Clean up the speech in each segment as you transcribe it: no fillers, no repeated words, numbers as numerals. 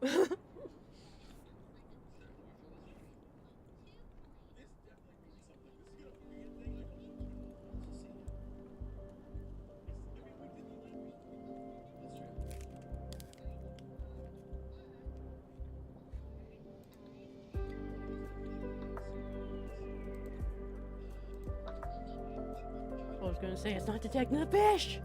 I was gonna say it's not detecting the fish.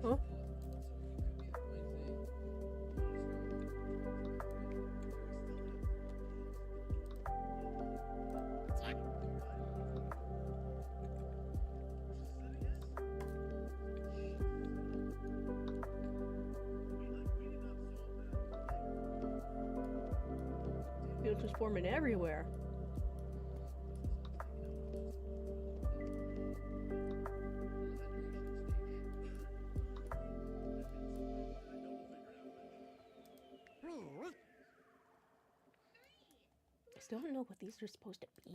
Huh? It's just forming everywhere. I still don't know what these are supposed to be.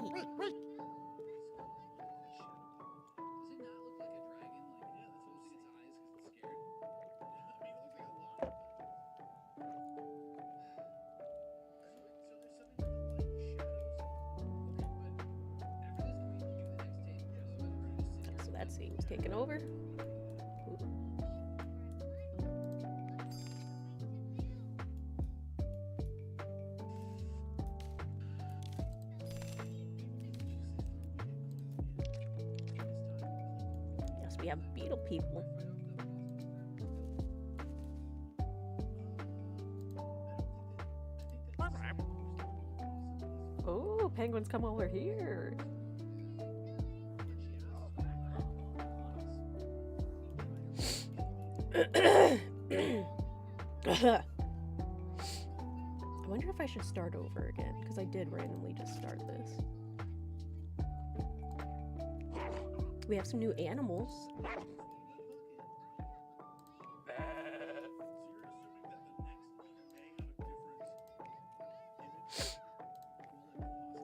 So that seems taken over. Yes, we have beetle people. Oh, penguins come over here. I wonder if I should start over again, because I did randomly just start this. We have some new animals.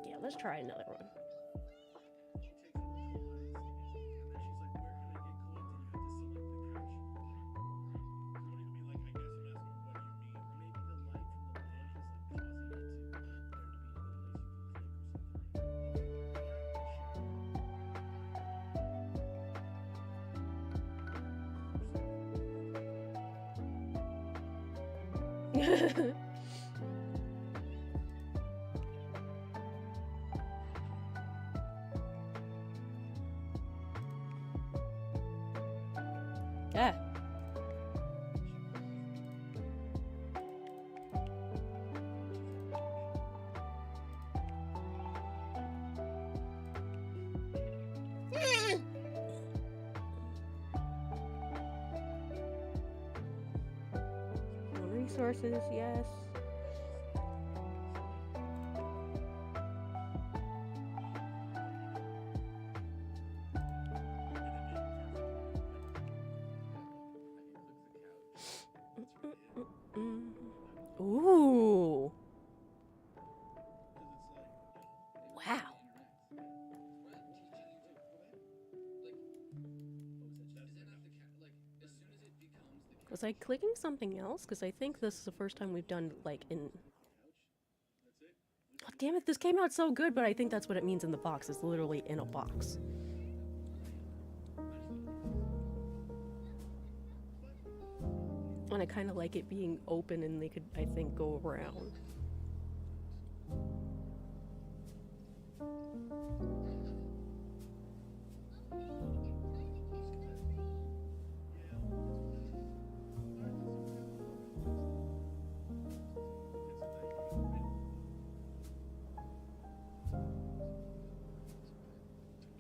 Yeah, let's try another one. Ah. Resources, yes. Ooh. Wow. Was I clicking something else? Because I think this is the first time we've done, like, in... Oh, damn it, this came out so good, but I think that's what it means in the box. It's literally in a box. And I kind of like it being open and they could, I think, go around.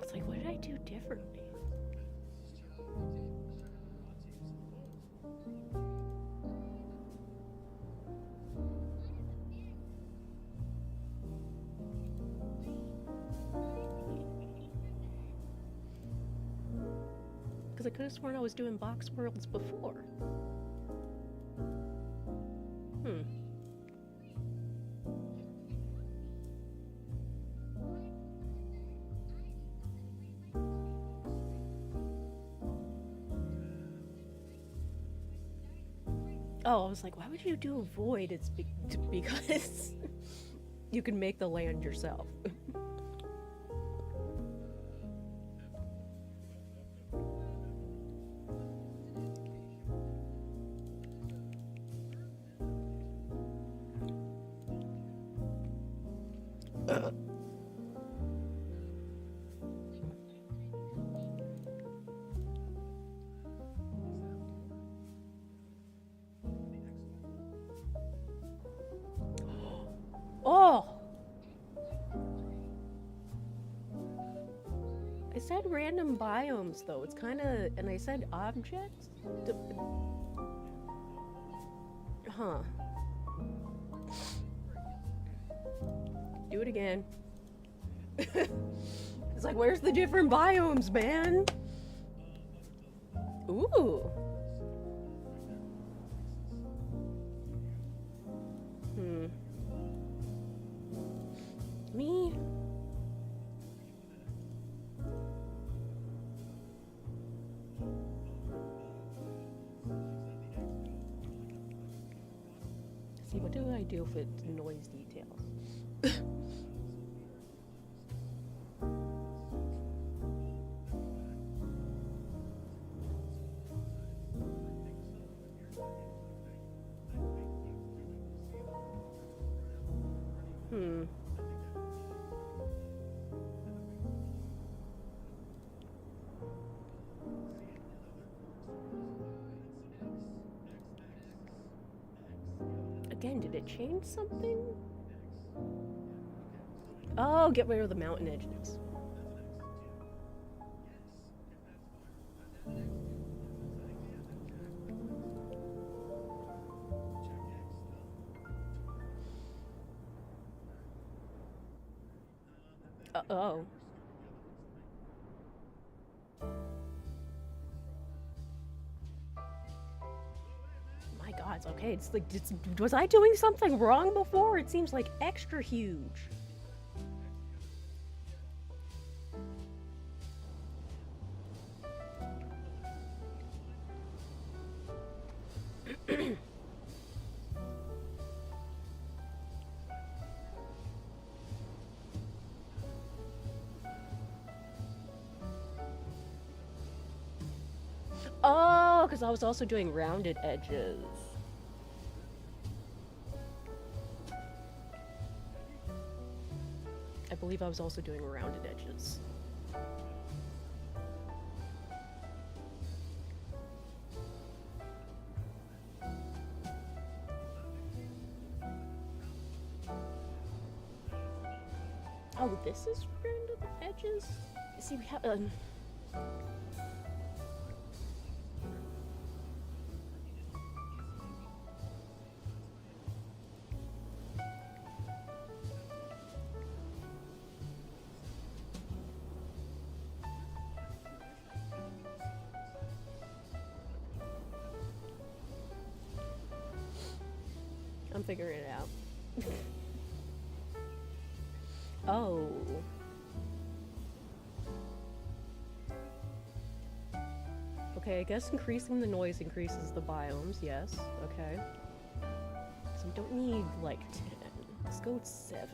It's like, what did I do differently? Because I could have sworn I was doing box worlds before. Oh, I was like, why would you do a void? It's because you can make the land yourself. Oh! I said random biomes though. It's kind of, and I said objects? Huh. Do it again. It's like, where's the different biomes, man? Ooh. Me? See, what do I do if it's noise details? Again, did it change something? Oh, get rid of the mountain edges. Uh-oh. My God, it's okay. It's like, was I doing something wrong before? It seems like extra huge. Oh, because I was also doing rounded edges. I believe I was also doing rounded edges. Oh, this is rounded edges? See, we have... I'm figuring it out. Oh. Okay, I guess increasing the noise increases the biomes, yes. Okay. So we don't need, like, 10. Let's go with 7.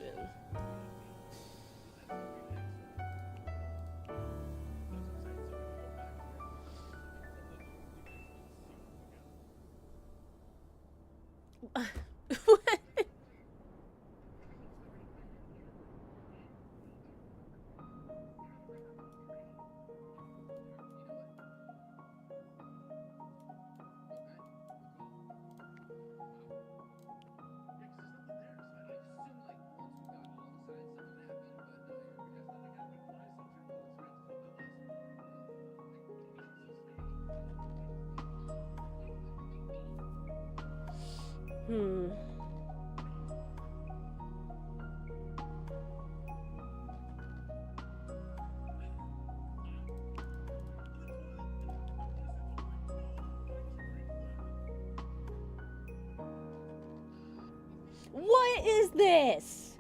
What is this?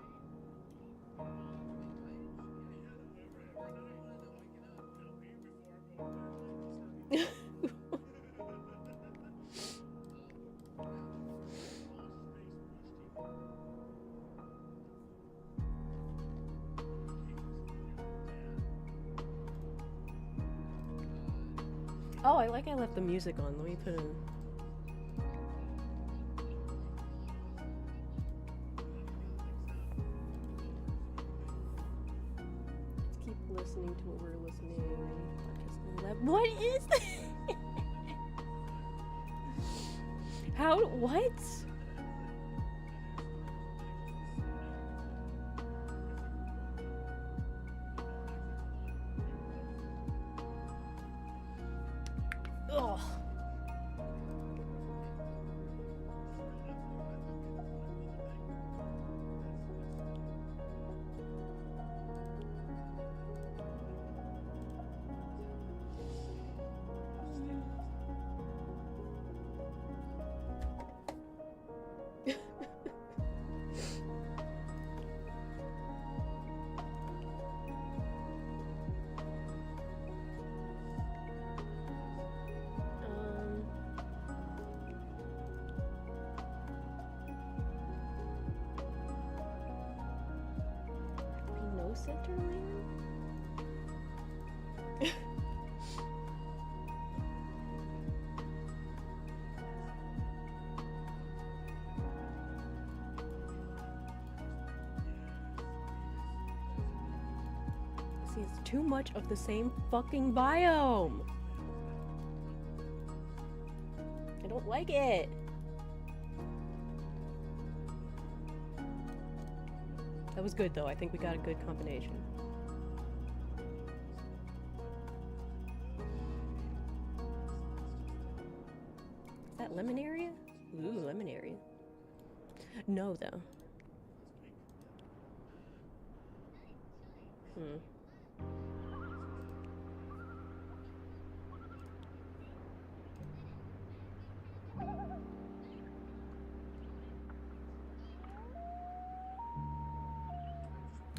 Oh, I left the music on. Let me put in. Let's keep listening to what we're listening. What is this? How? What? Ugh. Centerland? See, it's too much of the same fucking biome. I don't like it. That was good, though. I think we got a good combination. Is that lemon area? Ooh, lemon area. No, though.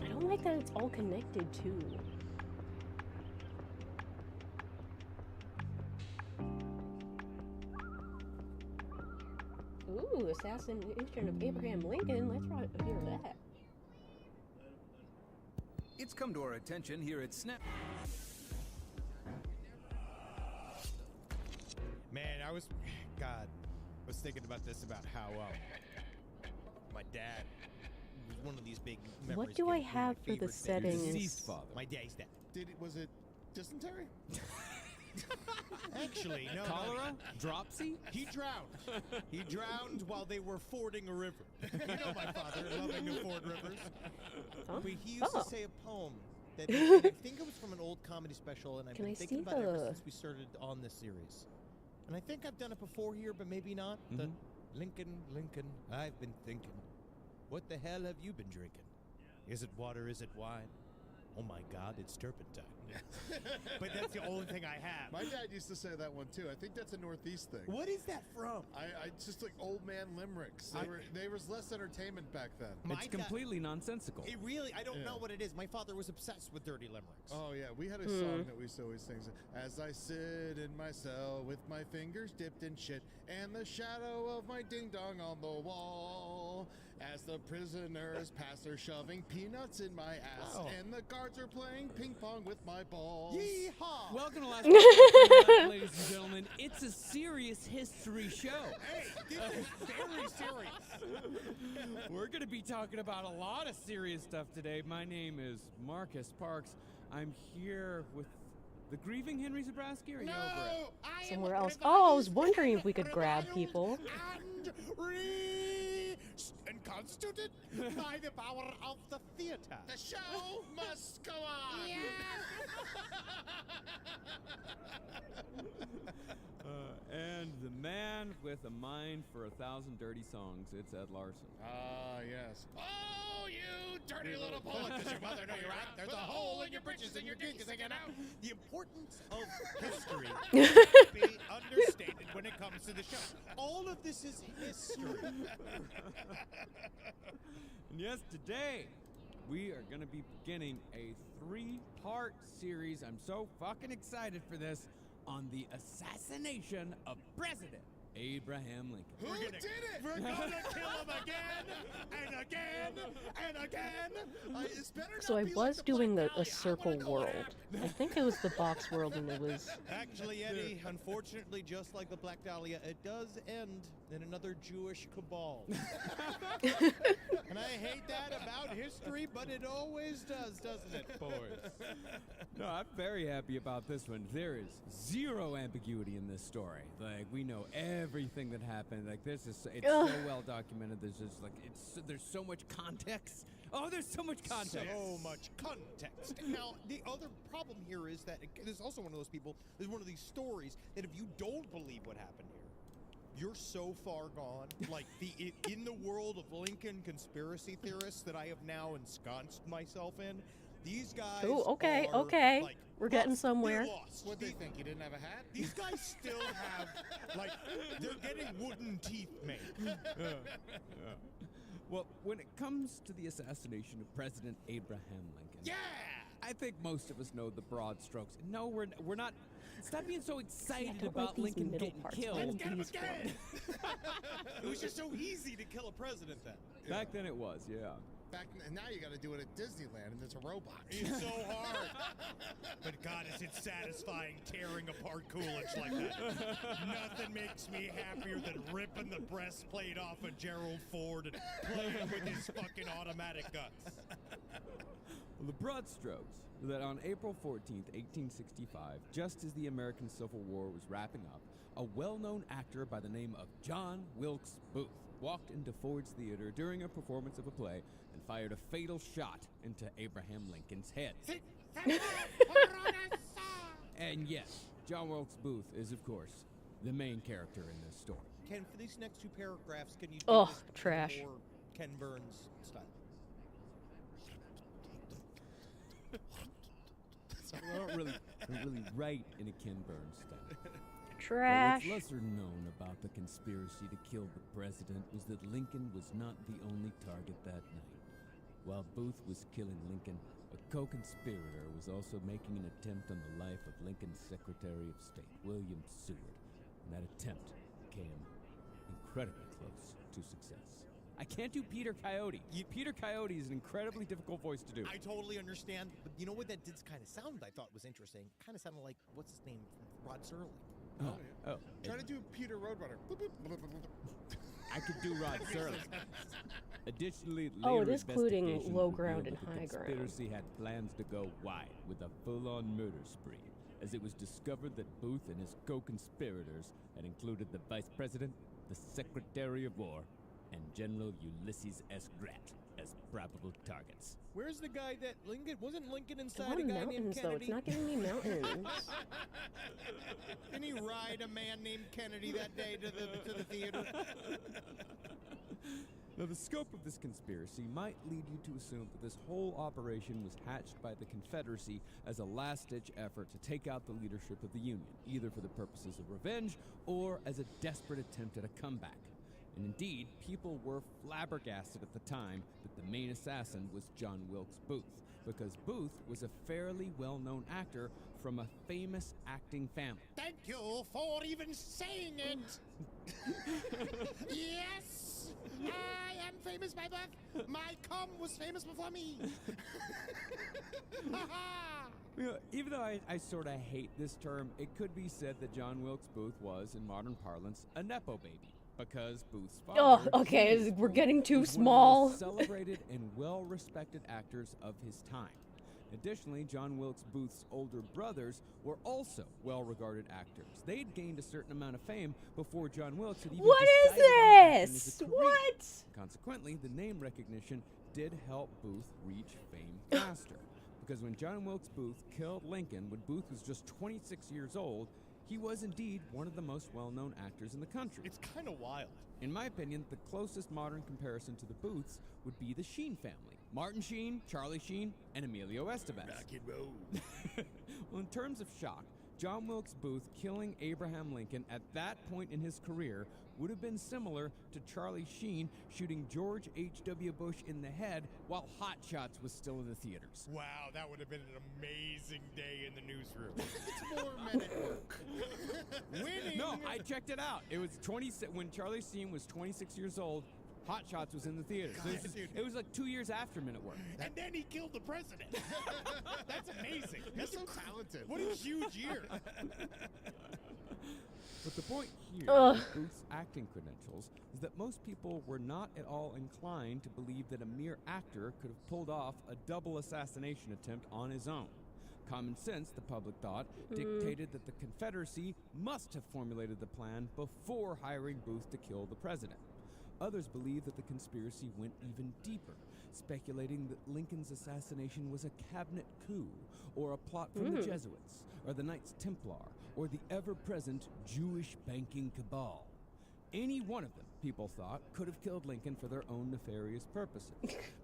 I don't like that it's all connected, too. Ooh, assassination of Abraham Lincoln. Let's hear that. It's come to our attention here at Snap. Man, I was thinking about this, about how my dad was one of these big memories. What do I have for the settings? Deceased father. My dad's dad. Was it dysentery? Actually, no. Cholera? Dropsy? He drowned. He drowned while they were fording a river. You know my father, loving to ford rivers. Huh? But he used Oh. to say a poem that and I think it was from an old comedy special, and I've Can been I thinking see about it ever the- since we started on this series. And I think I've done it before here, but maybe not. The Lincoln, Lincoln, I've been thinking, what the hell have you been drinking? Is it water? Is it wine? oh my God, it's turpentine. But that's the only thing I have. My dad used to say that one too. I think that's a Northeast thing. What is that from? I just like old man limericks. They was less entertainment back then. It's completely nonsensical. It really, I don't know what it is. My father was obsessed with dirty limericks. Oh yeah, we had a song that we used to always sing. As I sit in my cell with my fingers dipped in shit and the shadow of my ding dong on the wall. As the prisoners pass, they're shoving peanuts in my ass, and the guards are playing ping pong with my balls. Yeehaw! Welcome to Last Podcast, ladies and gentlemen. It's a serious history show. Hey, this is very serious. We're going to be talking about a lot of serious stuff today. My name is Marcus Parks. I'm here with the grieving Henry Zabrowski. Or you over it? Somewhere else. Oh, I was wondering if we could grab people. And constituted by the power of the theater. The show must go on. And the man with a mind for 1,000 dirty songs. It's Ed Larson. Ah, yes. Oh, you dirty little bullet, does your mother know you're out? There's a hole in your britches and your dick is hanging out. The importance of history cannot be understated when it comes to the show. All of this is history. And yes, today we are going to be beginning a 3-part series. I'm so fucking excited for this, on the assassination of President Abraham Lincoln. Who did it? We're gonna kill him again and again and again. It's better So not I be was like the doing Black a Dahlia. I circle wanna know what world. happened. I think it was the box world, and it was. Actually, Eddie, unfortunately, just like the Black Dahlia, it does end in another Jewish cabal. And I hate that about history, but it always does, doesn't it, boys? No, I'm very happy about this one. There is zero ambiguity in this story. Like, we know everything that happened. Like, this is, it's so well documented. There's just like, there's so much context. Oh, there's so much context. So much context. Now, the other problem here is that there's also one of those people, there's one of these stories that if you don't believe what happened here, you're so far gone. Like, in the world of Lincoln conspiracy theorists that I have now ensconced myself in, these guys Ooh, okay, are, okay. like, We're getting lost. somewhere. They're lost. What they think? You didn't have a hat? These guys still have, like, they're getting wooden teeth made. Well, when it comes to the assassination of President Abraham Lincoln, Yeah! I think most of us know the broad strokes. No, we're not. Stop being so excited don't about like these Lincoln middle getting parts. killed. Why Let's get him these again! It was just so easy to kill a president then. Back then it was, yeah. And now you got to do it at Disneyland, and there's a robot. It's so hard. But God, is it satisfying tearing apart Coolidge like that. Nothing makes me happier than ripping the breastplate off of Gerald Ford and playing with his fucking automatic guns. Well, the broad strokes were that on April 14th, 1865, just as the American Civil War was wrapping up, a well-known actor by the name of John Wilkes Booth walked into Ford's Theater during a performance of a play and fired a fatal shot into Abraham Lincoln's head. And yes, John Wilkes Booth is, of course, the main character in this story. Ken, for these next 2 paragraphs, can you do Ugh, this trash. more Ken Burns style? I don't really write in a Ken Burns style. Trash. But what's lesser known about the conspiracy to kill the president was that Lincoln was not the only target that night. While Booth was killing Lincoln, a co-conspirator was also making an attempt on the life of Lincoln's Secretary of State, William Seward, and that attempt came incredibly close to success. I can't do Peter Coyote. Peter Coyote is an incredibly difficult voice to do. I totally understand, but you know what that did kind of sound I thought was interesting? Kind of sounded like, what's his name? Rod Serling. Oh, Try to do Peter Roadrunner. I could do Rod Serling. Additionally, Oh, later it is including investigations low revealed ground that and the high ground. conspiracy had plans to go wide with a full-on murder spree, as it was discovered that Booth and his co-conspirators had included the Vice President, the Secretary of War, and General Ulysses S. Grant as probable targets. Where's the guy that wasn't Lincoln I inside want a guy named mountains, though. Kennedy? It's not giving me mountains. Didn't he ride a man named Kennedy that day to the theater? Now, the scope of this conspiracy might lead you to assume that this whole operation was hatched by the Confederacy as a last-ditch effort to take out the leadership of the Union, either for the purposes of revenge or as a desperate attempt at a comeback. And indeed, people were flabbergasted at the time that the main assassin was John Wilkes Booth, because Booth was a fairly well-known actor from a famous acting family. Thank you for even saying it. Yes, I am famous by birth. My cum was famous before me. You know, even though I sort of hate this term, it could be said that John Wilkes Booth was, in modern parlance, a Nepo baby. Because Booth's father, Oh, okay, James we're Booth, getting too was small. one of the most celebrated and well-respected actors of his time. Additionally, John Wilkes Booth's older brothers were also well-regarded actors. They'd gained a certain amount of fame before John Wilkes had even What is decided on acting as this? a career. What? Consequently, the name recognition did help Booth reach fame faster. Because when John Wilkes Booth killed Lincoln when Booth was just 26 years old, he was indeed one of the most well-known actors in the country. It's kind of wild. In my opinion, the closest modern comparison to the Booths would be the Sheen family. Martin Sheen, Charlie Sheen, and Emilio Estevez. Rock and roll. Well, in terms of shock, John Wilkes Booth killing Abraham Lincoln at that point in his career would have been similar to Charlie Sheen shooting George H.W. Bush in the head while Hot Shots was still in the theaters. Wow, that would have been an amazing day in the newsroom. It's 4 men at work. Winning. No, I checked it out. It was when Charlie Sheen was 26 years old. Hot Shots was in the theaters. So it was like 2 years after Men at Work. And then he killed the president. That's amazing. He's That's so talented. What a huge year. But the point here Ugh. with Booth's acting credentials is that most people were not at all inclined to believe that a mere actor could have pulled off a double assassination attempt on his own. Common sense, the public thought, dictated that the Confederacy must have formulated the plan before hiring Booth to kill the president. Others believe that the conspiracy went even deeper, speculating that Lincoln's assassination was a cabinet coup, or a plot from the Jesuits, or the Knights Templar, or the ever-present Jewish banking cabal. Any one of them, people thought, could have killed Lincoln for their own nefarious purposes,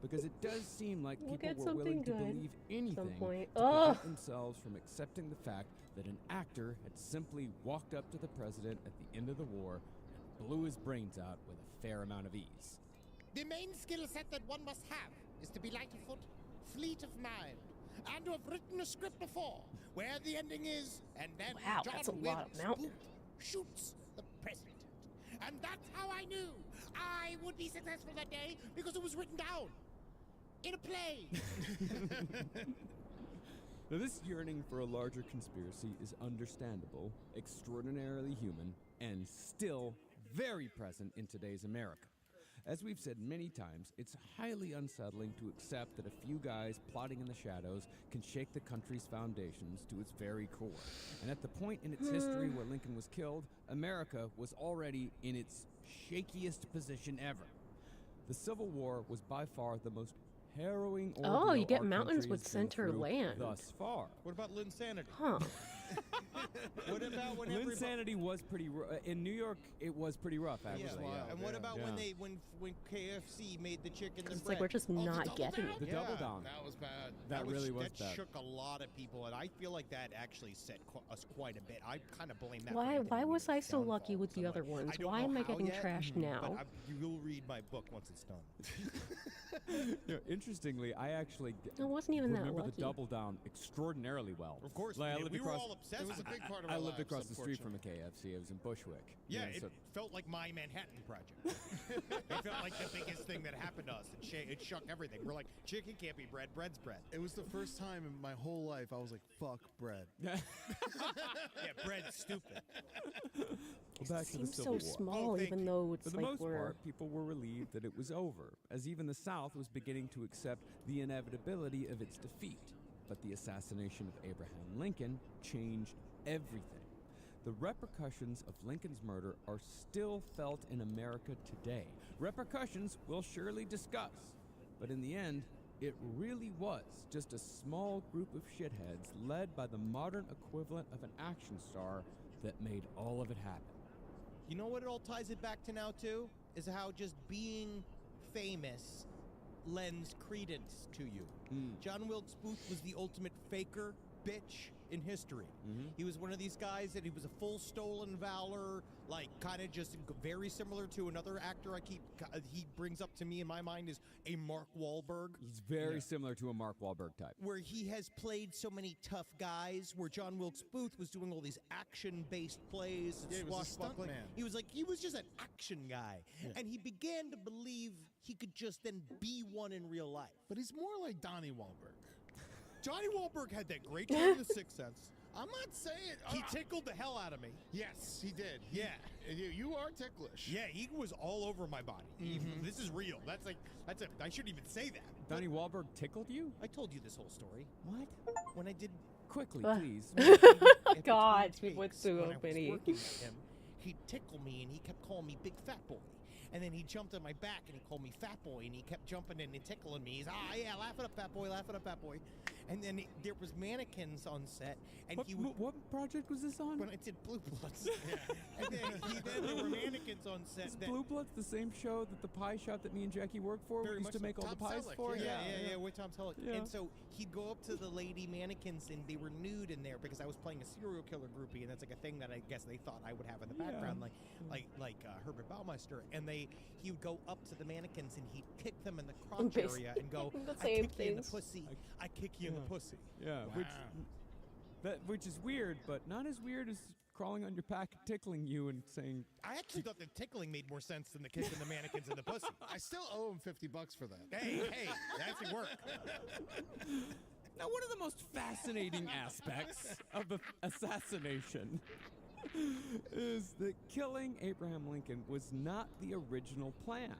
because it does seem like We'll people get were willing to something good believe anything point. to Ugh. prevent themselves from accepting the fact that an actor had simply walked up to the president at the end of the war and blew his brains out with a fair amount of ease. The main skill set that one must have is to be light of foot, fleet of mind, and to have written a script before, where the ending is, and then Wow, John that's a lot of Wilkes mountain. Booth shoots the president. And that's how I knew I would be successful that day, because it was written down in a play. Now, this yearning for a larger conspiracy is understandable, extraordinarily human, and still very present in today's America. As we've said many times, it's highly unsettling to accept that a few guys plotting in the shadows can shake the country's foundations to its very core. And at the point in its history where Lincoln was killed, America was already in its shakiest position ever. The Civil War was by far the most harrowing ordeal Oh, you get our mountains country with has been center through land. thus far. What about Linsanity? Huh. What about when everybody... Linsanity was pretty in New York. It was pretty rough, actually. Yeah. Yeah. And what about when Yeah. when KFC made the chicken the It's bread? like we're just Oh, the not double getting down? it. The Yeah. double down. That was bad. That really was that bad. shook a lot of people, and I feel like that actually set us quite a bit. I kind of blame that. Why? for Anthony Why was I Weiner's so lucky downfall with the somewhat. other ones? I don't Why know am I how getting yet, trashed but now? you will read my book once it's done. You know, interestingly, I actually I wasn't even that remember lucky. the double down extraordinarily well. Of course, Like, I we lived were across. all obsessed. It was a big part of I our lived lives, across the street from unfortunately. a KFC. It was in Bushwick. Yeah, You know, it felt like my Manhattan Project. It felt like the biggest thing that happened to us. It shook everything. We're like, chicken can't be bread, bread's bread. It was the first time in my whole life I was like, fuck bread. Yeah, bread's stupid. Well, back to the Seems Civil so War. small, thank even you. though it's For the like most we're. part, people were relieved that it was over, as even the South was beginning to accept the inevitability of its defeat. But the assassination of Abraham Lincoln changed everything. The repercussions of Lincoln's murder are still felt in America today. Repercussions we'll surely discuss. But in the end, it really was just a small group of shitheads led by the modern equivalent of an action star that made all of it happen. You know what it all ties it back to now, too? Is how just being famous lends credence to you. John Wilkes Booth was the ultimate faker bitch in history. He was one of these guys that he was a full stolen valor, like kind of just very similar to another actor he brings up to me in my mind is a Mark Wahlberg. He's very similar to a Mark Wahlberg type. Where he has played so many tough guys, where John Wilkes Booth was doing all these action-based plays, Yeah, he was a swashbuckling. stuntman. He was just an action guy, and he began to believe he could just then be one in real life. But he's more like Donnie Wahlberg. Johnny Wahlberg had that great character, The Sixth Sense. I'm not saying He tickled the hell out of me. Yes, he did. Yeah. You are ticklish. Yeah, he was all over my body. This is real. I shouldn't even say that. Donnie Wahlberg tickled you? I told you this whole story. What? When I did Quickly, Ugh. please. at God, the Twin what's Peaks, so when I was many? working with him, he'd tickle me and he kept calling me Big Fat Boy. And then he jumped on my back and he called me Fat Boy and he kept jumping in and tickling me. He's, yeah, laugh it up, Fat Boy, laugh it up, Fat Boy. And then there was mannequins on set, and What, he would. what project was this on? When I did Blue Bloods, and then there were mannequins on set. Is that, Blue Bloods the same show that the pie shop that me and Jackie worked for? Very We used much to so. make all the Tom pies Selleck, for? yeah, with Tom Selleck. Yeah. And so he'd go up to the lady mannequins, and they were nude in there because I was playing a serial killer groupie, and that's like a thing that I guess they thought I would have in the background, like Herbert Baumeister. And he would go up to the mannequins and he'd kick them in the crotch Basically area and go, the "I same kick you in the things. pussy. I kick you in the pussy." Yeah, which is weird, but not as weird as crawling on your back, tickling you, and saying, I actually thought the tickling made more sense than the kicking the mannequins in the pussy. I still owe him $50 for that. Hey, that actually worked. Now, one of the most fascinating aspects of the assassination is that killing Abraham Lincoln was not the original plan.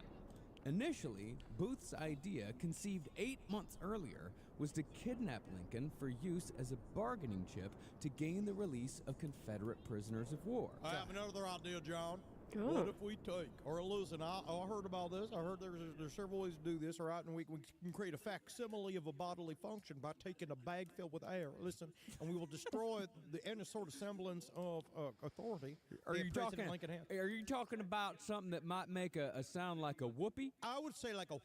Initially, Booth's idea, conceived 8 months earlier, was to kidnap Lincoln for use as a bargaining chip to gain the release of Confederate prisoners of war. I have another idea, John. Oh. What if we take, or listen, I heard about this. I heard there's several ways to do this, all right? And we can create a facsimile of a bodily function by taking a bag filled with air, listen, and we will destroy any sort of semblance of authority Are that you President Lincoln had. Are you talking about something that might make a sound like a whoopee? I would say like a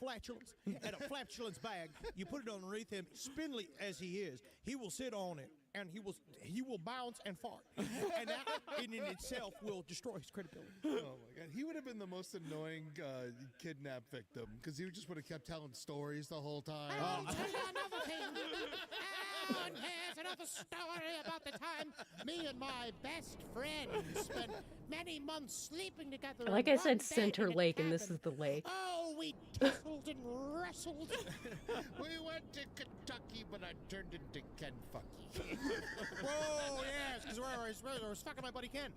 flatulence, and a flatulence bag. You put it underneath him, spindly as he is. He will sit on it, and he will bounce and fart, and that in itself will destroy his credibility. Oh my God, he would have been the most annoying kidnap victim because he just would have kept telling stories the whole time. I'll tell you another thing. And here's another story about the time me and my best friend spent many months sleeping together. Like in I one said, bed Center in a Lake, and this cabin. is the lake. Oh, we tussled and wrestled. We went to Kentucky, but I turned into Kenfucky. Whoa, yes, because I was fucking my buddy Ken.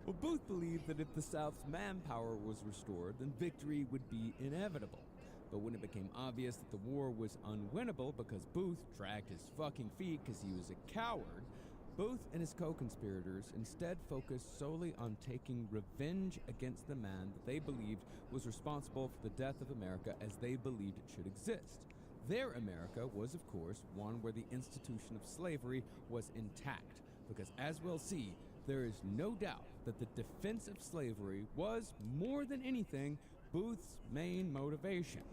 Well, Booth believed that if the South's manpower was restored, then victory would be inevitable. But when it became obvious that the war was unwinnable because Booth dragged his fucking feet because he was a coward, Booth and his co-conspirators instead focused solely on taking revenge against the man that they believed was responsible for the death of America as they believed it should exist. Their America was, of course, one where the institution of slavery was intact, because as we'll see, there is no doubt that the defense of slavery was, more than anything, Booth's main motivation.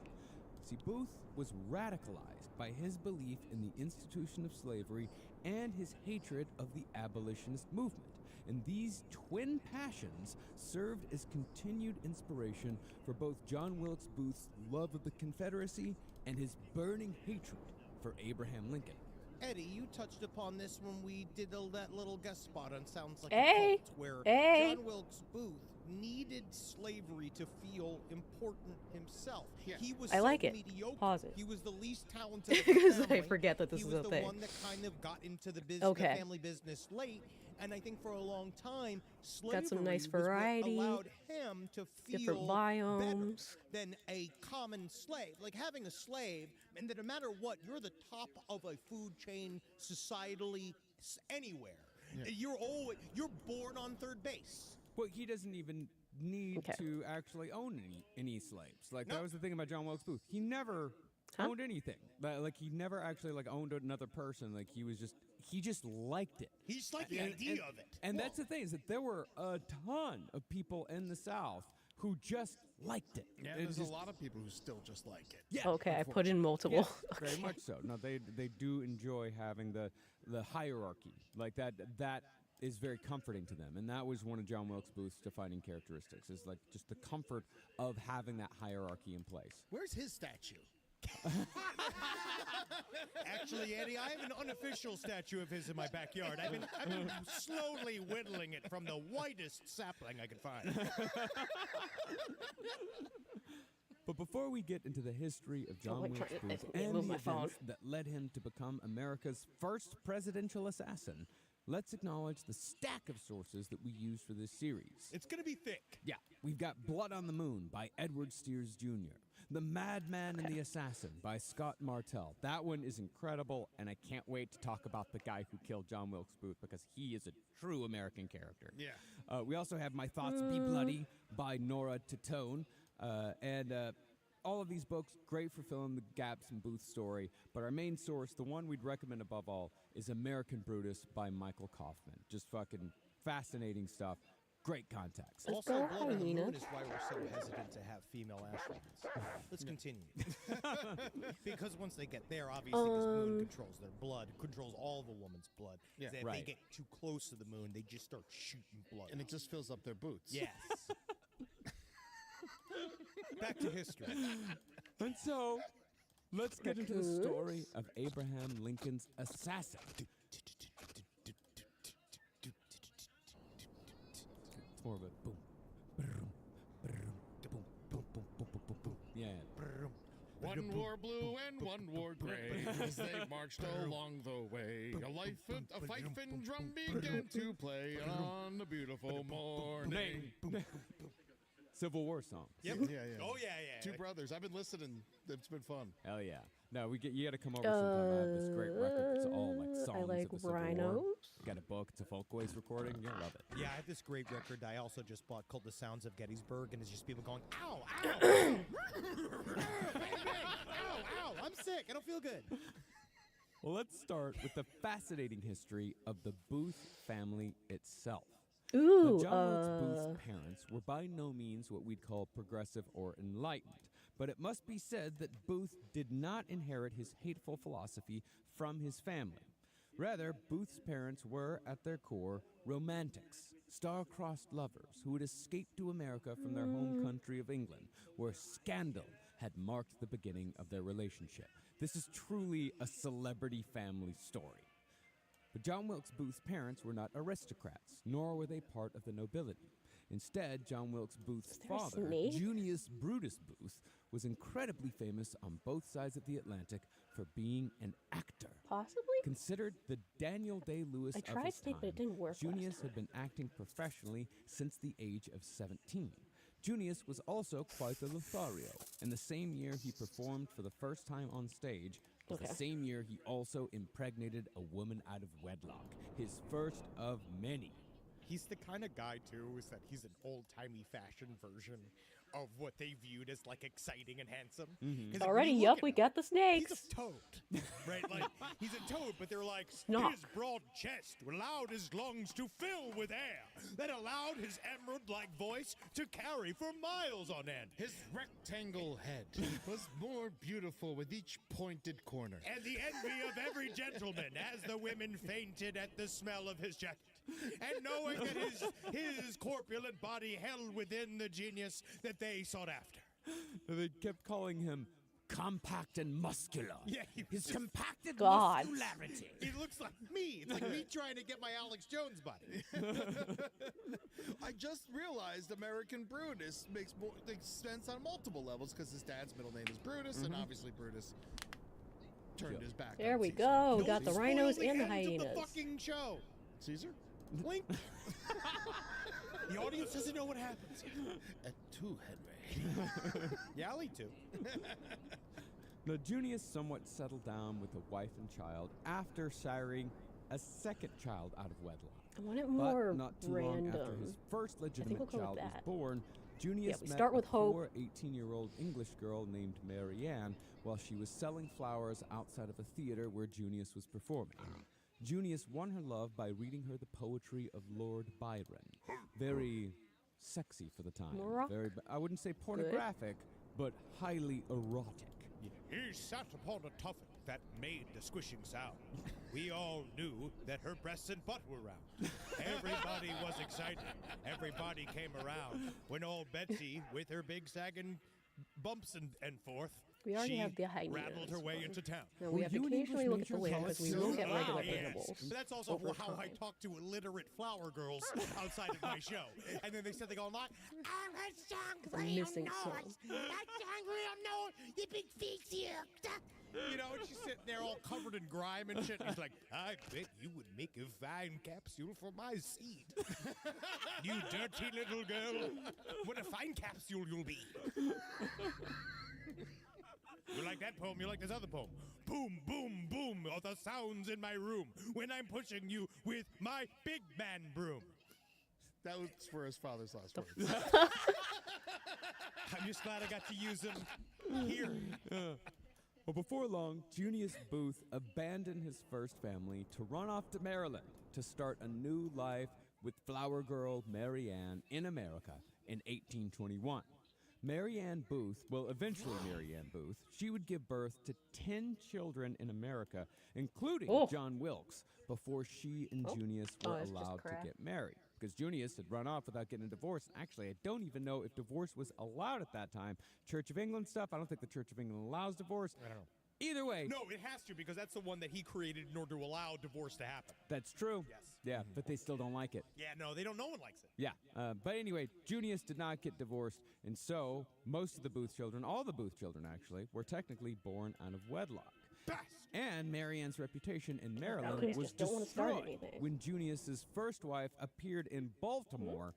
See, Booth was radicalized by his belief in the institution of slavery and his hatred of the abolitionist movement, and these twin passions served as continued inspiration for both John Wilkes Booth's love of the Confederacy and his burning hatred for Abraham Lincoln. Eddie, you touched upon this when we did that little guest spot on Sounds Like Hey, a Cult, where hey. John Wilkes Booth needed slavery to feel important himself. Yeah. He was I so like it. mediocre. Pause it. He was the least talented of Because the I family. forget that this he is was a the thing. one that kind of got into the Okay. family business late. And I think for a long time, slavery Got some nice was what variety, allowed him to feel different better biomes. than a common slave. Like having a slave, and that no matter what, you're the top of a food chain societally anywhere. You're born on third base. Well, he doesn't even need Okay. to actually own any slaves. Like, No. that was the thing about John Wilkes Booth. He never owned anything. Like, he never actually, like, owned another person. Like, he just liked it. He just liked the idea of it. And that's the thing, is that there were a ton of people in the South who just liked it. Yeah, It there's just- a lot of people who still just like it. Yeah, Okay, I put in multiple. very much so. No, they do enjoy having the hierarchy like that. That is very comforting to them, and that was one of John Wilkes Booth's defining characteristics. Is like just the comfort of having that hierarchy in place. Where's his statue? Actually, Eddie, I have an unofficial statue of his in my backyard. I've been slowly whittling it from the whitest sapling I could find. But before we get into the history of John like Wilkes trying to Booth move and the my phone. events that led him to become America's first presidential assassin, let's acknowledge the stack of sources that we use for this series. It's going to be thick. Yeah, we've got Blood on the Moon by Edward Steers Jr., The Madman and the Assassin by Scott Martell. That one is incredible, and I can't wait to talk about the guy who killed John Wilkes Booth because he is a true American character. Yeah. We also have My Thoughts Be Bloody by Nora Titone, and all of these books, great for filling the gaps in Booth's story, but our main source, the one we'd recommend above all, is American Brutus by Michael Kaufman. Just fucking fascinating stuff. Great context. Let's Also, go, Blood on the hyena. Moon is why we're so hesitant to have female astronauts. Let's continue. Because once they get there, obviously, this moon controls their blood, controls all of a woman's blood. Yeah. If Right. they get too close to the moon, they just start shooting blood. And it just fills up their boots. Yes. Back to history. And so, let's get into the story of Abraham Lincoln's assassin. It's more of a boom, brum, brum, boom, boom, boom, boom, boom, boom, boom. Yeah. One wore blue and one wore gray as they marched along the way. A fife and drum began to play on a beautiful morning. Civil War songs. Yep. Yeah. Oh, yeah. Two brothers. I've been listening. It's been fun. Hell yeah. No, you got to come over sometime. I have this great record. It's all like songs I like of the Civil War. rhinos. Got a book. It's a folkways recording. You'll love it. Yeah, I have this great record I also just bought called The Sounds of Gettysburg, and it's just people going, ow, ow, ow, ow, I'm sick, I don't feel good. Well, let's start with the fascinating history of the Booth family itself. Ooh, Now, John Wilkes Booth's parents were by no means what we'd call progressive or enlightened, but it must be said that Booth did not inherit his hateful philosophy from his family. Rather, Booth's parents were, at their core, romantics, star-crossed lovers who had escaped to America from their home country of England, where scandal had marked the beginning of their relationship. This is truly a celebrity family story. But John Wilkes Booth's parents were not aristocrats, nor were they part of the nobility. Instead, John Wilkes Booth's there a father, snake? Junius Brutus Booth, was incredibly famous on both sides of the Atlantic for being an actor. possibly? Considered the Daniel Day-Lewis I of tried his to, but it time, didn't work last Junius time. had been acting professionally since the age of 17. Junius was also quite a Lothario, and the same year he performed for the first time on stage was the Okay. same year he also impregnated a woman out of wedlock, his first of many. He's the kind of guy, too, is that he's an old-timey fashion version of what they viewed as, like, exciting and handsome. 'Cause if Already, you look yup, at we him, got the snakes. He's a toad, right? Like, he's a toad, but they're like, Snot. his broad chest allowed his lungs to fill with air that allowed his emerald-like voice to carry for miles on end. His rectangle head was more beautiful with each pointed corner. And the envy of every gentleman as the women fainted at the smell of his jacket. And knowing that his corpulent body held within the genius that they sought after. They kept calling him compact and muscular. Yeah, he was his just- compacted God. muscularity. He looks like me. It's like me trying to get my Alex Jones body. I just realized American Brutus makes sense on multiple levels because his dad's middle name is Brutus, and obviously Brutus turned his back. There on we Caesar. go. We Don't got the spoil rhinos the and the end of hyenas. the fucking show. Caesar? Blink. The audience doesn't know what happens. At 2 Henry. Yeah, I'll eat two. Now, Junius somewhat settled down with a wife and child after siring a second child out of wedlock. I want it But more not too random. long after his first legitimate we'll go with child was that. born, Junius we met start with a hope. poor 18-year-old English girl named Marianne while she was selling flowers outside of a theater where Junius was performing. Junius won her love by reading her the poetry of Lord Byron. Very sexy for the time. Morocco. Very, I wouldn't say pornographic, but highly erotic. He sat upon a tuffet that made the squishing sound. We all knew that her breasts and butt were round. Everybody was excited. Everybody came around. When old Betsy, with her big sagging bumps and forth, We already she have the hyenas. rattled her way into town. No, Were we have to you an occasionally English look at the major? land because we So will get loud, regular yes. animals. But that's also over how I time. talk to illiterate flower girls outside of my show. And then they said they go online, I'm a song I'm missing some. you big feet here. You know, and she's sitting there all covered in grime and shit. And he's like, I bet you would make a fine capsule for my seed. You dirty little girl. What a fine capsule you'll be. You like that poem? You like this other poem? Boom, boom, boom, all the sounds in my room when I'm pushing you with my big man broom. That was for his father's last words. I'm just glad I got to use them here. Well, before long, Junius Booth abandoned his first family to run off to Maryland to start a new life with flower girl Mary Ann in America in 1821. Mary Ann Booth, well, eventually Mary Ann Booth, she would give birth to 10 children in America, including Oh. John Wilkes, before she and Junius Oh, were it's just allowed to crap. get married. Because Junius had run off without getting a divorce. Actually, I don't even know if divorce was allowed at that time. Church of England stuff, I don't think the Church of England allows divorce. I don't know. Either way, No, it has to because that's the one that he created in order to allow divorce to happen. that's true. Yes. Yeah, but they still don't like it. Yeah, no, they don't. No one likes it. Yeah, but anyway, Junius did not get divorced, and so most of the Booth children, all the Booth children actually, were technically born out of wedlock. Best. And Mary Ann's reputation in Maryland Kids was just don't wanna start destroyed anything. when Junius's first wife appeared in Baltimore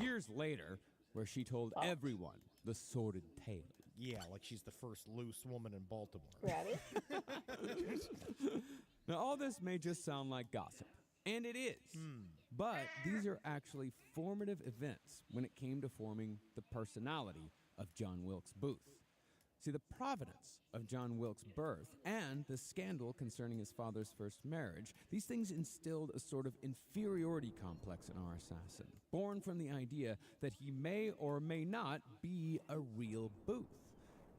years later, where she told everyone the sordid tale. Yeah, like she's the first loose woman in Baltimore. Rabbit? Now, all this may just sound like gossip, and it is. But these are actually formative events when it came to forming the personality of John Wilkes Booth. See, the provenance of John Wilkes' birth and the scandal concerning his father's first marriage, these things instilled a sort of inferiority complex in our assassin, born from the idea that he may or may not be a real Booth.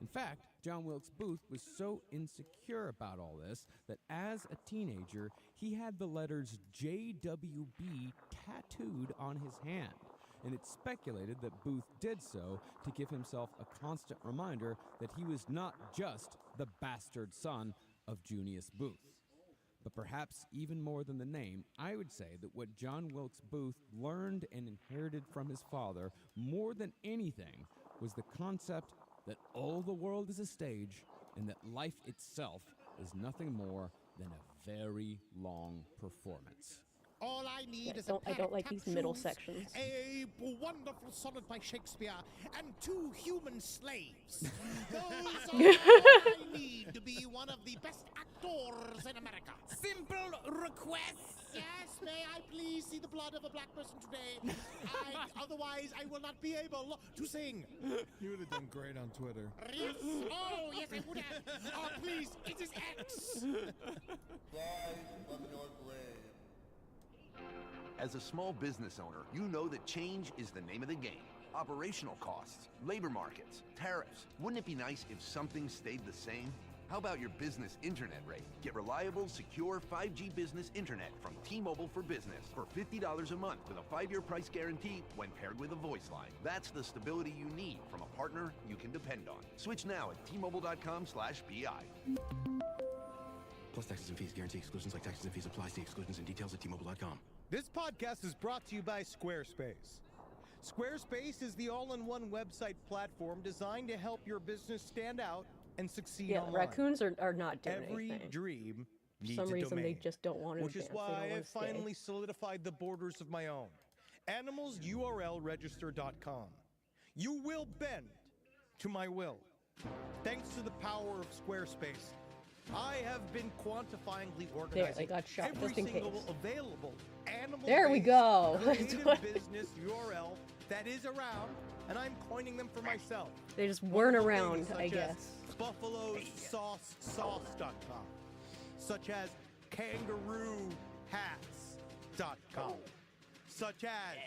In fact, John Wilkes Booth was so insecure about all this that as a teenager, he had the letters JWB tattooed on his hand. And it's speculated that Booth did so to give himself a constant reminder that he was not just the bastard son of Junius Booth. But perhaps even more than the name, I would say that what John Wilkes Booth learned and inherited from his father more than anything was the concept that all the world is a stage and that life itself is nothing more than a very long performance. All I need Yeah, is I don't like these middle capsules, sections. a wonderful sonnet by Shakespeare, and 2 human slaves. Those are all I need to be one of the best actors in America. Simple request! Yes, may I please see the blood of a black person today? Otherwise, I will not be able to sing. You would have done great on Twitter. Yes. Oh, yes, I would have. Oh, please, it is X. As a small business owner, you know that change is the name of the game. Operational costs, labor markets, tariffs. Wouldn't it be nice if something stayed the same? How about your business internet rate? Get reliable, secure 5G business internet from T-Mobile for Business for $50 a month with a 5-year price guarantee when paired with a voice line. That's the stability you need from a partner you can depend on. Switch now at T-Mobile.com/BI. Plus taxes and fees. Guarantee exclusions like taxes and fees apply. See exclusions and details at T-Mobile.com. This podcast is brought to you by Squarespace. Squarespace is the all-in-one website platform designed to help your business stand out and succeed Yeah, online. raccoons are not doing Every anything. dream For needs some a reason, they domain, just don't want to which is advance. They why don't I want to stay. finally solidified the borders of my own. AnimalsURLregister.com. You will bend to my will. Thanks to the power of Squarespace, I have been quantifyingly organizing got shot every just in single case. available animal There we go. creative business URL that is around, and I'm coining them for myself. They just weren't Wonderful around, things such I as guess. BuffaloSauce.com, such as KangarooHats.com, such as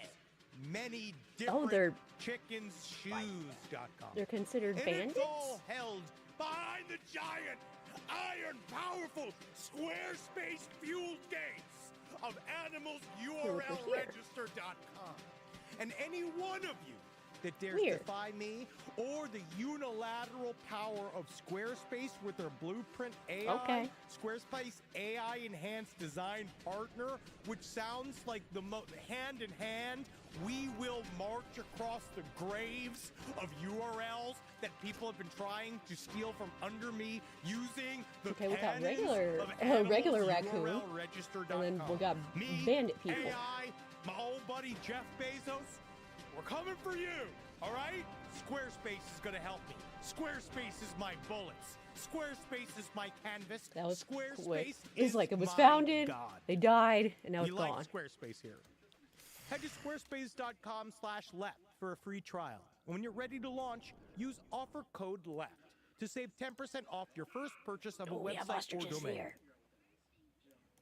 many Oh, different they're chickenshoes.com. they're considered And bandits? it's all held behind the giant, iron powerful, Squarespace fueled gates of animalsURLregister.com. And any one of you that dares Weird. defy me or the unilateral power of Squarespace with their Blueprint AI, Okay. Squarespace AI enhanced design partner, which sounds like the hand in hand, we will march across the graves of URLs that people have been trying to steal from under me using the Okay, we got pennies regular- of regular raccoon, animalsURLregister.com. and then we got Me, bandit people. AI, my old buddy Jeff Bezos, we're coming for you, all right? Squarespace is going to help me. Squarespace is my bullets. Squarespace is my canvas. That was quick. Squarespace It's like it was my founded, God. they died, and now We it's like gone. Squarespace here. Head to squarespace.com/left for a free trial. And when you're ready to launch, use offer code LEFT to save 10% off your first purchase of a We have website or ostriches domain. here.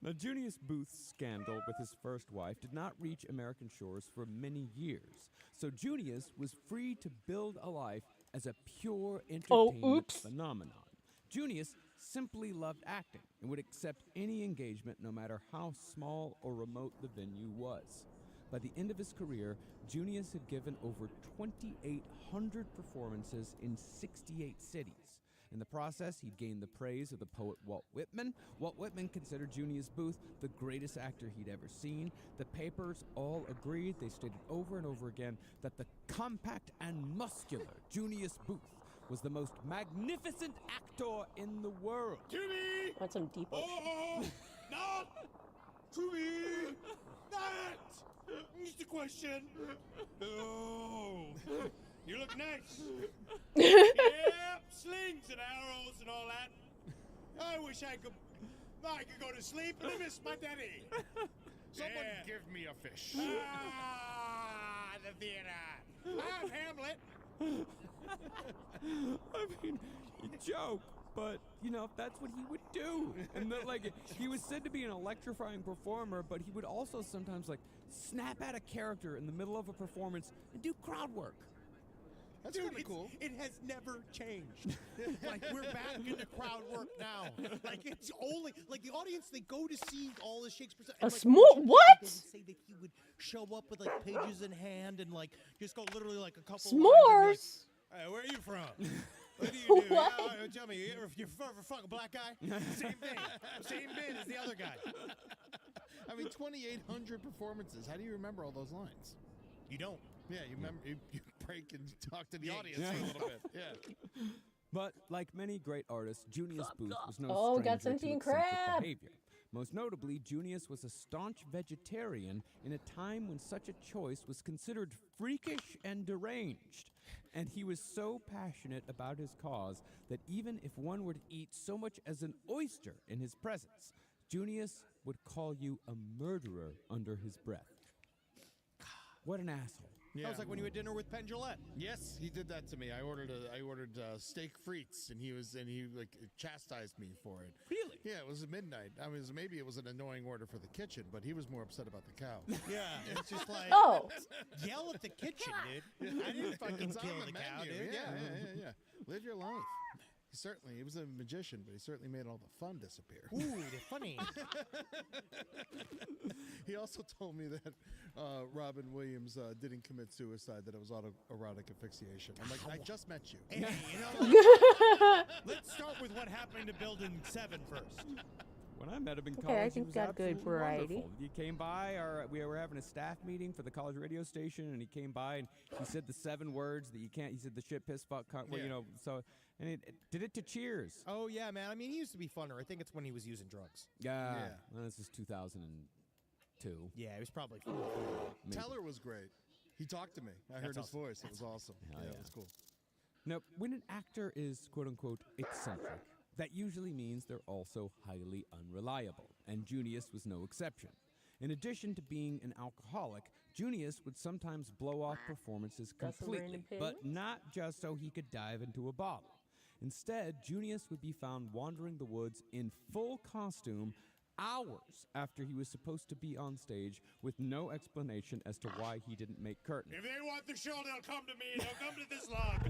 Now, Junius Booth's scandal with his first wife did not reach American shores for many years, so Junius was free to build a life as a pure entertainment oops. phenomenon. Junius simply loved acting and would accept any engagement no matter how small or remote the venue was. By the end of his career, Junius had given over 2,800 performances in 68 cities. In the process, he'd gained the praise of the poet Walt Whitman. Walt Whitman considered Junius Booth the greatest actor he'd ever seen. The papers all agreed, they stated over and over again, that the compact and muscular Junius Booth was the most magnificent actor in the world. Jimmy! That's some deep ocean. Oh, not to me! Not! Just a question. Oh, you look nice. Yeah, slings and arrows and all that. I wish I could go to sleep and miss my daddy. Someone Yeah. give me a fish. Ah, the theater. I'm Hamlet. I mean, you joke, but you know that's what he would do. And that, like, he was said to be an electrifying performer, but he would also sometimes like snap out a character in the middle of a performance and do crowd work. That's Dude, kind of cool. it has never changed. Like, we're back into crowd work now. Like, it's only, like, the audience, they go to see all the Shakespeare stuff. and, like, What? They would say that he would show up with, like, pages in hand and, like, just go literally, like, a couple lines S'mores. and be like, where are you from? What do you do? What? Yeah, tell me, you're from a fucking black guy? Same thing. Same bit as the other guy. I mean, 2,800 performances. How do you remember all those lines? You don't. Yeah, you remember you break and talk to the Yeah, audience yeah. a little bit. Yeah. But like many great artists, Junius Booth was no Oh, got stranger to sentient eccentric crab. behavior. Most notably, Junius was a staunch vegetarian in a time when such a choice was considered freakish and deranged. And he was so passionate about his cause that even if one were to eat so much as an oyster in his presence, Junius would call you a murderer under his breath. What an asshole. That was like when you had dinner with Penn Jillette. Yes, he did that to me. I ordered steak frites, and he like chastised me for it. Really? Yeah, it was at midnight. I mean, maybe it was an annoying order for the kitchen, but he was more upset about the cow. Yeah, it's just like, Oh, yell at the kitchen, dude. I didn't fucking It's on kill the the cow, menu. dude. Yeah. Live your life. He was a magician, but he certainly made all the fun disappear. Ooh, they're funny. He also told me that Robin Williams didn't commit suicide, that it was autoerotic asphyxiation. I'm like, I just met you. Hey, you know, let's start with what happened to Building 7 first. When I met him in Okay, college, I he think was got good absolutely variety. wonderful. He came by, we were having a staff meeting for the college radio station, and he came by and he said the 7 words that you can't. He said the shit, piss, fuck, cunt. Well, Yeah. you know, so and it did it to Cheers. Oh, yeah, man. I mean, he used to be funner. I think it's when he was using drugs. Yeah, Yeah. well, this is 2002. Yeah, he was probably funny. Maybe. Teller was great. He talked to me. I heard his awesome. voice. It was awesome. Hell Yeah, yeah. it was cool. Now, when an actor is quote unquote eccentric, that usually means they're also highly unreliable, and Junius was no exception. In addition to being an alcoholic, Junius would sometimes blow off performances Got some completely, random but not just so he could dive into a bottle. Instead, Junius would be found wandering the woods in full costume, hours after he was supposed to be on stage with no explanation as to why he didn't make curtain. If they want the show, they'll come to me. They'll come to this log.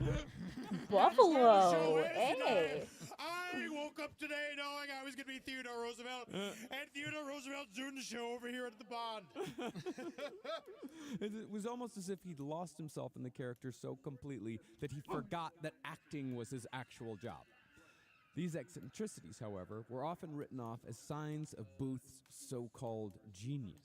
Buffalo, hey. I woke up today knowing I was going to be Theodore Roosevelt, and Theodore Roosevelt's doing the show over here at the Bond. It was almost as if he'd lost himself in the character so completely that he forgot that acting was his actual job. These eccentricities, however, were often written off as signs of Booth's so-called genius.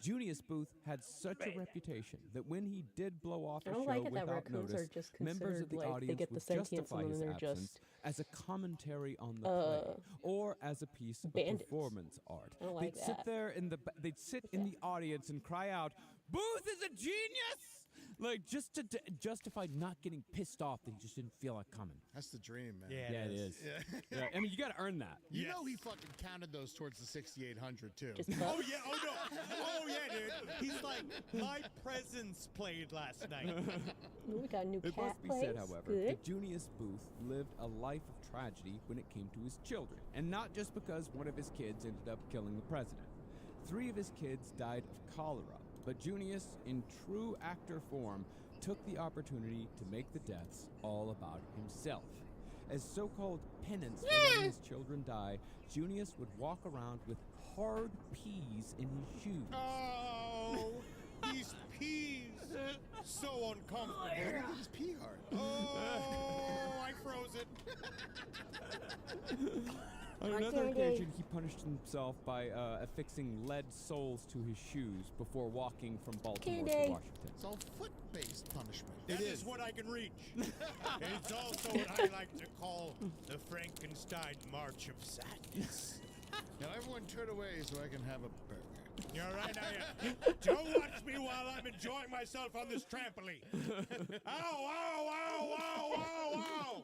Junius Booth had such a reputation that when he did blow off a I show don't like it that without raccoons notice, are just members of considered the like they audience get the would sentience justify and his then they're absence just as a commentary on the play or as a piece of bandits. performance art. I don't like They'd sit that. there they'd sit in the audience and cry out, "Booth is a genius!" Like, just to justify not getting pissed off that he just didn't feel like coming. That's the dream, man. Yeah, it is. Yeah. Yeah, I mean, you got to earn that. You know he fucking counted those towards the 6,800 too. Just Oh, yeah. Oh, no. Oh, yeah, dude. He's like, my presence played last night. Ooh, we got a new It cat must be place. said, however, Good. that Junius Booth lived a life of tragedy when it came to his children, and not just because one of his kids ended up killing the president. 3 of his kids died of cholera, but Junius, in true actor form, took the opportunity to make the deaths all about himself. As so-called penance for letting his children die, Junius would walk around with hard peas in his shoes. Oh, these peas. So uncomfortable. His pee hard. Oh, I froze it. On another occasion, he punished himself by affixing lead soles to his shoes before walking from Baltimore to Candy. Washington. It's all foot-based punishment. That is what I can reach. It's also what I like to call the Frankenstein March of Sadness. Now everyone turn away so I can have a burger. You're right, now. Don't watch me while I'm enjoying myself on this trampoline. Ow, ow, ow, ow, ow, ow.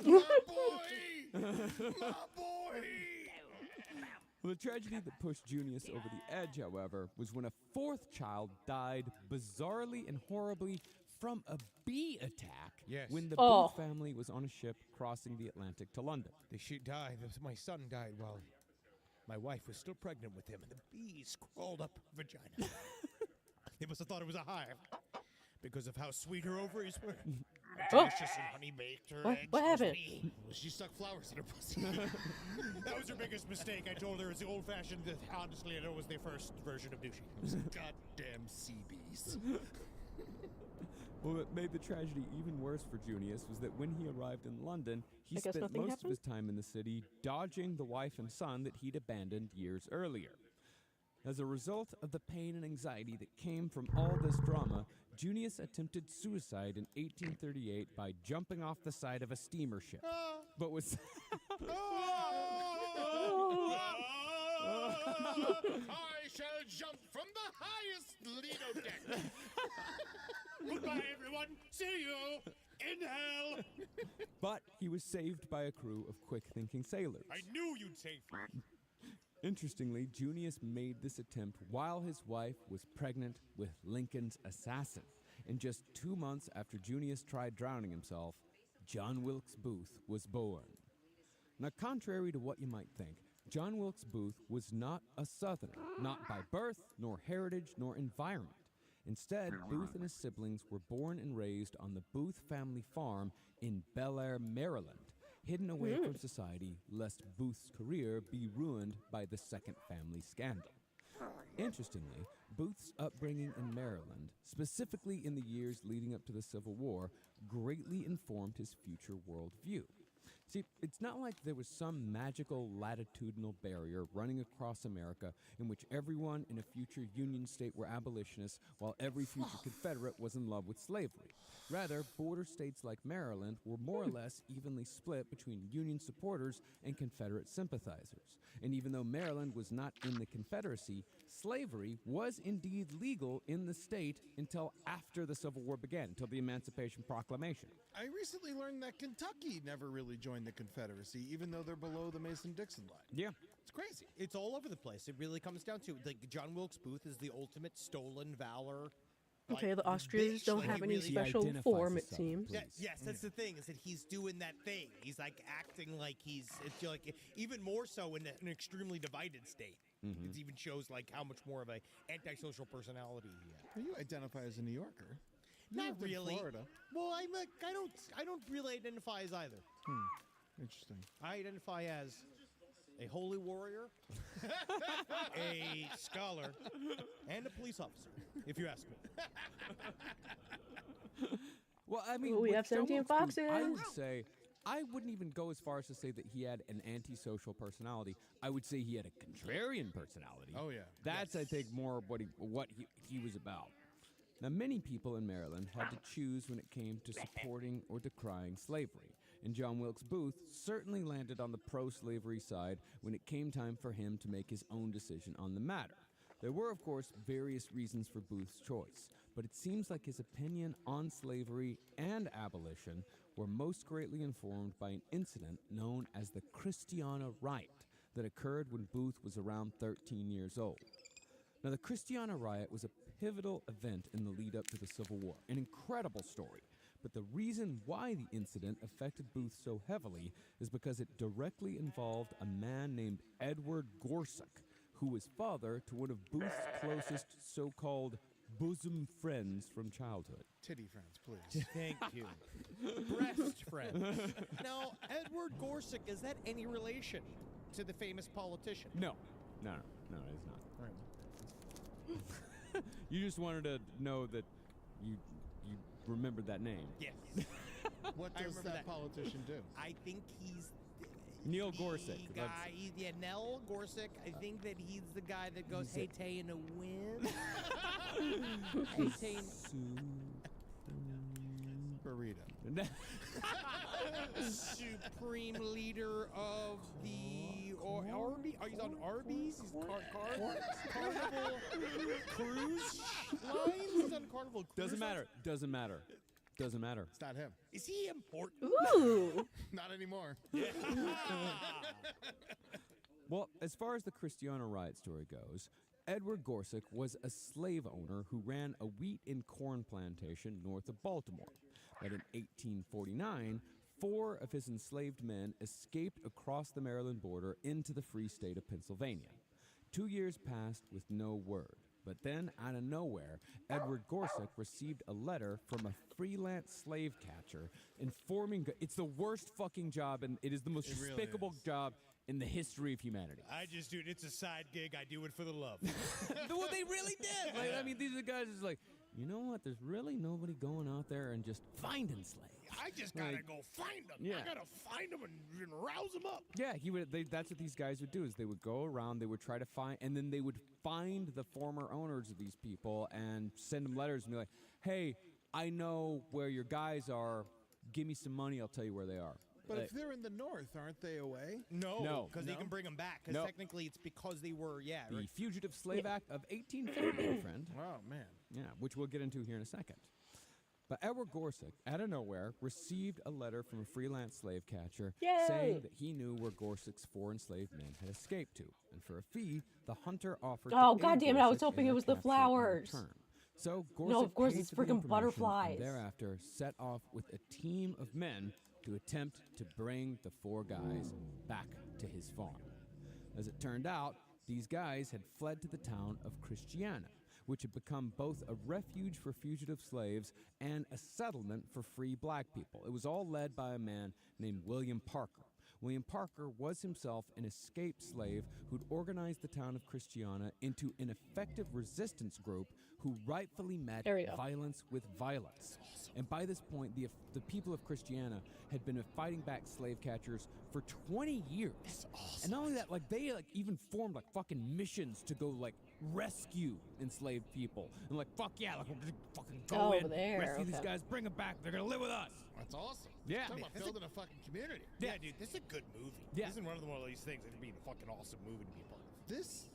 My boy! My boy! Well, the tragedy that pushed Junius over the edge, however, was when a 4th child died bizarrely and horribly from a bee attack Yes. when the Oh. Booth family was on a ship crossing the Atlantic to London. She died. My son died while my wife was still pregnant with him, and the bees crawled up her vagina. They must have thought it was a hive because of how sweet her ovaries were. Delicious and honey baked her eggs. What happened? She stuck flowers in her pussy. That was her biggest mistake. I told her it's the old-fashioned. Honestly, it was the first version of douchey. Goddamn sea bees. Well, what made the tragedy even worse for Junius was that when he arrived in London, he I guess spent nothing most of his happened? time in the city dodging the wife and son that he'd abandoned years earlier. As a result of the pain and anxiety that came from all this drama, Junius attempted suicide in 1838 by jumping off the side of a steamer ship, but was I shall jump from the highest Lido deck. Goodbye, everyone. See you in hell. but he was saved by a crew of quick-thinking sailors. I knew you'd save me. Interestingly, Junius made this attempt while his wife was pregnant with Lincoln's assassin. And just 2 months after Junius tried drowning himself, John Wilkes Booth was born. Now, contrary to what you might think, John Wilkes Booth was not a Southerner, not by birth, nor heritage, nor environment. Instead, Booth and his siblings were born and raised on the Booth family farm in Bel Air, Maryland, hidden away from society lest Booth's career be ruined by the second family scandal. Interestingly, Booth's upbringing in Maryland, specifically in the years leading up to the Civil War, greatly informed his future worldview. See, it's not like there was some magical latitudinal barrier running across America in which everyone in a future Union state were abolitionists while every future Confederate was in love with slavery. Rather, border states like Maryland were more or less evenly split between Union supporters and Confederate sympathizers. And even though Maryland was not in the Confederacy, slavery was indeed legal in the state until after the Civil War began, until the Emancipation Proclamation. I recently learned that Kentucky never really joined the Confederacy, even though they're below the Mason-Dixon line. Yeah. It's crazy. It's all over the place. It really comes down to, like, John Wilkes Booth is the ultimate stolen valor Okay, like, the ostriches bitch, don't like, have he any really- special identifies form, as it something, seems. please. Yes, that's the thing, is that he's doing that thing. He's like acting like it's like even more so in an extremely divided state. It even shows like how much more of a antisocial personality he has. Well, you identify as a New Yorker. You Not lived in really. Florida. Well, I don't really identify as either. Interesting. I identify as a holy warrior, a scholar, and a police officer, if you ask me. Well, I mean, Ooh, we with have John 17 Wilkes Booth, I foxes. would say I wouldn't even go as far as to say that he had an antisocial personality. I would say he had a contrarian personality. Oh, yeah. That's I think more of what he was about. Now, many people in Maryland had to choose when it came to supporting or decrying slavery, and John Wilkes Booth certainly landed on the pro-slavery side when it came time for him to make his own decision on the matter. There were, of course, various reasons for Booth's choice, but it seems like his opinion on slavery and abolition were most greatly informed by an incident known as the Christiana Riot that occurred when Booth was around 13 years old. Now, the Christiana Riot was a pivotal event in the lead up to the Civil War, an incredible story. But the reason why the incident affected Booth so heavily is because it directly involved a man named Edward Gorsuch, who was father to one of Booth's closest so-called bosom friends from childhood. Titty friends, please. Thank you. Breast friend. Now, Edward Gorsuch, is that any relation to the famous politician? No, it is not. You just wanted to know that you remembered that name. Yes. What I does remember that that. politician do? I think he's Neil the Gorsuch. guy. Yeah, Nell Gorsuch. I think that he's the guy that goes, "Hey, Tay in a win." Hey, Tay. Burrito. Supreme leader of the Arby's. Oh, he's on Arby's. He's Carnival Cruise Lines. He's on Carnival Cruise Doesn't matter. Lines? Doesn't matter. Doesn't matter. It's not him. Is he important? Ooh. Not anymore. Well, as far as the Christiana Riot story goes, Edward Gorsuch was a slave owner who ran a wheat and corn plantation north of Baltimore. But in 1849, 4 of his enslaved men escaped across the Maryland border into the free state of Pennsylvania. 2 years passed with no word. But then, out of nowhere, Edward Gorsuch received a letter from a freelance slave catcher informing... It's the worst fucking job, and it is the most It really despicable is. job in the history of humanity. Dude, it's a side gig. I do it for the love. Well, they really did. Like, I mean, these are the guys who's like, you know what? There's really nobody going out there and just finding slaves. I just gotta Like, go find them. yeah. I gotta find them and rouse them up. Yeah, that's what these guys would do. Is they would go around, they would try to find, and then they would find the former owners of these people and send them letters and be like, "Hey, I know where your guys are. Give me some money. I'll tell you where they are." But if they're in the north, aren't they away? No, because they No? can bring them back. Because No. technically, it's because they were, The right. Fugitive Slave Act of 1850, my friend. Oh, man. Yeah, which we'll get into here in a second. But Edward Gorsuch, out of nowhere, received a letter from a freelance slave catcher Yay! saying that he knew where Gorsuch's 4 enslaved men had escaped to. And for a fee, the hunter offered to Oh, aid goddammit, I was Gorsuch hoping in it their was the capture in flowers. return. So Gorsuch of course paid it's for the freaking information butterflies. And thereafter set off with a team of men to attempt to bring the 4 guys back to his farm. As it turned out, these guys had fled to the town of Christiana, which had become both a refuge for fugitive slaves and a settlement for free black people. It was all led by a man named William Parker. William Parker was himself an escaped slave who'd organized the town of Christiana into an effective resistance group who rightfully met There we go. violence with violence. And by this point, the people of Christiana had been fighting back slave catchers for 20 years. That's awesome. And not only that, like they even formed like fucking missions to go like rescue enslaved people. And like, fuck yeah, like we're gonna fucking go Oh, in, there, rescue these okay. guys, bring them back, they're gonna live with us. That's awesome. Yeah. Talking Man, about building a fucking community. Yeah, dude, this is a good movie. Yeah. This is one of these things that would be a fucking awesome movie to be a part of. This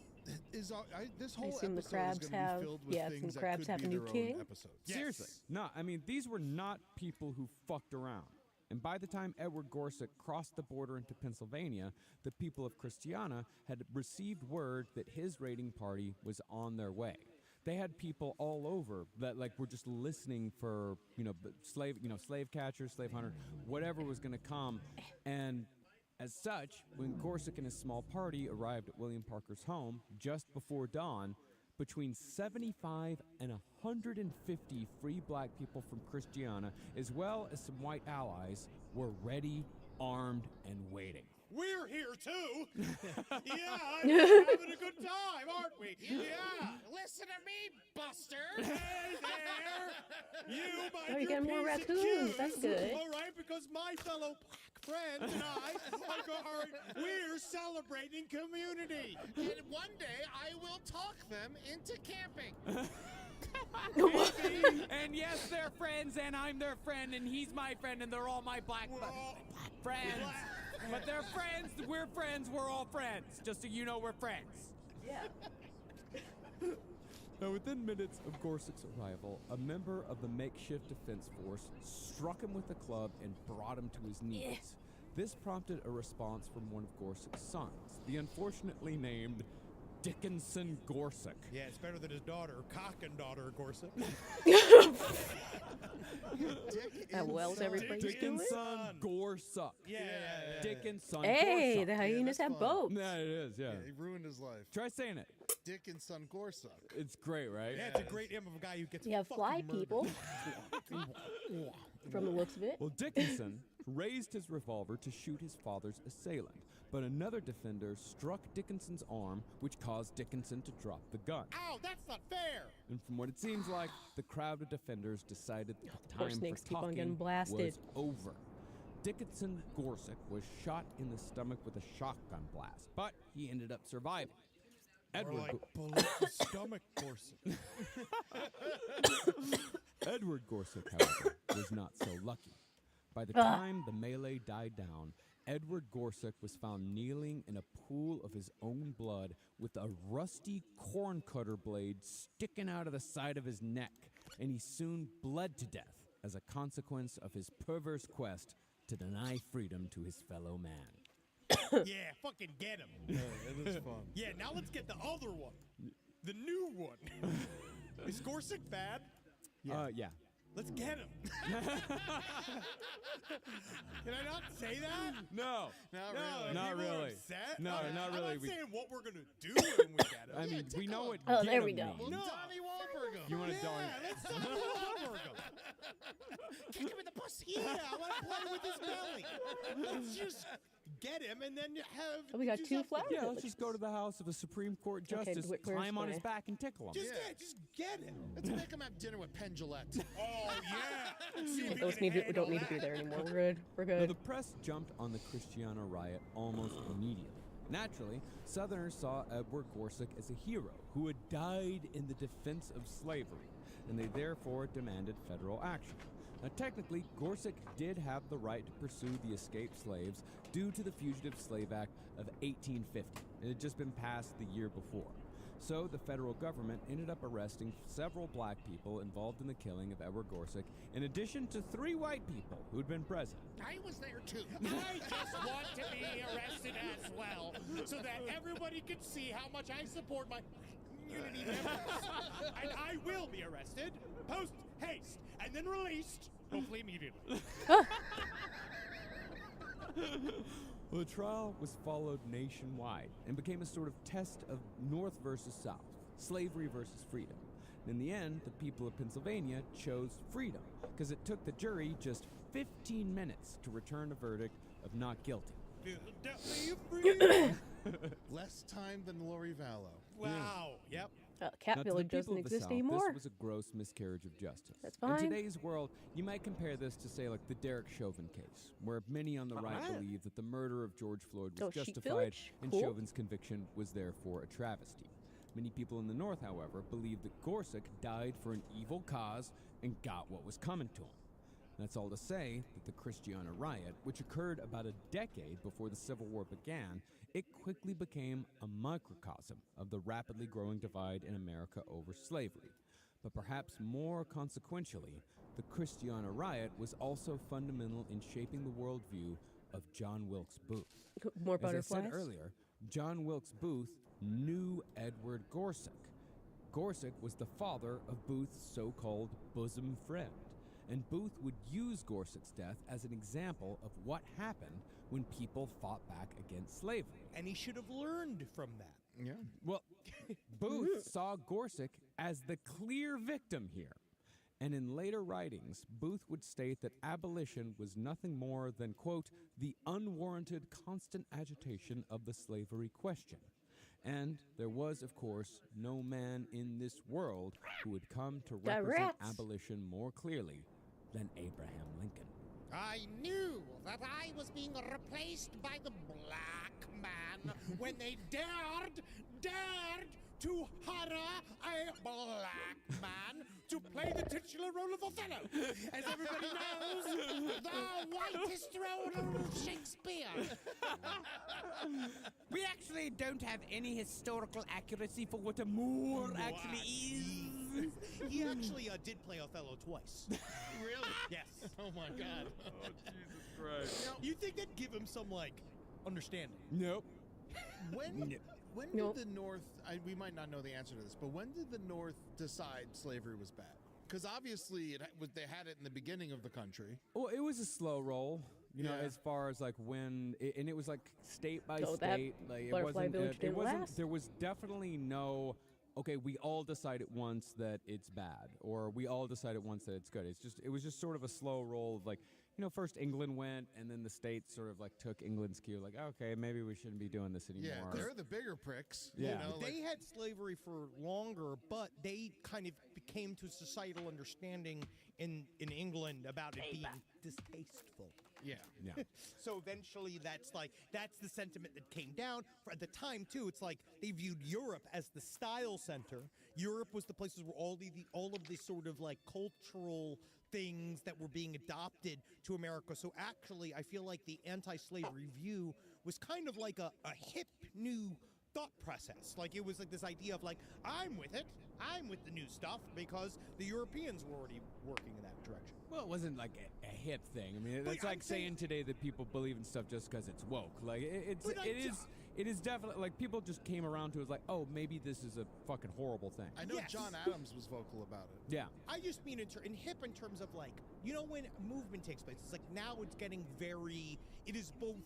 is this whole assume the episode crabs is going to have- be filled with yes, things and that crabs could have be a new their king? own episodes. Yes. Seriously. No, I mean, these were not people who fucked around. And by the time Edward Gorsuch crossed the border into Pennsylvania, the people of Christiana had received word that his raiding party was on their way. they had people all over that like were just listening for slave catchers, slave hunter, whatever was going to come. And as such, when Gorsuch and his small party arrived at William Parker's home just before dawn, between 75 and 150 free black people from Christiana, as well as some white allies, were ready, armed, and waiting. We're here too. Yeah, we're having a good time, aren't we? Yeah. Listen to me, Buster. Hey there. You might Oh, you're getting more raccoons. That's good. All right, because my fellow black friends and we're celebrating community. And one day I will talk them into camping. And yes, they're friends, and I'm their friend, and he's my friend, and they're all my black friends. But they're friends, we're all friends. Just so you know, we're friends. Yeah. Now, within minutes of Gorsuch's arrival, a member of the makeshift defense force struck him with a club and brought him to his knees. This prompted a response from one of Gorsuch's sons, the unfortunately named Dickinson Gorsuch. Yeah, it's better than his daughter, cock and daughter Gorsuch. Wells everybody's doing. Dickinson Gorsuch. Yeah. Dickinson Hey, Gorsuch. the hyenas that's have fun. boats. Yeah, it is, yeah. Yeah, he ruined his life. Try saying it. Dickinson Gorsuch. It's great, right? Yeah, it's a great image of a guy who gets You have fly fucking murdered. people, from the looks of it. Well, Dickinson raised his revolver to shoot his father's assailant, but another defender struck Dickinson's arm, which caused Dickinson to drop the gun. Ow, that's not fair. And from what it seems like, the crowd of defenders decided the Poor time snakes for keep on talking getting blasted. was over. Dickinson Gorsuch was shot in the stomach with a shotgun blast, but he ended up surviving. Or Edward like bullet the stomach Gorsuch. Edward Gorsuch, however, was not so lucky. By the time the melee died down, Edward Gorsuch was found kneeling in a pool of his own blood with a rusty corn cutter blade sticking out of the side of his neck, and he soon bled to death as a consequence of his perverse quest to deny freedom to his fellow man. Yeah, fucking get him. Yeah, it is fun. Yeah, now let's get the other one. The new one. Is Gorsuch bad? Yeah. Let's get him. Can I not say that? No. Not No, really. Not people are really. upset? No, I'm not really. I'm not saying what we're gonna do when we get him. I mean, we know what Oh, get there we 'em go. means. Well, No. Donnie Wahlberg him. You want to Yeah, let's Donnie Wahlberg him. Kick him in the pussy. Yeah, I want to play with his belly. Let's just get him and then have. Oh, we got do two something. flowers. Yeah, let's just go to the house of a Supreme Court Okay, justice, where's climb on his my- back, and tickle him. Just get him. Let's make him have dinner with Penn Jillette. Oh yeah. See if we Those can we handle don't need to be that. there anymore. We're good. We're Now, good. the press jumped on the Christiana riot almost immediately. Naturally, Southerners saw Edward Gorsuch as a hero who had died in the defense of slavery, and they therefore demanded federal action. Now, technically, Gorsuch did have the right to pursue the escaped slaves due to the Fugitive Slave Act of 1850. It had just been passed the year before. So the federal government ended up arresting several black people involved in the killing of Edward Gorsuch, in addition to 3 white people who'd been present. I was there too. I just want to be arrested as well, so that everybody can see how much I support my community members. And I will be arrested, post haste, and then released, hopefully immediately. Well, the trial was followed nationwide and became a sort of test of North versus South, slavery versus freedom. And in the end, the people of Pennsylvania chose freedom because it took the jury just 15 minutes to return a verdict of not guilty. Less time than Lori Vallow. Wow. Yep. Cat Now, to the Village people doesn't of the exist South, anymore. This was a gross miscarriage of justice. That's In fine. today's world, you might compare this to, say, like the Derek Chauvin case, where many on the right believe that the murder of George Floyd was Oh, Sheep justified Village? and Cool. Chauvin's conviction was therefore a travesty. Many people in the North, however, believe that Gorsuch died for an evil cause and got what was coming to him. That's all to say that the Christiana riot, which occurred about a decade before the Civil War began, it quickly became a microcosm of the rapidly growing divide in America over slavery. But perhaps more consequentially, the Christiana riot was also fundamental in shaping the worldview of John Wilkes Booth. More As I butterflies. said earlier, John Wilkes Booth knew Edward Gorsuch. Gorsuch was the father of Booth's so-called bosom friend, and Booth would use Gorsuch's death as an example of what happened when people fought back against slavery. And he should have learned from that. Yeah. Well, Booth saw Gorsuch as the clear victim here. And in later writings, Booth would state that abolition was nothing more than, quote, the unwarranted constant agitation of the slavery question. And there was, of course, no man in this world who would come to The represent rats. abolition more clearly than Abraham Lincoln. I knew that I was being replaced by the black man when they dared to hire a black man to play the titular role of Othello. As everybody knows, the whitest role of Shakespeare. We actually don't have any historical accuracy for what a Moor actually is. He actually did play Othello twice. Really? Yes. Oh my God. Jesus Christ. You think that'd give him some, like, understanding? Nope. When Nope. did the North? We might not know the answer to this, but when did the North decide slavery was bad? Because obviously they had it in the beginning of the country. Well, it was a slow roll, you know, Yeah. as far as like when, and it was like state by So that state. Like it Butterfly wasn't. Village It didn't wasn't. last? There was definitely no. Okay, we all decide at once that it's bad, or we all decide at once that it's good. It was just sort of a slow roll of like, you know, first England went, and then the states sort of like took England's cue, like, okay, maybe we shouldn't be doing this anymore. Yeah, they're the bigger pricks. Yeah. You know, like, They had slavery for longer, but they kind of came to societal understanding in England about it being distasteful. yeah. Yeah. So eventually that's the sentiment that came down. For at the time too, it's like they viewed Europe as the style center. Europe was the places where all of these sort of like cultural things that were being adopted to America. So actually I feel like the anti-slavery view was kind of like a hip new thought process. Like it was like this idea of like, I'm with it. I'm with the new stuff because the Europeans were already working in that direction. Well, it wasn't like a hip thing. I mean, But it's I'm like saying saying- today that people believe in stuff just because it's woke. Like But it is definitely like people just came around to it like, oh, maybe this is a fucking horrible thing. I know Yes. John Adams was vocal about it. Yeah. I just mean in hip in terms of like, you know, when a movement takes place, it's like now it's getting very, it is both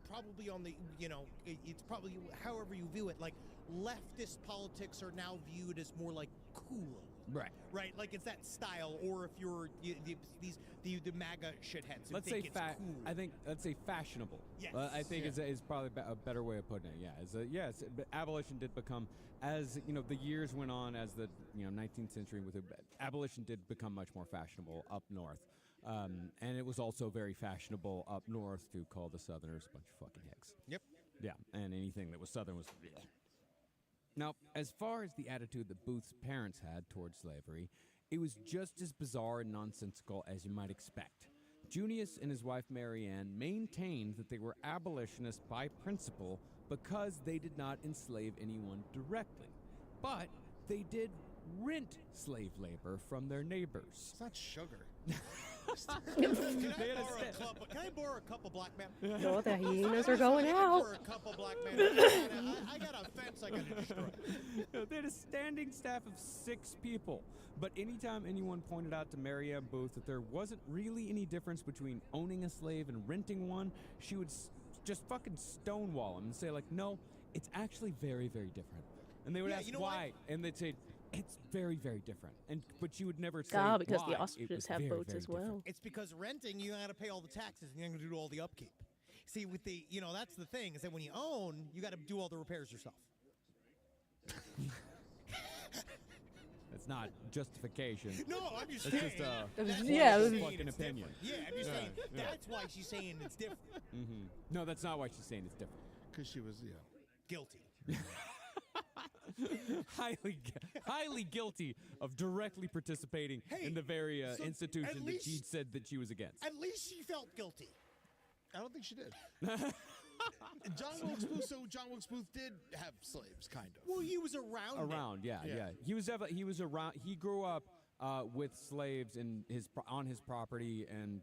probably on the, you know, it's probably however you view it, like leftist politics are now viewed as more like cool. Right. Right, like it's that style, or if you're the MAGA shitheads who Let's say think it's cool. I think let's say fashionable. Yes. I think Yeah. is probably a better way of putting it. Yeah. Yes. Abolition did become, as you know, the years went on, as the 19th century abolition did become much more fashionable up north, and it was also very fashionable up north to call the Southerners a bunch of fucking hicks. Yep. Yeah, and anything that was Southern was. Bleh. Now, as far as the attitude that Booth's parents had towards slavery, it was just as bizarre and nonsensical as you might expect. Junius and his wife Mary Ann maintained that they were abolitionists by principle because they did not enslave anyone directly. But they did rent slave labor from their neighbors. It's not sugar. Can I borrow a couple black men? No, the hyenas are going out. For a couple black men. I got a fence I got to destroy. They had a standing staff of 6 people. But anytime anyone pointed out to Mary Ann Booth that there wasn't really any difference between owning a slave and renting one, she would just fucking stonewall him and say, like, no, it's actually very, very different. And they would Yeah, ask you know why, and they'd say, it's very, very different. And but you would never say Ah, because why. the It ostriches was have very, boats very as well. different. It's because renting, you got to pay all the taxes and you're going to do all the upkeep. See, with the, that's the thing, is that when you own, you got to do all the repairs yourself. It's not justification. No, I'm just It's saying. just that's why yeah, she's it was- saying fucking it's opinion. different. Yeah, I'm just saying. yeah. That's why she's saying it's different. No, that's not why she's saying it's different. Because she was, Guilty. highly guilty of directly participating Hey, in the very so at institution that least- she said that she was against. At least she felt guilty. I don't think she did. John Wilkes Booth. So John Wilkes Booth did have slaves, kind of. Well, he was around. Around, yeah. Yeah. He was around. He grew up with slaves on his property, and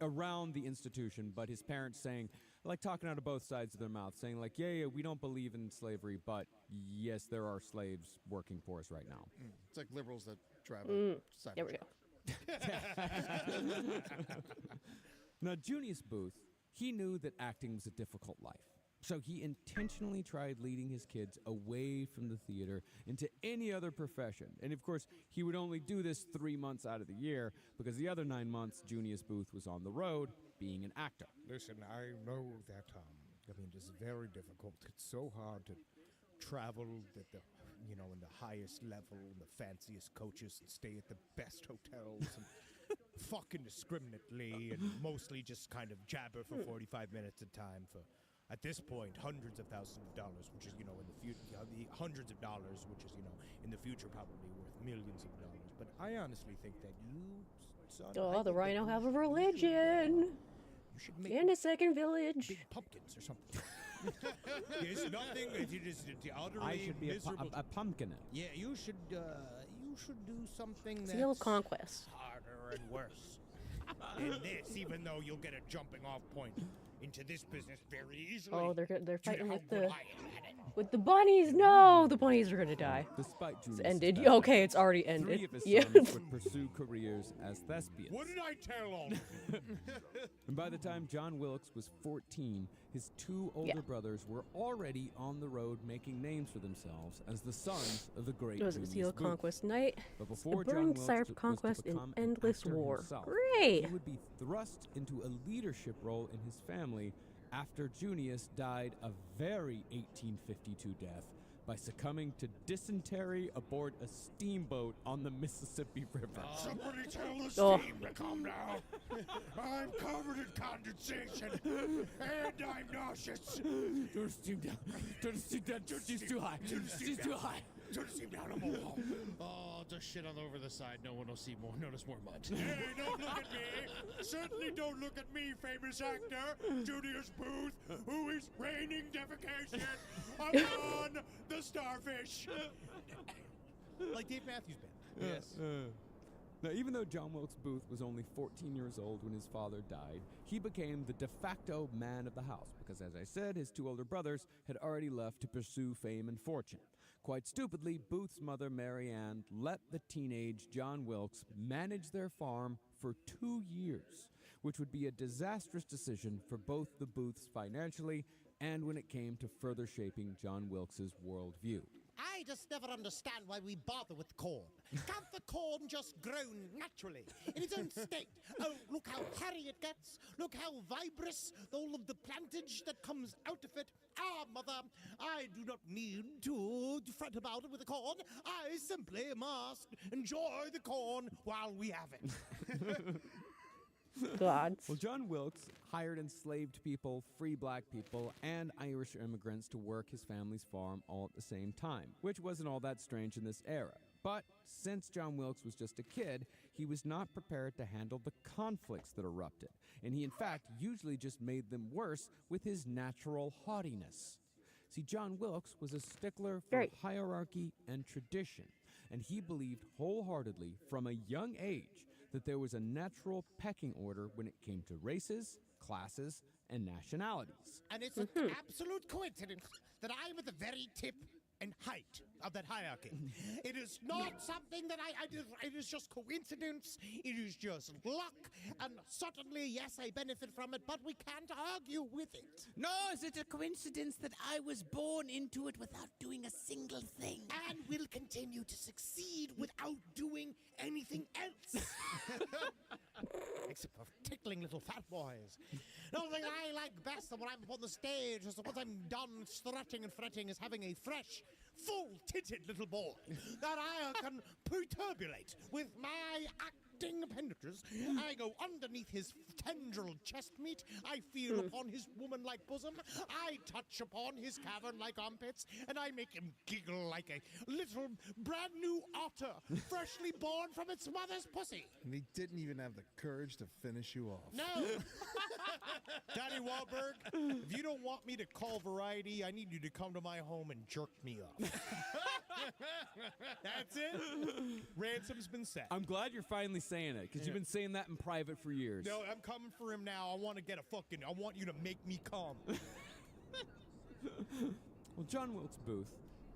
around the institution. But his parents saying, like talking out of both sides of their mouth, saying like, yeah, we don't believe in slavery, but yes, there are slaves working for us right now. It's like liberals that drive a cyber There we truck. go. Now, Junius Booth, he knew that acting was a difficult life. So he intentionally tried leading his kids away from the theater into any other profession. And of course, he would only do this 3 months out of the year because the other 9 months, Junius Booth was on the road being an actor. Listen, I know that, it's very difficult. It's so hard to travel at the, in the highest level, in the fanciest coaches, and stay at the best hotels, and fuck indiscriminately, and mostly just kind of jabber for 45 minutes at a time for, at this point, hundreds of thousands of dollars, which is, in the future, hundreds of dollars, which is, in the future probably worth millions of dollars. But I honestly think that you, son, Oh, the rhino have a religion. You should make And a second village. big pumpkins or something. There's nothing if you just utterly I should be miserable. a pumpkin. Yeah, you should do something that's Seal of Conquest. harder and worse than this, even though you'll get a jumping off point into this business very easily. Oh, they're due to fighting how with good the I am at it. with the bunnies. No, the bunnies are gonna die. Despite Junius' It's ended. efforts, Okay, it's already 3 ended. of his Yeah. sons would pursue careers as thespians. What did I tell all? And by the time John Wilkes was 14, his 2 older brothers were already on the road making names for themselves as the sons of the great It was Junius Seal of Booth. Conquest Night. But The before burning John desire Wilkes for was conquest to in become an endless actor war. himself, Great. he would be thrust into a leadership role in his family after Junius died a very 1852 death by succumbing to dysentery aboard a steamboat on the Mississippi River. Somebody tell the Oh. steam to come down. I'm covered in condensation, and I'm nauseous. Turn the steam down. Turn the steam down. She's too high. She's too high. Turn the steam down, I'm all. Oh, just shit all over the side. No one will see more. Notice more mud. Hey, don't look at me. Certainly don't look at me, famous actor, Junius Booth, who is raining defecation upon the starfish. Like Dave Matthews Band. Yes. Now, even though John Wilkes Booth was only 14 years old when his father died, he became the de facto man of the house because, as I said, his 2 older brothers had already left to pursue fame and fortune. Quite stupidly, Booth's mother, Mary Ann, let the teenage John Wilkes manage their farm for 2 years, which would be a disastrous decision for both the Booths financially and when it came to further shaping John Wilkes' worldview. I just never understand why we bother with corn. Can't the corn just grow naturally, in its own state? Oh, look how hairy it gets. Look how vibrous all of the plantage that comes out of it. Ah, mother, I do not need to fret about it with the corn. I simply must enjoy the corn while we have it. Gods. Well, John Wilkes hired enslaved people, free black people, and Irish immigrants to work his family's farm all at the same time, which wasn't all that strange in this era. But since John Wilkes was just a kid, he was not prepared to handle the conflicts that erupted, and he in fact usually just made them worse with his natural haughtiness. See, John Wilkes was a stickler for Right. hierarchy and tradition, and he believed wholeheartedly from a young age that there was a natural pecking order when it came to races, classes, and nationalities. And it's an absolute coincidence that I'm at the very tip and height of that hierarchy. It is not something that I did. It is just coincidence. It is just luck. And certainly, yes, I benefit from it, but we can't argue with it. No, is it a coincidence that I was born into it without doing a single thing? And will continue to succeed without doing anything else. Except for tickling little fat boys. The only thing I like best when I'm on the stage is once I'm done strutting and fretting is having a fresh, full-titted little boy that I can perturbulate with my acting appendages. I go underneath his tendril chest meat. I feel upon his woman-like bosom. I touch upon his cavern-like armpits, and I make him giggle like a little brand-new otter, freshly born from its mother's pussy. And he didn't even have the courage to finish you off. No! Danny Wahlberg, if you don't want me to call Variety, I need you to come to my home and jerk me off. That's it. Ransom's been set. I'm glad you're finally saying it, because you've been saying that in private for years. No, I'm coming for him now. I want you to make me come. Well, John Wilkes Booth,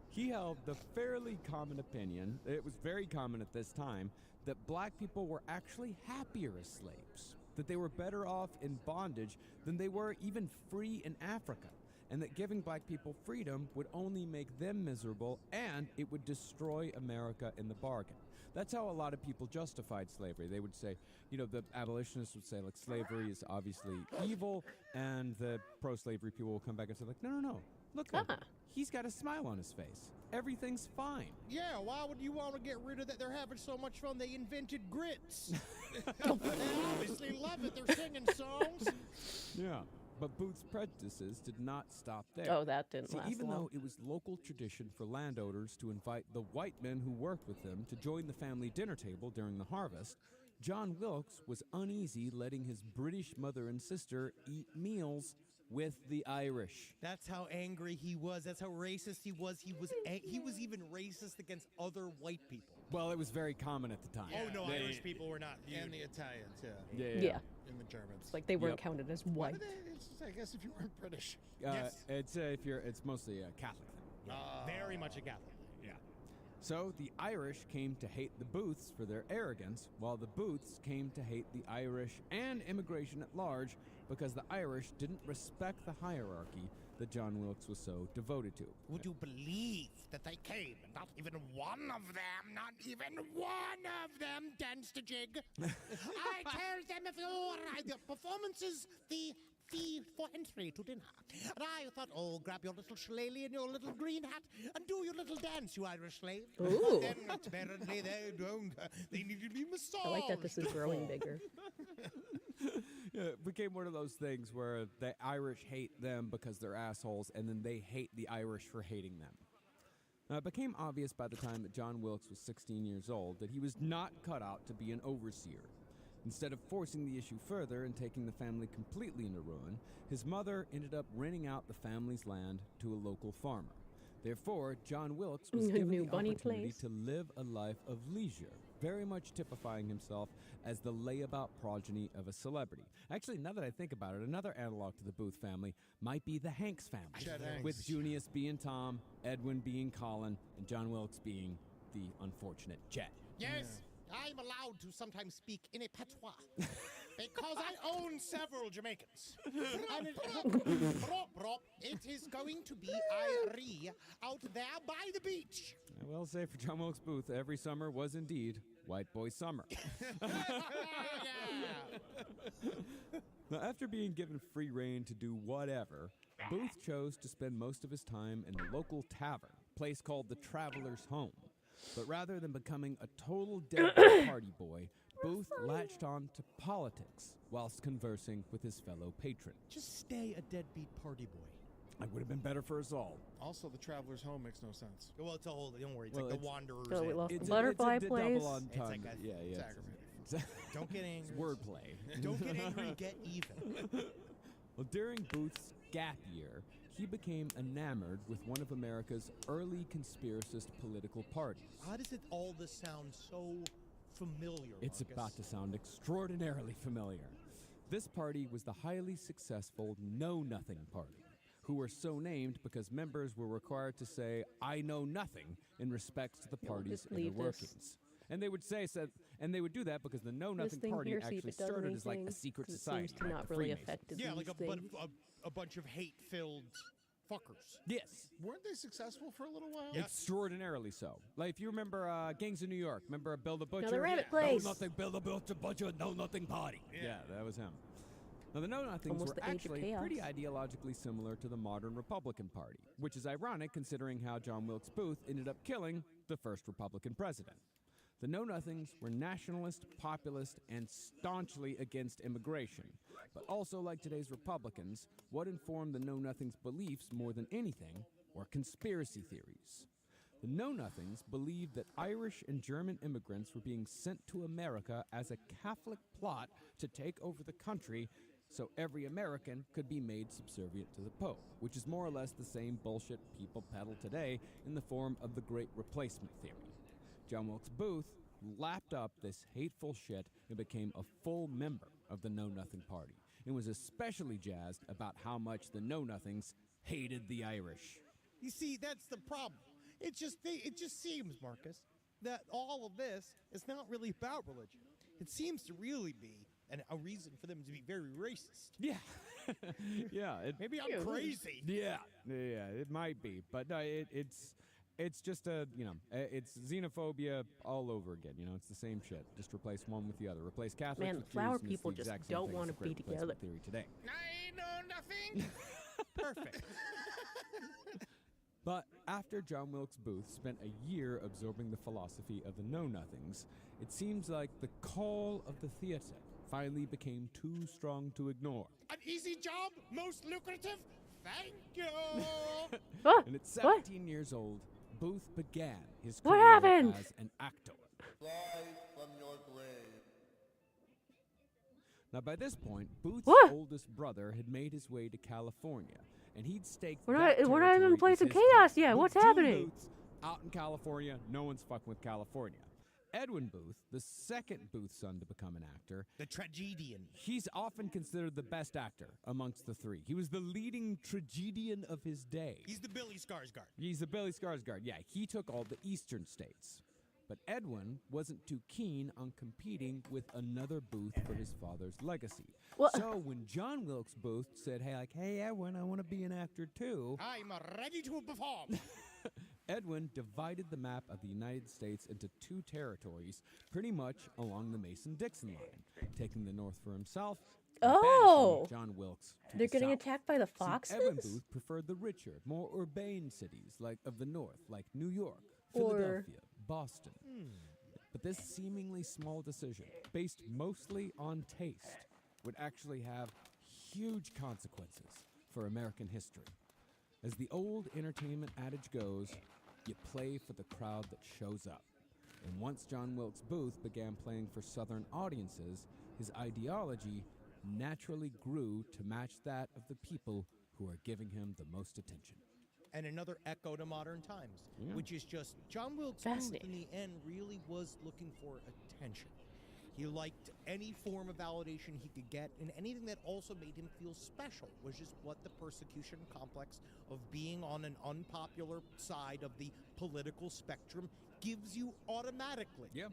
he held the fairly common opinion, it was very common at this time, that black people were actually happier as slaves, that they were better off in bondage than they were even free in Africa, and that giving black people freedom would only make them miserable and it would destroy America in the bargain. That's how a lot of people justified slavery. They would say, the abolitionists would say, like, slavery is obviously evil, and the pro-slavery people will come back and say, like, no, look at him. He's got a smile on his face. Everything's fine. Yeah, why would you want to get rid of that? They're having so much fun, they invented grits. They obviously love it. They're singing songs. Yeah. But Booth's prejudices did not stop there. Oh, that didn't last even long. though it was local tradition for landowners to invite the white men who worked with them to join the family dinner table during the harvest, John Wilkes was uneasy letting his British mother and sister eat meals with the Irish. That's how angry he was. That's how racist he was. He was even racist against other white people. Well, it was very common at the time. Oh, no, Irish people were not. And the Italians, Yeah. and the Germans. It's like they weren't Yep. counted as Why white. do they, I guess if you weren't British. Yes. It's mostly a Catholic thing. Very much a Catholic. Yeah. So the Irish came to hate the Booths for their arrogance, while the Booths came to hate the Irish and immigration at large because the Irish didn't respect the hierarchy that John Wilkes was so devoted to. Would you believe that they came and not even one of them danced a jig? I tell them if the performance is the fee for entry to dinner. And I thought, grab your little shillelagh and your little green hat and do your little dance, you Irish slave. Ooh. Then apparently they don't. They need to be massaged. I like that this is growing bigger. Yeah, it became one of those things where the Irish hate them because they're assholes, and then they hate the Irish for hating them. Now, it became obvious by the time that John Wilkes was 16 years old that he was not cut out to be an overseer. Instead of forcing the issue further and taking the family completely into ruin, his mother ended up renting out the family's land to a local farmer. Therefore, John Wilkes was A given new the bunny opportunity place. to live a life of leisure, very much typifying himself as the layabout progeny of a celebrity. Actually, now that I think about it, another analog to the Booth family might be the Hanks family, Chet Hanks. with Junius being Tom, Edwin being Colin, and John Wilkes being the unfortunate Chet. Yes, I'm allowed to sometimes speak in a patois because I own several Jamaicans. And it is going to be Irie out there by the beach. I will say for John Wilkes Booth, every summer was indeed White Boy Summer. Now, after being given free rein to do whatever, Booth chose to spend most of his time in the local tavern, a place called the Traveler's Home. But rather than becoming a total deadbeat party boy, Booth latched on to politics whilst conversing with his fellow patrons. Just stay a deadbeat party boy. It would have been better for us all. Also, the Traveler's Home makes no sense. Well, it's a whole. Don't worry. It's Well, like the it's- Wanderer's Oh, we Inn. lost It's the a- butterfly it's a place. double entendre. It's like a- yeah. It's It's, aggravating. Don't get angry. it's wordplay. Don't get angry. Get even. Well, during Booth's gap year, he became enamored with one of America's early conspiracist political parties. How does it all this sound so familiar? It's Marcus? about to sound extraordinarily familiar. This party was the highly successful Know Nothing Party, who were so named because members were required to say, "I know nothing," in respect to the Yeah, we'll party's just inner leave this. workings. And they would say so, and they would do that because the Know This Nothing thing Party here, see if actually it does started as like a anything, secret 'cause it society. seems to like not the really Freemasons. affect Yeah, these like a things. bunch of hate-filled fuckers. Yes. Weren't they successful for a little while? Yeah. Extraordinarily so. Like if you remember Gangs of New York, remember Bill the Butcher? the Rabbit Know Place. Nothing, Bill the Butcher, Know Nothing Party. Yeah, that was him. Now the Know Nothings Almost were the Age of actually Chaos. pretty ideologically similar to the modern Republican Party, which is ironic considering how John Wilkes Booth ended up killing the first Republican president. The Know Nothings were nationalist, populist, and staunchly against immigration. But also, like today's Republicans, what informed the Know Nothings' beliefs more than anything were conspiracy theories. The Know Nothings believed that Irish and German immigrants were being sent to America as a Catholic plot to take over the country so every American could be made subservient to the Pope, which is more or less the same bullshit people peddle today in the form of the Great Replacement theory. John Wilkes Booth lapped up this hateful shit and became a full member of the Know Nothing Party, and was especially jazzed about how much the Know Nothings hated the Irish. You see, that's the problem. It just seems, Marcus, that all of this is not really about religion. It seems to really be a reason for them to be very racist. Yeah. Yeah. Maybe I'm crazy. Yeah, it might be, but no, it's just it's xenophobia all over again. It's the same shit. Just replace one with the other. Replace Catholics Man, with flower Jews, and it's people the just exact same don't thing wanna as the Great be Replacement together. Theory today. I know nothing. Perfect. But after John Wilkes Booth spent a year absorbing the philosophy of the Know Nothings, it seems like the call of the theater finally became too strong to ignore. An easy job, most lucrative. Thank you. Oh, And at what? 17 years old, Booth began his What career happened? as an actor. Rise from your grave. Now, by this point, Booth's What? oldest brother had made his way to California, and he'd staked We're that not even territory playing as some his chaos team. yet. With What's June happening? Booth's out in California, no one's fucking with California. Edwin Booth, the second Booth son to become an actor, The tragedian. he's often considered the best actor amongst the three. He was the leading tragedian of his day. He's the Billy Skarsgård. He's the Billy Skarsgård. Yeah, he took all the eastern states. But Edwin wasn't too keen on competing with another Booth for his father's legacy. What? So when John Wilkes Booth said, hey Edwin, I want to be an actor too, I'm ready to perform. Edwin divided the map of the United States into two territories, pretty much along the Mason-Dixon line, taking the north for himself, and Oh. banishing John Wilkes to They're the getting south. attacked by the See, Edwin foxes? Booth preferred the richer, more urbane cities of the north, like New York, Or- Philadelphia, Boston. But this seemingly small decision, based mostly on taste, would actually have huge consequences for American history. As the old entertainment adage goes, you play for the crowd that shows up. And once John Wilkes Booth began playing for Southern audiences, his ideology naturally grew to match that of the people who are giving him the most attention. And another echo to modern times, Yeah. which is just John Wilkes Booth Fascinating. in the end really was looking for attention. He liked any form of validation he could get, and anything that also made him feel special, which is what the persecution complex of being on an unpopular side of the political spectrum gives you automatically. Yeah.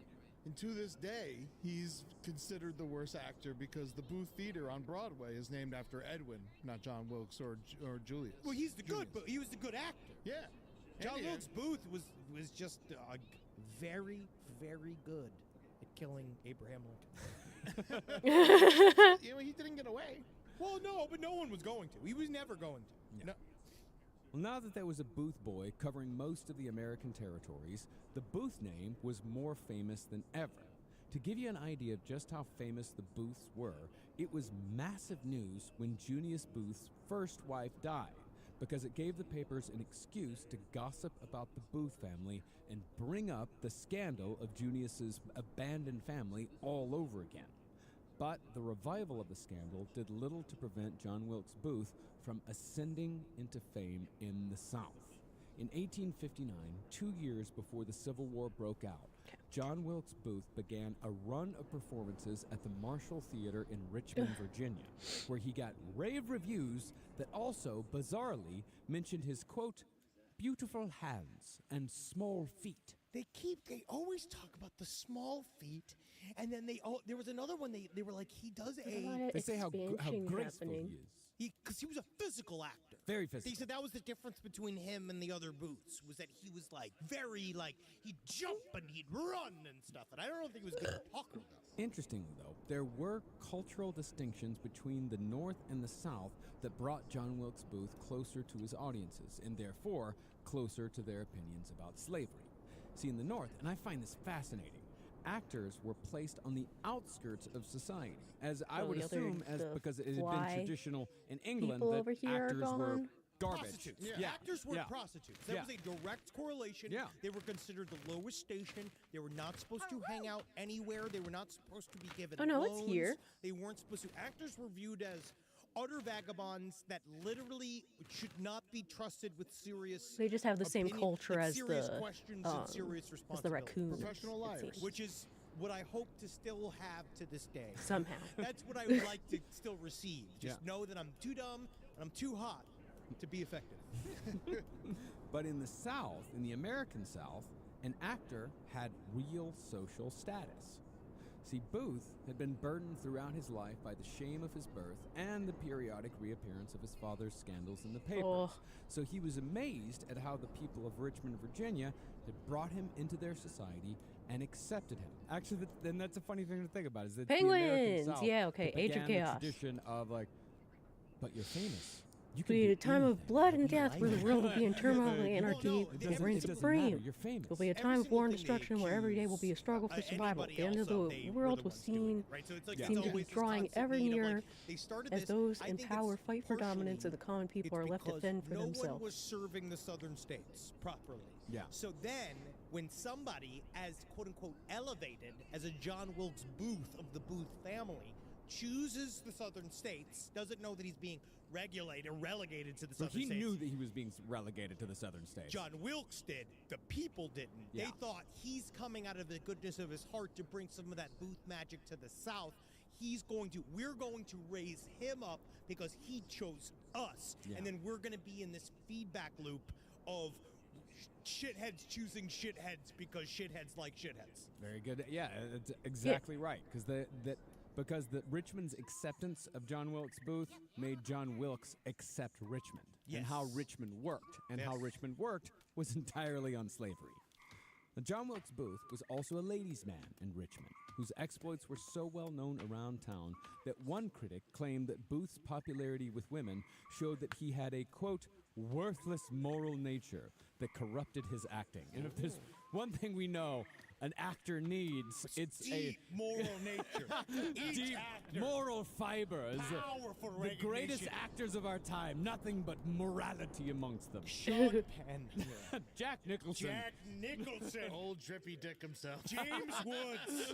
And to this day, he's considered the worst actor because the Booth Theater on Broadway is named after Edwin, not John Wilkes or Julius. Well, he's the Julius. good, but he was the good actor. Yeah. John And he- Wilkes Booth was just very, very good at killing Abraham Lincoln. he didn't get away. Well, no, but no one was going to. He was never going to. Yeah. No. Well, now that there was a Booth boy covering most of the American territories, the Booth name was more famous than ever. To give you an idea of just how famous the Booths were, it was massive news when Junius Booth's first wife died, because it gave the papers an excuse to gossip about the Booth family and bring up the scandal of Junius's abandoned family all over again. But the revival of the scandal did little to prevent John Wilkes Booth from ascending into fame in the South. In 1859, 2 years before the Civil War broke out, John Wilkes Booth began a run of performances at the Marshall Theater in Richmond, Virginia, where he got rave reviews that also, bizarrely, mentioned his, quote, beautiful hands and small feet. They always talk about the small feet, and then there was another one they were like, he does There's a lot of They say how expansion graceful happening. he is. because he was a physical actor. Very They physical. said that was the difference between him and the other Booths, was that he was like very he'd jump and he'd run and stuff, and I don't think he was good at talking though. Interestingly, though, there were cultural distinctions between the North and the South that brought John Wilkes Booth closer to his audiences, and therefore closer to their opinions about slavery. See, in the North, and I find this fascinating, actors were placed on the outskirts of society, as I So would the other- assume, as the because it had been fly traditional in England people that over here are actors were gone? garbage. Prostitutes. Yeah. Actors were Yeah. prostitutes. There Yeah. was a direct correlation. Yeah. They were considered the lowest station. They were not supposed to hang out anywhere. They were not supposed to be given Oh, no, it's loans. here. They weren't supposed to. Actors were viewed as utter vagabonds that literally should not be trusted with serious. They just have the same culture as serious the questions and serious as the responsibility. raccoons. Professional it liars. seems. Which is what I hope to still have to this day. Somehow. That's what I would like to still receive. Just know that I'm too dumb and I'm too hot to be effective. But in the South, in the American South, an actor had real social status. See, Booth had been burdened throughout his life by the shame of his birth and the periodic reappearance of his father's scandals in the papers. Oh. So he was amazed at how the people of Richmond, Virginia had brought him into their society and accepted him. Actually, then that's a funny thing to think about. Is that Penguins! The American South, Yeah, okay, it Age of began the Chaos. tradition of like, but you're famous. You can Be do a time of anything. blood and Be death where the like world will be in turmoil and Well, anarchy no, will it reign doesn't matter. supreme. You're famous. It will be a Every time of single war and thing they destruction where every day will be a accuse, struggle for survival. At anybody the end of else of the they were world the was ones doing seen it, right? So it's like seemed to be always this drawing constant ever need of, nearer like, they started as this. those I in think power it's fight for dominance and the partially common people are it's left to because fend for no themselves. one was serving the southern states properly. Yeah. So then, when somebody as quote-unquote elevated as a John Wilkes Booth of the Booth family chooses the southern states, doesn't know that he's being regulated or relegated to the So southern he states. knew that he was being relegated to the southern states. John Wilkes did. The people didn't. Yeah. They thought he's coming out of the goodness of his heart to bring some of that Booth magic to the South. We're going to raise him up because he chose us. Yeah. And then we're going to be in this feedback loop of shitheads choosing shitheads because shitheads like shitheads. Very good. Yeah, that's exactly right. Because the Richmond's acceptance of John Wilkes Booth made John Wilkes accept Richmond and how Yes. Richmond worked. And how Yes. Richmond worked was entirely on slavery. Now, John Wilkes Booth was also a ladies' man in Richmond, whose exploits were so well known around town that one critic claimed that Booth's popularity with women showed that he had a, quote, worthless moral nature that corrupted his acting. And if there's one thing we know an actor needs, it's Deep moral nature. Each deep actor, moral fibers. powerful The greatest recognition. actors of our time, nothing but morality amongst them. Sean Penn. Jack Nicholson. Jack Nicholson. Old drippy dick himself. James Woods.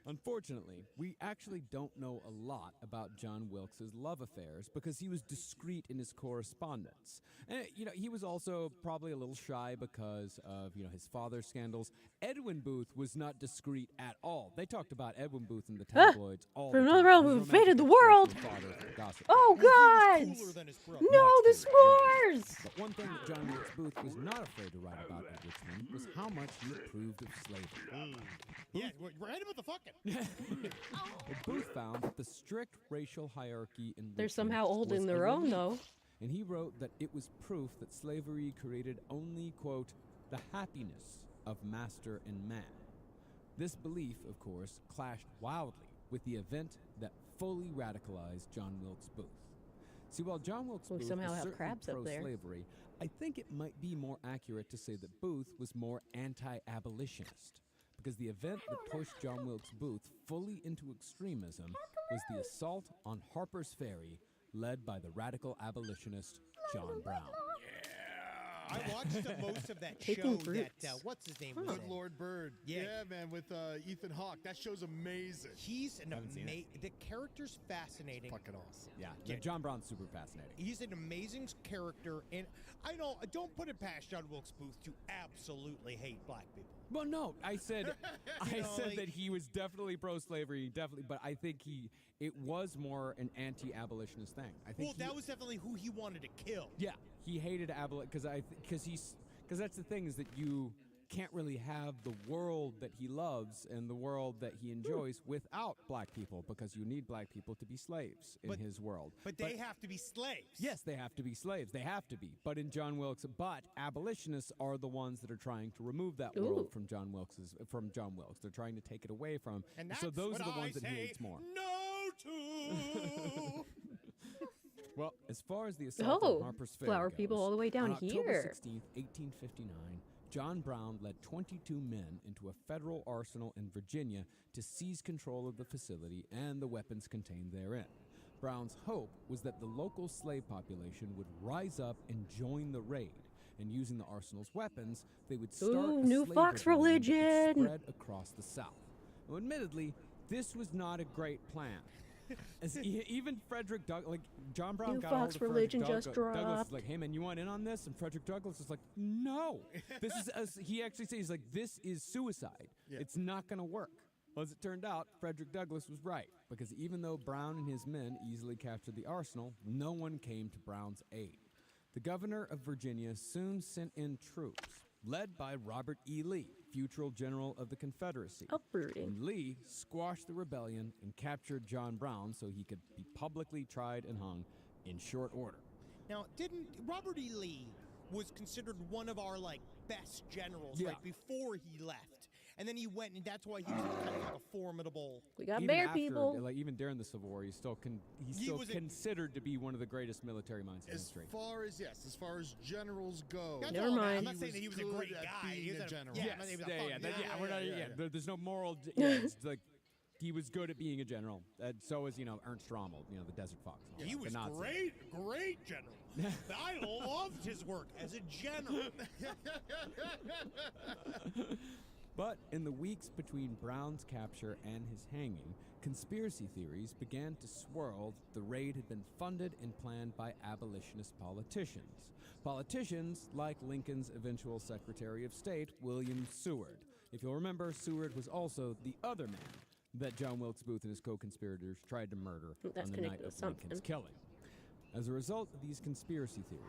Unfortunately, we actually don't know a lot about John Wilkes' love affairs because he was discreet in his correspondence. And, he was also probably a little shy because of, his father's scandals. Edwin Booth was not discreet at all. They talked about Edwin Booth in the tabloids all the From time. another realm His who romantic invaded the exploits world. with father gossip. Oh, He God! was cooler than his brother. No, the Much cooler. s'mores! But one thing that John Wilkes Booth was not afraid to write about in Richmond was how much he approved of slavery. Yeah, we're right about the fucking. Booth found that the strict racial hierarchy in They're Richmond somehow old was in their a own, relief, though. and he wrote that it was proof that slavery created only, quote, the happiness of master and man. This belief, of course, clashed wildly with the event that fully radicalized John Wilkes Booth. See, while John Wilkes We Booth somehow was have certainly crabs up there. pro-slavery, I think it might be more accurate to say that Booth was more anti-abolitionist, because the event that pushed John Wilkes Booth fully into extremism was the assault on Harper's Ferry, led by the radical abolitionist John Brown. I watched most of that Taking show fruits. that, what's his name? was Good in. Lord Bird. Yeah. Man, with Ethan Hawke. That show's amazing. He's an Haven't seen it. amazing. The character's fascinating. Fucking awesome. Yeah, Yeah. John Brown's super fascinating. He's an amazing character, and I don't put it past John Wilkes Booth to absolutely hate black people. Well, no, I said, like- that he was definitely pro-slavery, definitely, but I think it was more an anti-abolitionist thing. I think Well, that was definitely who he wanted to kill. yeah, he hated abolition because that's the thing is that you can't really have the world that he loves and the world that he enjoys without black people, because you need black people to be slaves in But- his world. But they have to be slaves. Yes, they have to be slaves. They have to be. But in John Wilkes, abolitionists are the ones that are trying to remove that Ooh. world from John Wilkes. They're trying to take it away from him. And that's So those what are the I ones that he say hates more. No to. Well, as far as the assault Oh, on Harper's Ferry flower goes, people all the way down on October here. 16th, 1859, John Brown led 22 men into a federal arsenal in Virginia to seize control of the facility and the weapons contained therein. Brown's hope was that the local slave population would rise up and join the raid, and using the arsenal's weapons, they would start Ooh, a new slave Fox rebellion that would religion. spread across the South. Now, admittedly, this was not a great plan. Even Frederick Douglass, like John Brown New got a hold Fox of religion Frederick just Douglass dropped. was like, hey man, you want in on this? And Frederick Douglass is like, no. This is, he actually says, like, this is suicide. Yeah. It's not going to work. Well, as it turned out, Frederick Douglass was right, because even though Brown and his men easily captured the arsenal, no one came to Brown's aid. The governor of Virginia soon sent in troops, led by Robert E. Lee, future general of the Confederacy. Uprooting. And Lee squashed the rebellion and captured John Brown so he could be publicly tried and hung in short order. Now, didn't Robert E. Lee was considered one of our like best generals Yeah. right before he left, and then he went, and that's why he was kind of like a formidable. We got Even bear after, people. like even during the Civil War, he's still was a- considered to be one of the greatest military minds in As history. as far as generals go. That's Never all, man. mind. I'm not saying that he was a good great at guy. being He was a general. Yeah, Yes, he was a yeah, fun yeah, guy. we're not, yeah. There's no moral. It's like he was good at being a general. So was Ernst Rommel, the Desert Fox. and all He that, the was Nazi. great general. I loved his work as a general. But in the weeks between Brown's capture and his hanging, conspiracy theories began to swirl that the raid had been funded and planned by abolitionist politicians. Politicians like Lincoln's eventual Secretary of State, William Seward. If you'll remember, Seward was also the other man that John Wilkes Booth and his co-conspirators tried to murder That's on the night connected of to something. Lincoln's killing. As a result of these conspiracy theories,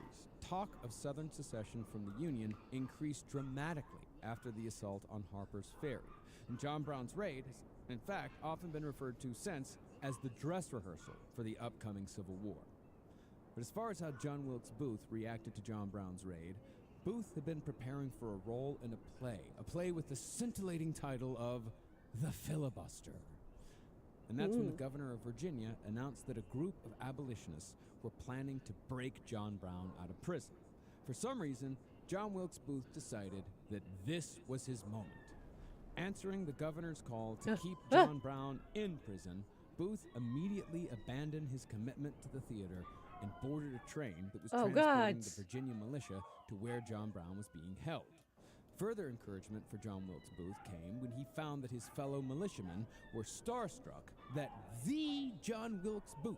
talk of Southern secession from the Union increased dramatically after the assault on Harper's Ferry. And John Brown's raid has, in fact, often been referred to since as the dress rehearsal for the upcoming Civil War. But as far as how John Wilkes Booth reacted to John Brown's raid, Booth had been preparing for a role in a play with the scintillating title of The Filibuster. And that's when the governor of Virginia announced that a group of abolitionists were planning to break John Brown out of prison. For some reason, John Wilkes Booth decided that this was his moment. Answering the governor's call to keep John Brown in prison, Booth immediately abandoned his commitment to the theater and boarded a train that was transporting the Virginia militia to where John Brown was being held. Further encouragement for John Wilkes Booth came when he found that his fellow militiamen were starstruck that the John Wilkes Booth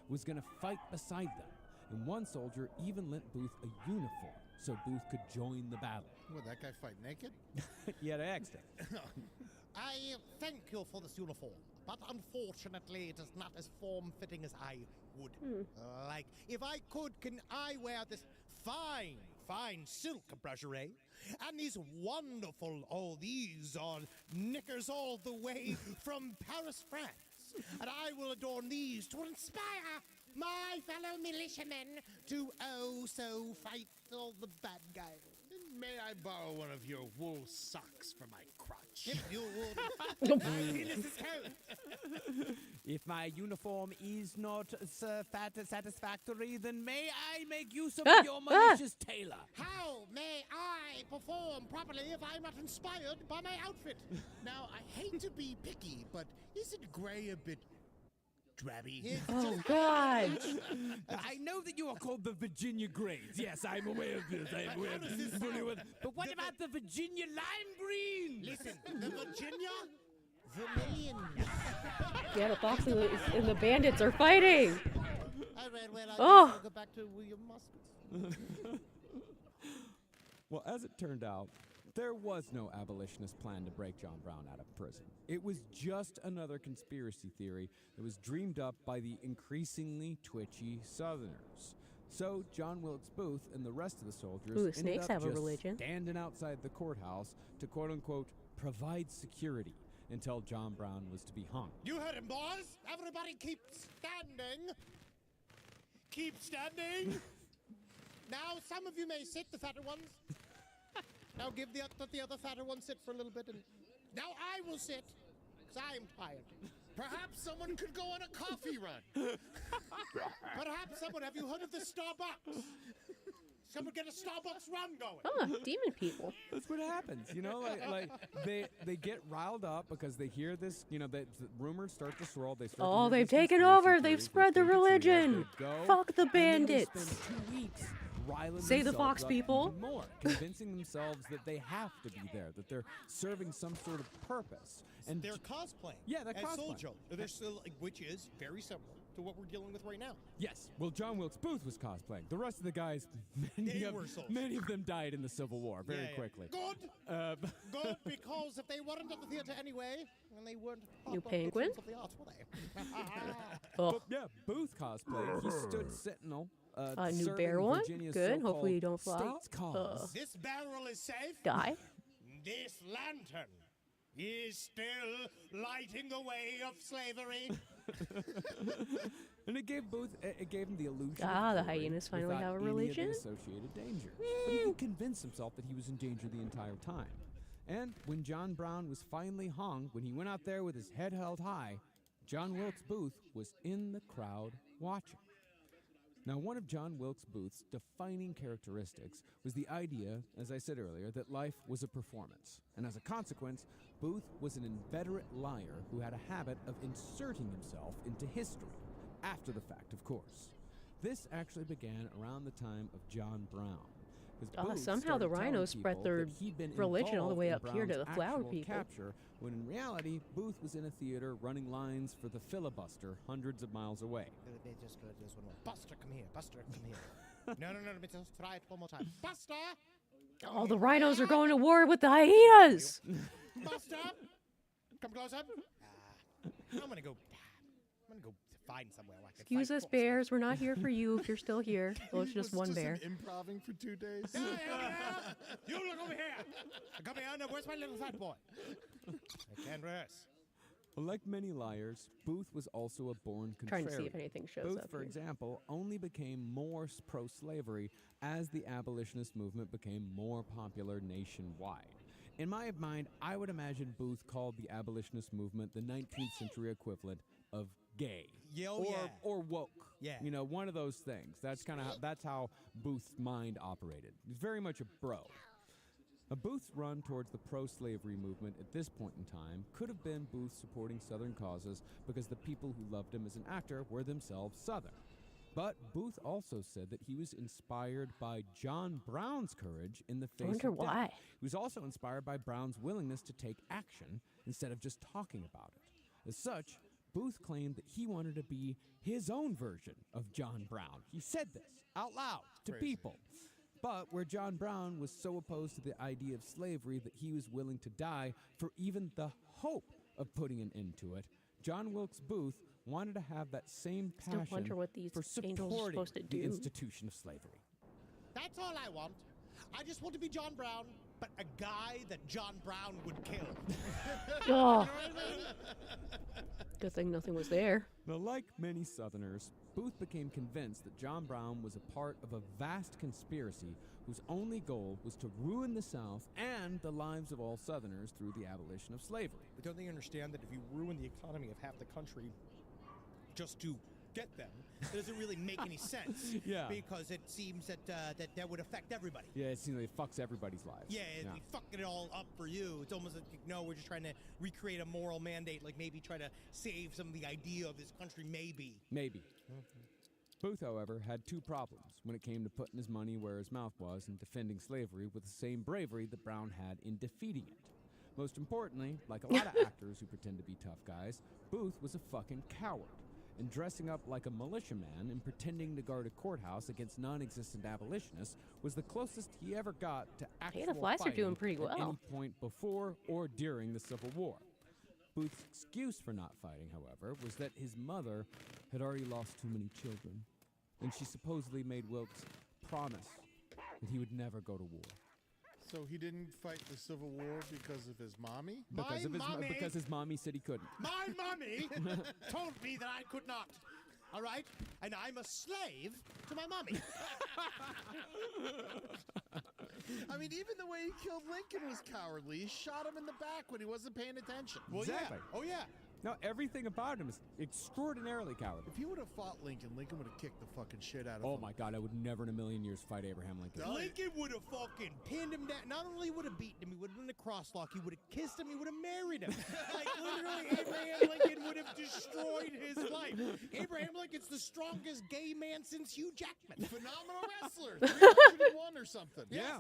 was going to fight beside them, and one soldier even lent Booth a uniform so Booth could join the battle. Would that guy fight naked? He had an accent. I thank you for this uniform, but unfortunately it is not as form-fitting as I would like. If I could, can I wear this fine silk brochure and these wonderful, these are knickers all the way from Paris, France, and I will adorn these to inspire my fellow militiamen to so fight all the bad guys. May I borrow one of your wool socks for my crotch? If you would. My penis is cold. If my uniform is not satisfactory, then may I make use of your malicious tailor? How may I perform properly if I'm not inspired by my outfit? Now, I hate to be picky, but isn't gray a bit drabby? Oh, God. I know that you are called the Virginia Greys. Yes, I'm aware of this. I'm aware of this. Fully aware. But what about the Virginia Lime Green? Listen, the Virginia Vermilion. Yeah, the fox and the bandits are fighting. I read where I Oh. go back to William Muskets. Well, as it turned out, there was no abolitionist plan to break John Brown out of prison. It was just another conspiracy theory that was dreamed up by the increasingly twitchy Southerners. So John Wilkes Booth and the rest of the soldiers Ooh, ended snakes up have a just religion. standing outside the courthouse to quote-unquote provide security until John Brown was to be hung. You heard him, boys. Everybody keep standing. Keep standing. Now, some of you may sit, the fatter ones. Now give the other fatter one sit for a little bit. And now I will sit, because I'm tired. Perhaps someone could go on a coffee run. Perhaps someone, have you heard of the Starbucks? Someone get a Starbucks run going. Oh, demon people. That's what happens, like they get riled up because they hear this, the rumors start to swirl. They start to Oh, hear they've these taken conspiracy over. They've theories, spread the they think it's real, religion. they go, Fuck the and then they bandits. spend 2 weeks riling Say the themselves Fox up people. even more, convincing themselves that they have to be there, that they're serving some sort of purpose. And They're cosplaying. Yeah, they're as cosplaying. Soldier. They're still, which is very similar to what we're dealing with right now. yes, well, John Wilkes Booth was cosplaying. The rest of the guys, They were soldiers. many of them died in the Civil War very Yeah, yeah. quickly. Good. Good, because if they weren't at the theater anyway, then they weren't New proper Penguin? patrons of the arts, were they? Oh, Yeah, Booth cosplayed. He stood sentinel. a new serving bear one. Virginia's Good. Hopefully you don't so-called fall out. state's cause. This barrel is safe. Die. This lantern is still lighting the way of slavery. And it gave Booth, it gave him the illusion. Ah, of the glory hyenas finally without have a any of the religion? associated dangers. But he convinced himself that he was in danger the entire time. And when John Brown was finally hung, when he went out there with his head held high, John Wilkes Booth was in the crowd watching. Now, one of John Wilkes Booth's defining characteristics was the idea, as I said earlier, that life was a performance. And as a consequence, Booth was an inveterate liar who had a habit of inserting himself into history, after the fact, of course. This actually began around the time of John Brown. 'Cause Booth somehow the started telling rhinos spread people their that he'd been religion all the involved way in up here to Brown's the flower actual people. capture, when in reality, Booth was in a theater running lines for the filibuster hundreds of miles away. Let me just do this one more. Buster, come here. Buster, come here. No, let me just try it one more time. Buster! All the rhinos are going to war with the hyenas. Buster! Come closer. I'm gonna go find somewhere where I can Excuse fight us, Fox. bears. We're not here for you if you're still here. Well, it's He just was one bear. Improving for 2 days. You look over here. Come here. Now, where's my little fat boy? I can't rest. Like many liars, Booth was also a born contrarian. Trying to see if anything shows Booth, up for here. example, only became more pro-slavery as the abolitionist movement became more popular nationwide. In my mind, I would imagine Booth called the abolitionist movement the 19th century equivalent of gay. Yeah, oh, yeah. Or woke. Yeah. You know, one of those things. That's how Booth's mind operated. He's very much a bro. Booth's run towards the pro-slavery movement at this point in time could have been Booth supporting Southern causes because the people who loved him as an actor were themselves Southern. But Booth also said that he was inspired by John Brown's courage in the face wonder of death. why. He was also inspired by Brown's willingness to take action instead of just talking about it. As such, Booth claimed that he wanted to be his own version of John Brown. He said this out loud to people. But where John Brown was so opposed to the idea of slavery that he was willing to die for even the hope of putting an end to it, John Wilkes Booth wanted to have that same Still passion wonder what these for angels are supporting supposed to the do. institution of slavery. That's all I want. I just want to be John Brown, but a guy that John Brown would kill. Oh, good thing nothing was there. Now, like many Southerners, Booth became convinced that John Brown was a part of a vast conspiracy whose only goal was to ruin the South and the lives of all Southerners through the abolition of slavery. But don't they understand that if you ruin the economy of half the country just to get them, it doesn't really make any sense. Yeah. Because it seems that that would affect everybody. Yeah, it seems like it fucks everybody's lives. Yeah, we fucking it all up for you. It's almost like, no, we're just trying to recreate a moral mandate, like maybe try to save some of the idea of this country, maybe. Maybe. Booth, however, had two problems when it came to putting his money where his mouth was and defending slavery with the same bravery that Brown had in defeating it. Most importantly, like a lot of actors who pretend to be tough guys, Booth was a fucking coward. And dressing up like a militiaman and pretending to guard a courthouse against non-existent abolitionists was the closest he ever got to actual the flies are fighting doing pretty at any well. point before or during the Civil War. Booth's excuse for not fighting, however, was that his mother had already lost too many children, and she supposedly made Wilkes promise that he would never go to war. So he didn't fight the Civil War because of his mommy? Because his mommy said he couldn't. My mommy told me that I could not. All right? And I'm a slave to my mommy. I mean, even the way he killed Lincoln was cowardly. He shot him in the back when he wasn't paying attention. Well, Exactly. yeah. Oh, yeah. No, everything about him is extraordinarily cowardly. If he would have fought Lincoln, Lincoln would have kicked the fucking shit out of him. Oh my God, I would never in a million years fight Abraham Lincoln. No. Lincoln would have fucking pinned him down. Not only would have beaten him, he would have done a crosslock. He would have kissed him. He would have married him. Like, literally, Abraham Lincoln would have destroyed his life. Abraham Lincoln's the strongest gay man since Hugh Jackman. Phenomenal wrestler. 301 or something. Yeah.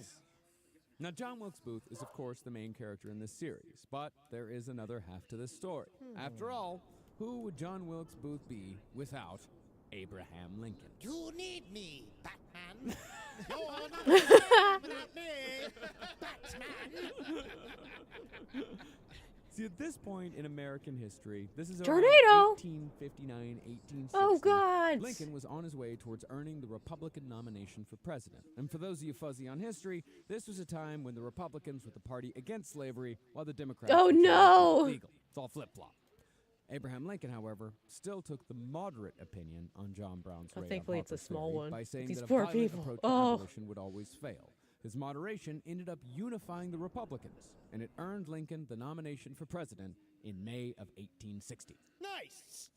Now, John Wilkes Booth is, of course, the main character in this series, but there is another half to this story. After all, who would John Wilkes Booth be without Abraham Lincoln? You need me, Batman. You're not Batman without me, Batman. See, at this point in American history, this is Tornado! around 1859, 1860. Oh, God. Lincoln was on his way towards earning the Republican nomination for president. And for those of you fuzzy on history, this was a time when the Republicans were the party against slavery, while the Democrats Oh, were trying to no. keep it legal. It's all flip-flop. Abraham Lincoln, however, still took the moderate opinion on John Brown's Oh, raid on thankfully it's a Harper's small Ferry one. by saying These that a poor violent people. approach to Oh. abolition would always fail. His moderation ended up unifying the Republicans, and it earned Lincoln the nomination for president in May of 1860. Nice.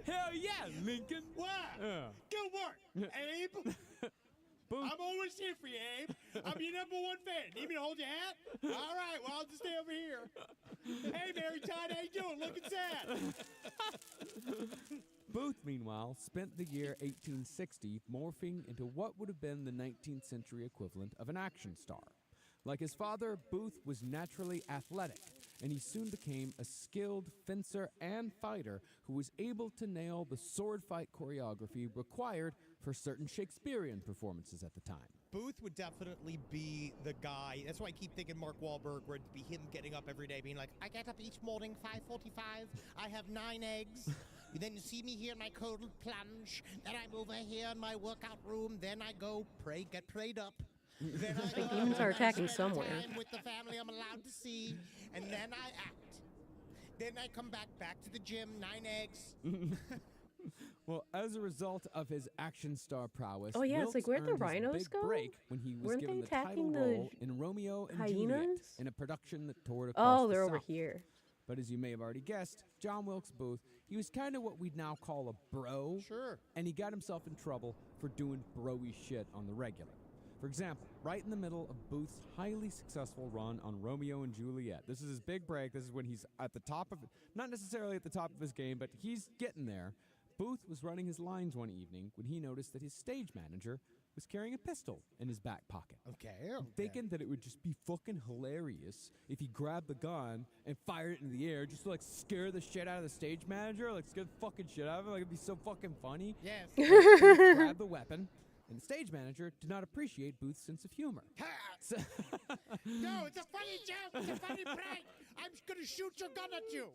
Hell yeah, Lincoln! Wow. Good work, Abe. Booth. I'm always here for you, Abe. I'm your number one fan. Need me to hold your hat? All right, well, I'll just stay over here. Hey, Mary Todd, how you doing? Looking sad. Booth, meanwhile, spent the year 1860 morphing into what would have been the 19th century equivalent of an action star. Like his father, Booth was naturally athletic, and he soon became a skilled fencer and fighter who was able to nail the sword fight choreography required for certain Shakespearean performances at the time. Booth would definitely be the guy. That's why I keep thinking Mark Wahlberg would be him getting up every day being like, I get up each morning 5:45. I have 9 eggs. Then you see me here in my cold plunge. Then I'm over here in my workout room. Then I go pray, get prayed up. Then I The go demons and are I attacking spend somewhere. time with the family I'm allowed to see. And then I act. Then I come back to the gym, 9 eggs. Well, as a result of his action star prowess, Oh, yeah, it's Wilkes like, where'd the earned his rhinos big go? break when he was Weren't given they the title attacking the role in Romeo and Juliet hyenas? in a production that toured across Oh, the they're over South. here. But as you may have already guessed, John Wilkes Booth, he was kind of what we'd now call a bro. Sure. And he got himself in trouble for doing bro-y shit on the regular. For example, right in the middle of Booth's highly successful run on Romeo and Juliet. This is his big break. This is when he's at the top of, not necessarily at the top of his game, but he's getting there. Booth was running his lines one evening when he noticed that his stage manager was carrying a pistol in his back pocket. Okay. Thinking that it would just be fucking hilarious if he grabbed the gun and fired it into the air just to like scare the shit out of the stage manager, like scare the fucking shit out of him, like it'd be so fucking funny. Yes. Booth grabbed the weapon, and the stage manager did not appreciate Booth's sense of humor. So No, it's a funny joke. It's a funny prank. I'm gonna shoot your gun at you.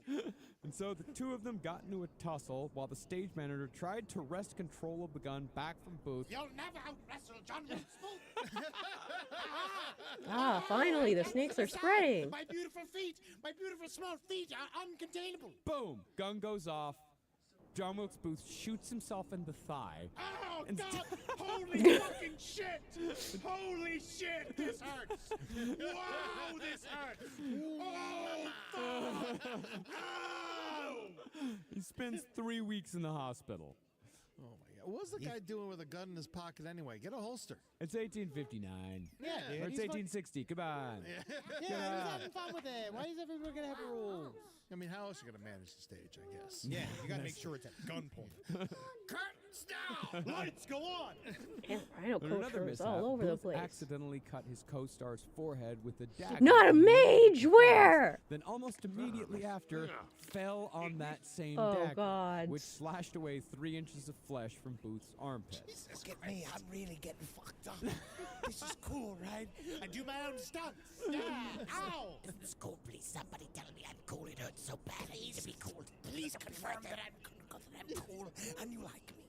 and so the two of them got into a tussle while the stage manager tried to wrest control of the gun back from Booth. You'll never out-wrestle John Wilkes Booth. Ah, finally, the snakes are spreading. My beautiful feet, my beautiful small feet are uncontainable. Boom! Gun goes off. John Wilkes Booth shoots himself in the thigh. Oh, And- God! Holy fucking shit! Holy shit! This hurts! Wow, this hurts! Oh, fuck! Ow! He spends 3 weeks in the hospital. Oh my God! What was the guy doing with a gun in his pocket anyway? Get a holster. It's 1859. Yeah, dude. Or it's he's fucking- 1860. Come on. Yeah, he's having fun with it. Why is everyone gonna have rules? I mean, how else are you gonna manage the stage? I guess. Yeah, you gotta make sure it's at gunpoint. Curtains down! Lights, go on! And rhino In another coasters mishap, all over the Booth place. accidentally cut his co-star's forehead with a dagger. Not a from mage! Where? Then almost immediately after, fell on that same Oh, dagger, God. which slashed away 3 inches of flesh from Booth's armpit. Look at me, I'm really getting fucked up. This is cool, right? I do my own stunts. Yeah. Ow! Isn't this cool? Please, somebody tell me I'm cool. It hurts so bad. I need to be cool. Please confirm that I'm cool and you like me.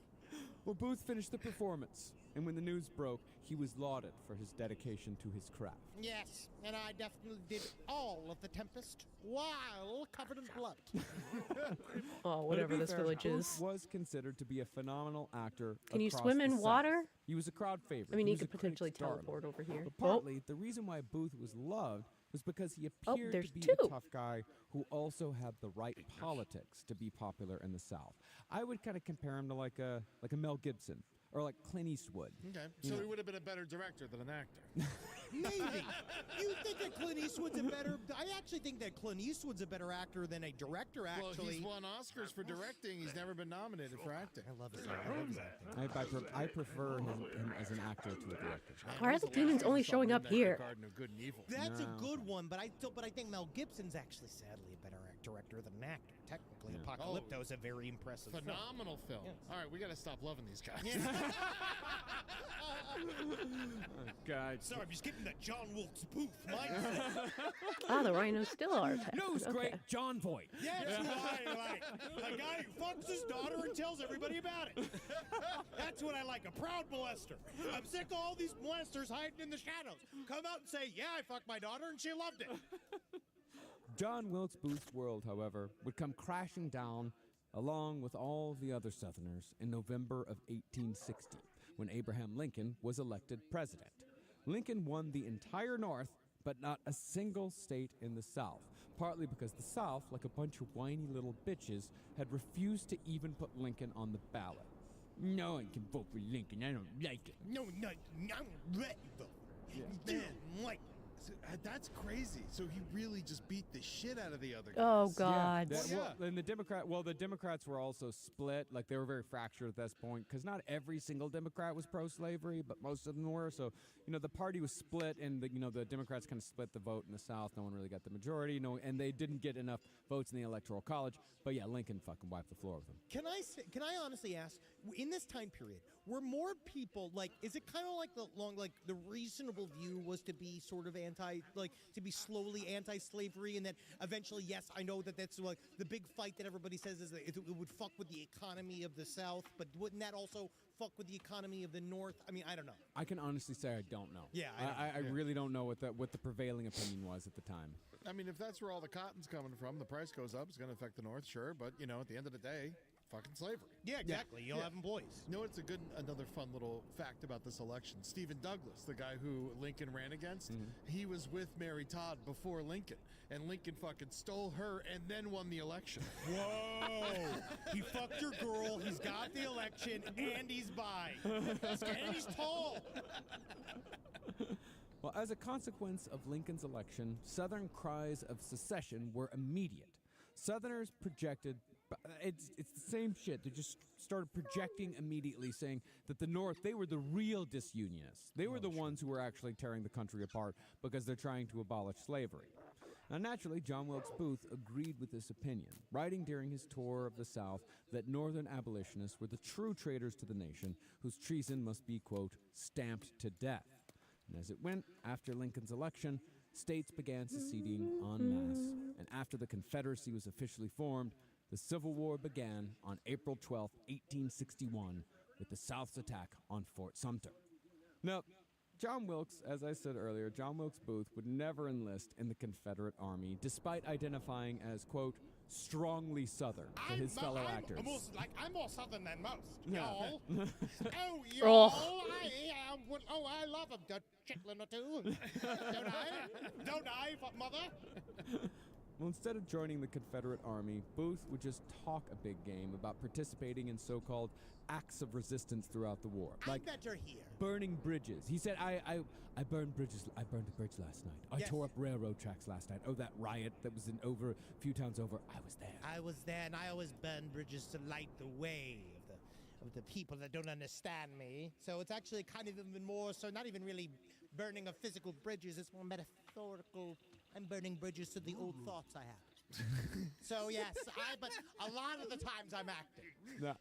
Well, Booth finished the performance, and when the news broke, he was lauded for his dedication to his craft. Yes, and I definitely did all of the Tempest while covered in blood. Oh, But to whatever be this fair, village Booth is. was considered to be a phenomenal actor. Can you across swim the in South. water? He was a crowd favorite. I mean, he he was could a critic potentially stardom. teleport over here. But Oh, partly, the reason why Booth was loved was because he Oh, appeared there's to be two. a tough guy who also had the right politics to be popular in the South. I would kind of compare him to like a Mel Gibson or like Clint Eastwood. Okay, You so know. he would have been a better director than an actor. Maybe. You think that Clint Eastwood's a better... I actually think that Clint Eastwood's a better actor than a director, Well, actually. he's won Oscars for directing. He's never been nominated for acting. I love his acting. I prefer him as an actor to a director. Why are the demons only showing up here? Garden of Good and Evil. That's No. a good one, but I think Mel Gibson's actually, sadly, a better director than an actor. Technically, Yeah. Apocalypto is a very impressive film. Phenomenal film. Yes. All right, we got to stop loving these guys. God. Sorry, I'm just getting that John Wilkes Booth mindset. Ah, the rhinos still are attacked. Nose Okay. great John Voight. That's what I like. A guy who fucks his daughter and tells everybody about it. That's what I like, a proud molester. I'm sick of all these molesters hiding in the shadows. Come out and say, yeah, I fucked my daughter and she loved it. John Wilkes Booth's world, however, would come crashing down along with all the other Southerners in November of 1860, when Abraham Lincoln was elected president. Lincoln won the entire North, but not a single state in the South, partly because the South, like a bunch of whiny little bitches, had refused to even put Lincoln on the ballot. No one can vote for Lincoln, I don't like it. No, I'm ready though. Man, Mike. So, that's crazy. So he really just beat the shit out of the other guys. Oh God. And the Democrats were also split. Like they were very fractured at this point because not every single Democrat was pro-slavery, but most of them were. So the party was split, and the Democrats kind of split the vote in the South. No one really got the majority. And they didn't get enough votes in the Electoral College. But yeah, Lincoln fucking wiped the floor with them. Can I honestly ask, in this time period, were more people is it kind of like the reasonable view was to be sort of to be slowly anti-slavery, and that eventually, yes, I know that's like the big fight that everybody says is that it would fuck with the economy of the South, but wouldn't that also fuck with the economy of the North? I mean, I don't know. I can honestly say I don't know. Yeah, I really don't know what the prevailing opinion was at the time. I mean, if that's where all the cotton's coming from, the price goes up. It's going to affect the North, sure. But, at the end of the day, fucking slavery. Yeah, exactly. You'll have employees. You know what's another fun little fact about this election? Stephen Douglas, the guy who Lincoln ran against, he was with Mary Todd before Lincoln. And Lincoln fucking stole her and then won the election. Whoa! He fucked your girl, he's got the election, and he's bi. And he's tall. Well, as a consequence of Lincoln's election, Southern cries of secession were immediate. Southerners projected, it's the same shit. They just started projecting immediately, saying that the North, they were the real disunionists. They were the ones who were actually tearing the country apart because they're trying to abolish slavery. Now, naturally, John Wilkes Booth agreed with this opinion, writing during his tour of the South that Northern abolitionists were the true traitors to the nation, whose treason must be, quote, stamped to death. And as it went, after Lincoln's election, states began seceding en masse, and after the Confederacy was officially formed, the Civil War began on April 12, 1861, with the South's attack on Fort Sumter. Now, John Wilkes, as I said earlier, John Wilkes Booth would never enlist in the Confederate Army, despite identifying as, quote, strongly Southern to his fellow actors. I'm more Southern than most, Yeah. y'all. Oh, Oh. y'all, I love a chitlin or two. Don't I, mother? Well, instead of joining the Confederate Army, Booth would just talk a big game about participating in so-called acts of resistance throughout the war. I better here. Burning bridges. He said, I burned bridges. I burned a bridge last night. I Yes. tore up railroad tracks last night. Oh, that riot that was a few towns over. I was there. I was there, and I always burn bridges to light the way of the people that don't understand me. So it's actually kind of even more, so not even really burning of physical bridges, it's more metaphorical. I'm burning bridges to the old thoughts I have. So yes, but a lot of the times I'm acting. No.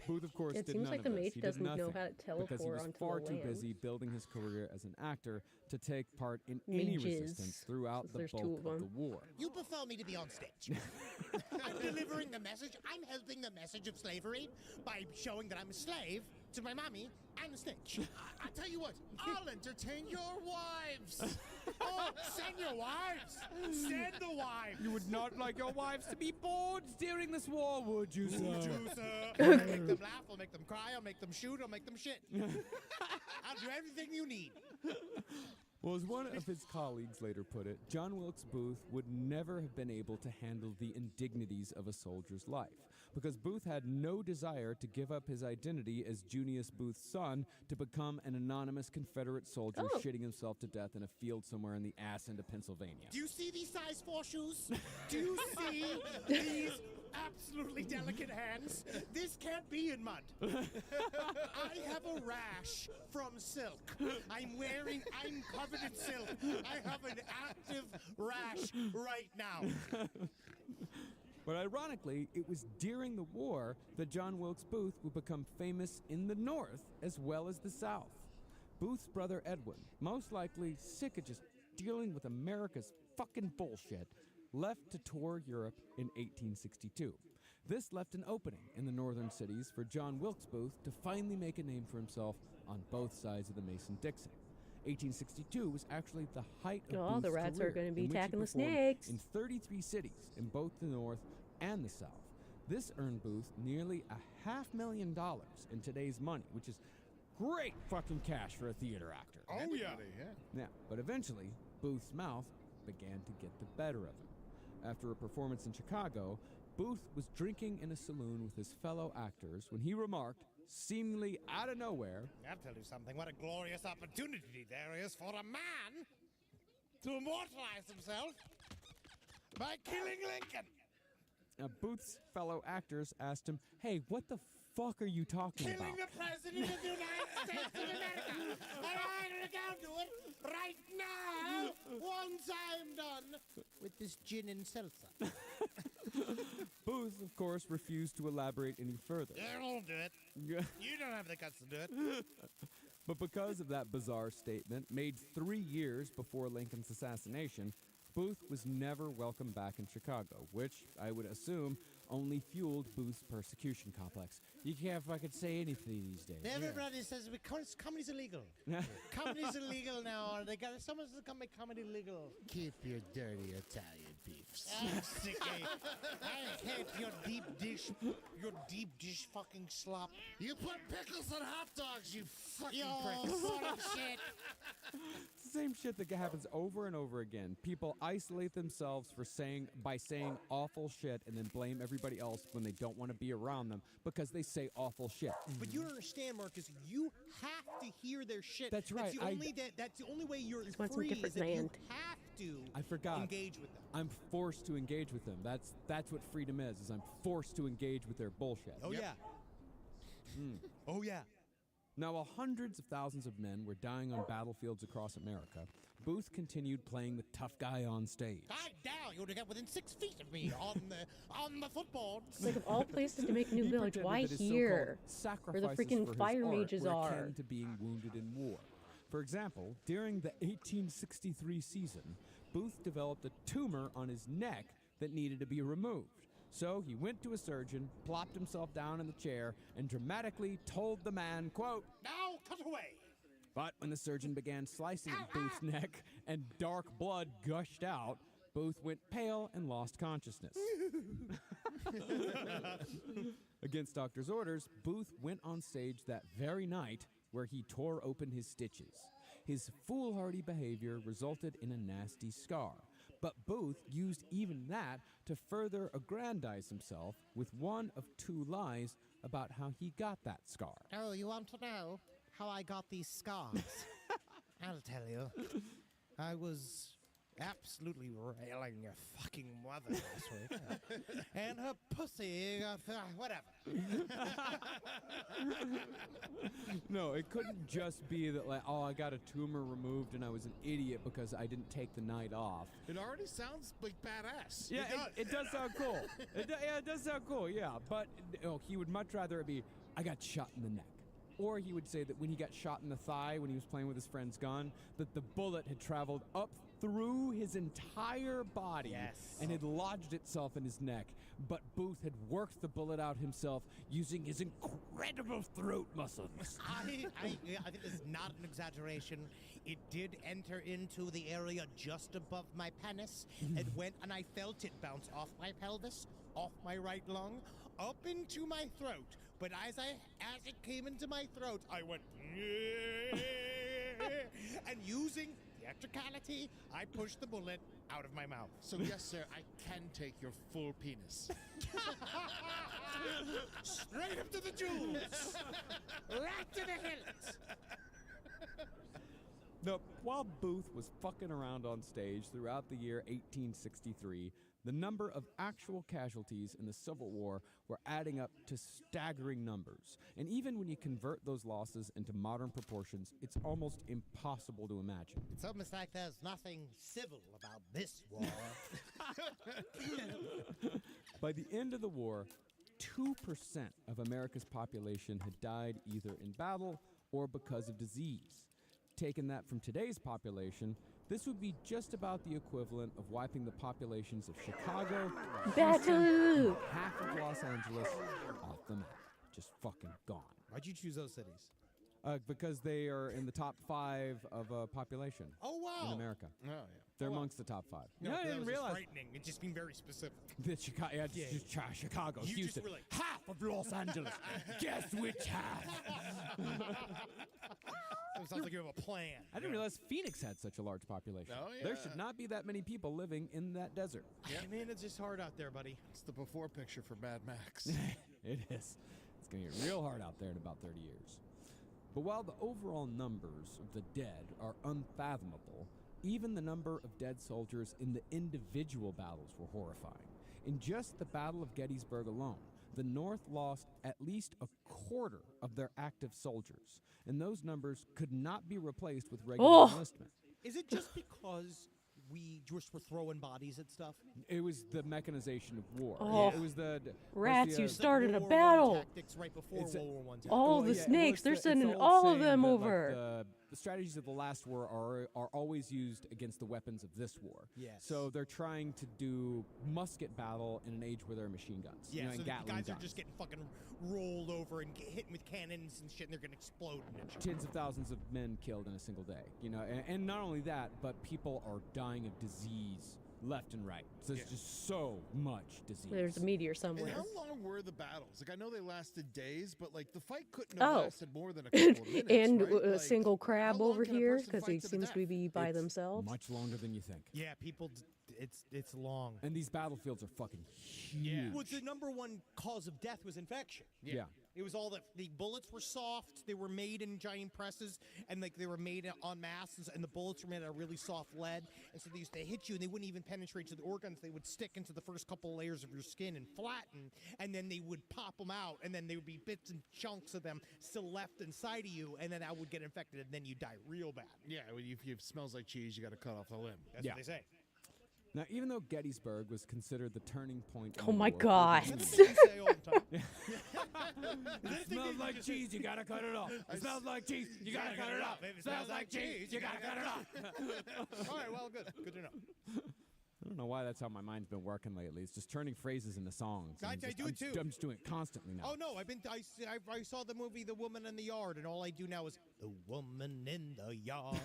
Booth, of course, It did seems none like of the this. mage He did doesn't know nothing how to teleport because he was onto far the too land. busy building his career as an actor to take part in any Mages, resistance throughout since the there's two bulk of of the them. war. You prefer me to be on stage. I'm delivering the message. I'm helping the message of slavery by showing that I'm a slave to my mommy and the stage. I tell you what, I'll entertain your wives. Oh, send your wives. Send the wives. You would not like your wives to be bored during this war, would you, sir? Would you, sir? I'll make them laugh. I'll make them cry. I'll make them shoot. I'll make them shit. I'll do everything you need. Well, as one of his colleagues later put it, John Wilkes Booth would never have been able to handle the indignities of a soldier's life, because Booth had no desire to give up his identity as Junius Booth's son to become an anonymous Confederate soldier shitting himself to death in a field somewhere in the ass end of Pennsylvania. Do you see these size 4 shoes? Do you see these absolutely delicate hands? This can't be in mud. I have a rash from silk. I'm covered in silk. I have an active rash right now. But ironically, it was during the war that John Wilkes Booth would become famous in the North as well as the South. Booth's brother Edwin, most likely sick of just dealing with America's fucking bullshit, left to tour Europe in 1862. This left an opening in the northern cities for John Wilkes Booth to finally make a name for himself on both sides of the Mason-Dixon. 1862 was actually the height of Booth's the rats career, are going to be in which he attacking the performed snakes. in 33 cities in both the North and the South. This earned Booth nearly $500,000 in today's money, which is great fucking cash for a theater actor. Oh, yeah. Yeah, but eventually, Booth's mouth began to get the better of him. After a performance in Chicago, Booth was drinking in a saloon with his fellow actors when he remarked, seemingly out of nowhere, I'll tell you something. What a glorious opportunity there is for a man to immortalize himself by killing Lincoln. Now, Booth's fellow actors asked him, "Hey, what the fuck are you talking Killing about?" the President of the United States of America. And I'm going to go do it right now once I'm done with this gin and seltzer. Booth, of course, refused to elaborate any further. I won't do it. Yeah. You don't have the guts to do it. But because of that bizarre statement, made 3 years before Lincoln's assassination, Booth was never welcomed back in Chicago, which, I would assume, only fueled Booth's persecution complex. You can't fucking say anything these days. Everybody says comedy's illegal. Comedy's illegal now. Someone's going to make comedy legal. Keep your dirty Italian beefs. I'm sick of I hate your deep dish fucking slop. You put pickles on hot dogs, you fucking Yo, prick. full of shit. It's the same shit that happens over and over again. People isolate themselves by saying awful shit and then blame everybody else when they don't want to be around them because they say awful shit. But you don't understand, Marcus. You have to hear their shit. That's right. That's the only way you're Just want some free different is that land. you have to I forgot. engage with them. I'm forced to engage with them. That's what freedom is I'm forced to engage with their bullshit. Oh, yeah. Oh, yeah. Now, while hundreds of thousands of men were dying on battlefields across America, Booth continued playing the tough guy on stage. I dare you to get within 6 feet of me on the football. It's like, of all places to make a new He village, pretended why that his here? so-called Where the sacrifices freaking for his fire art mages were are. akin to being wounded in war. For example, during the 1863 season, Booth developed a tumor on his neck that needed to be removed. So he went to a surgeon, plopped himself down in the chair, and dramatically told the man, quote, Now cut away. but when the surgeon began slicing at Booth's neck and dark blood gushed out, Booth went pale and lost consciousness. Against doctor's orders, Booth went on stage that very night where he tore open his stitches. His foolhardy behavior resulted in a nasty scar, but Booth used even that to further aggrandize himself with one of 2 lies about how he got that scar. Oh, you want to know how I got these scars? I'll tell you. I was absolutely railing your fucking mother last week. And her pussy got... whatever. No, it couldn't just be that, like, oh, I got a tumor removed and I was an idiot because I didn't take the night off. It already sounds like badass. Yeah, it does sound cool. It does sound cool, yeah. But he would much rather it be, I got shot in the neck. Or he would say that when he got shot in the thigh when he was playing with his friend's gun, that the bullet had traveled up through his entire body and had lodged itself in his neck. But Booth had worked the bullet out himself using his incredible throat muscles. I think this is not an exaggeration. It did enter into the area just above my penis. It went and I felt it bounce off my pelvis, off my right lung, up into my throat. But as it came into my throat, I went and using the theatricality, I pushed the bullet out of my mouth. So yes, sir, I can take your full penis. Straight up to the jewels. Right to the hilt. Now, while Booth was fucking around on stage throughout the year 1863, the number of actual casualties in the Civil War were adding up to staggering numbers. And even when you convert those losses into modern proportions, it's almost impossible to imagine. It's almost like there's nothing civil about this war. By the end of the war, 2% of America's population had died either in battle or because of disease. Taking that from today's population, this would be just about the equivalent of wiping the populations of Chicago, Houston, half of Los Angeles off the map. Just fucking gone. Why'd you choose those cities? Because they are in the top 5 of population Oh, wow. in America. Oh, yeah. They're amongst the top 5. No, I that didn't was realize frightening. It just being very specific. that Chicago, Chicago, You Houston, just were like, half of Los Angeles. Guess which half? it sounds like you have a plan. I didn't realize Phoenix had such a large population. Oh, There yeah. should not be that many people living in that desert. Yeah, man, it's just hard out there, buddy. It's the before picture for Mad Max. It is. It's going to get real hard out there in about 30 years. But while the overall numbers of the dead are unfathomable, even the number of dead soldiers in the individual battles were horrifying. In just the Battle of Gettysburg alone, the North lost at least a quarter of their active soldiers, and those numbers could not be replaced with regular enlistment. Is it just because we just were throwing bodies at stuff? It was the mechanization of war. Oh. It was the Rats, you It's like started a World War I battle. tactics right before It's a- World War One. All the yeah, snakes, they're it's sending old all of saying them that, over. The strategies of the last war are always used against the weapons of this war. Yes. So they're trying to do musket battle in an age where there are machine guns. Yeah, you know, so and the Gatling guys guns. are just getting fucking rolled over and hit with cannons and shit, and they're gonna explode and shit. Tens of thousands of men killed in a single day. You know, and not only that, but people are dying of disease left and right. So there's just so much disease. There's a meteor And somewhere. how long were the battles? Like, I know they lasted days, but like the fight couldn't have Oh. lasted more than a couple of minutes. And right? a Like, single how crab long over can a here person because fight he to the seems to death? be by It's themselves. much longer than you think. Yeah, people. It's long. And these battlefields are fucking huge. Well, the number one cause of death was infection. Yeah. It was all the bullets were soft. They were made in giant presses, and like they were made en masse, and the bullets were made out of really soft lead. And so they hit you, and they wouldn't even penetrate to the organs. They would stick into the first couple layers of your skin and flatten, and then they would pop them out, and then there would be bits and chunks of them still left inside of you, and then that would get infected, and then you die real bad. Yeah, if it smells like cheese, you got to cut off the limb. That's Yeah. what they say. Now, even though Gettysburg was considered the turning point in Oh the my war, God. Is that the thing you say all the time? It smells like cheese, you gotta cut it off. It smells like cheese, you gotta cut it off. It smells like cheese, you gotta cut it off. All right, well, good. Good to know. I don't know why that's how my mind's been working lately. It's just turning phrases into songs. I I'm just- do I'm it just- too. I'm just doing it constantly now. Oh no, I saw the movie The Woman in the Yard, and all I do now is The Woman in the Yard.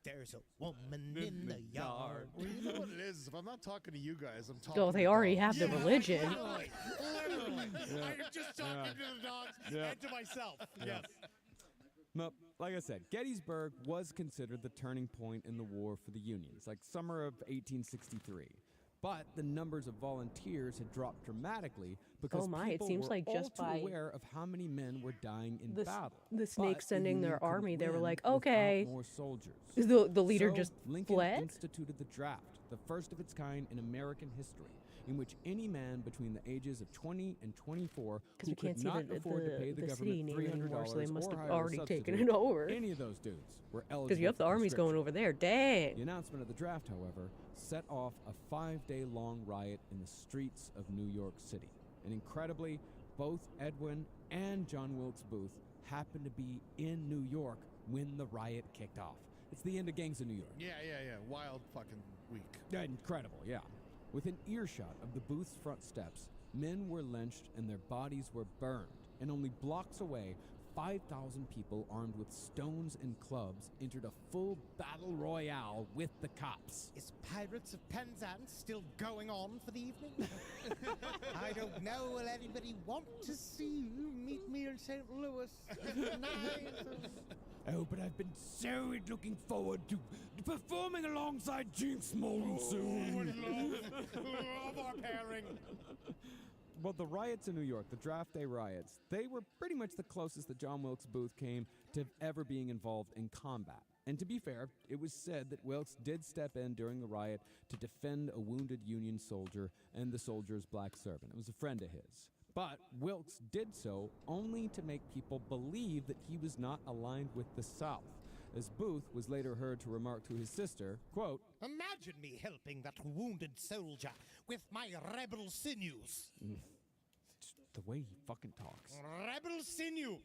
There's a woman in the yard. Well, you know what it is? If I'm not talking to you guys, I'm talking. Oh, they to already dogs. have the religion. Literally. I am just talking to the dogs and to myself. Yes. No, like I said, Gettysburg was considered the turning point in the war for the Unions, like summer of 1863. But the numbers of volunteers had dropped dramatically because Oh my, it people seems were like all just too by aware of how many men were dying in battle. the snakes But sending the their Union couldn't army, they were win like, without okay. more soldiers. The leader So just Lincoln fled? instituted the draft, the first of its kind in American history, in which any man between the ages of 20 and 24 Because who we can't could see not afford to pay the the city government name anymore, $300 so they must or have hire a already taken substitute, it over. any of those dudes were eligible. Because you have the for armies going conscription. over there. Dang. The announcement of the draft, however, set off a 5-day-long riot in the streets of New York City. And incredibly, both Edwin and John Wilkes Booth happened to be in New York when the riot kicked off. It's the end of Gangs of New York. Yeah. Wild fucking week. Incredible, yeah. Within earshot of the Booth's front steps, men were lynched and their bodies were burned. And only blocks away, 5,000 people armed with stones and clubs entered a full battle royale with the cops. Is Pirates of Penzance still going on for the evening? I don't know. Will anybody want to see you? Meet me in St. Louis. Oh, but I've been so looking forward to performing alongside Jinx Mullen soon. Love our pairing. Well, the riots in New York, the draft day riots, they were pretty much the closest that John Wilkes Booth came to ever being involved in combat. And to be fair, it was said that Wilkes did step in during the riot to defend a wounded Union soldier and the soldier's black servant. It was a friend of his. But Wilkes did so only to make people believe that he was not aligned with the South, as Booth was later heard to remark to his sister, quote, Imagine me helping that wounded soldier with my rebel sinews. the way he fucking talks. Rebel sinews.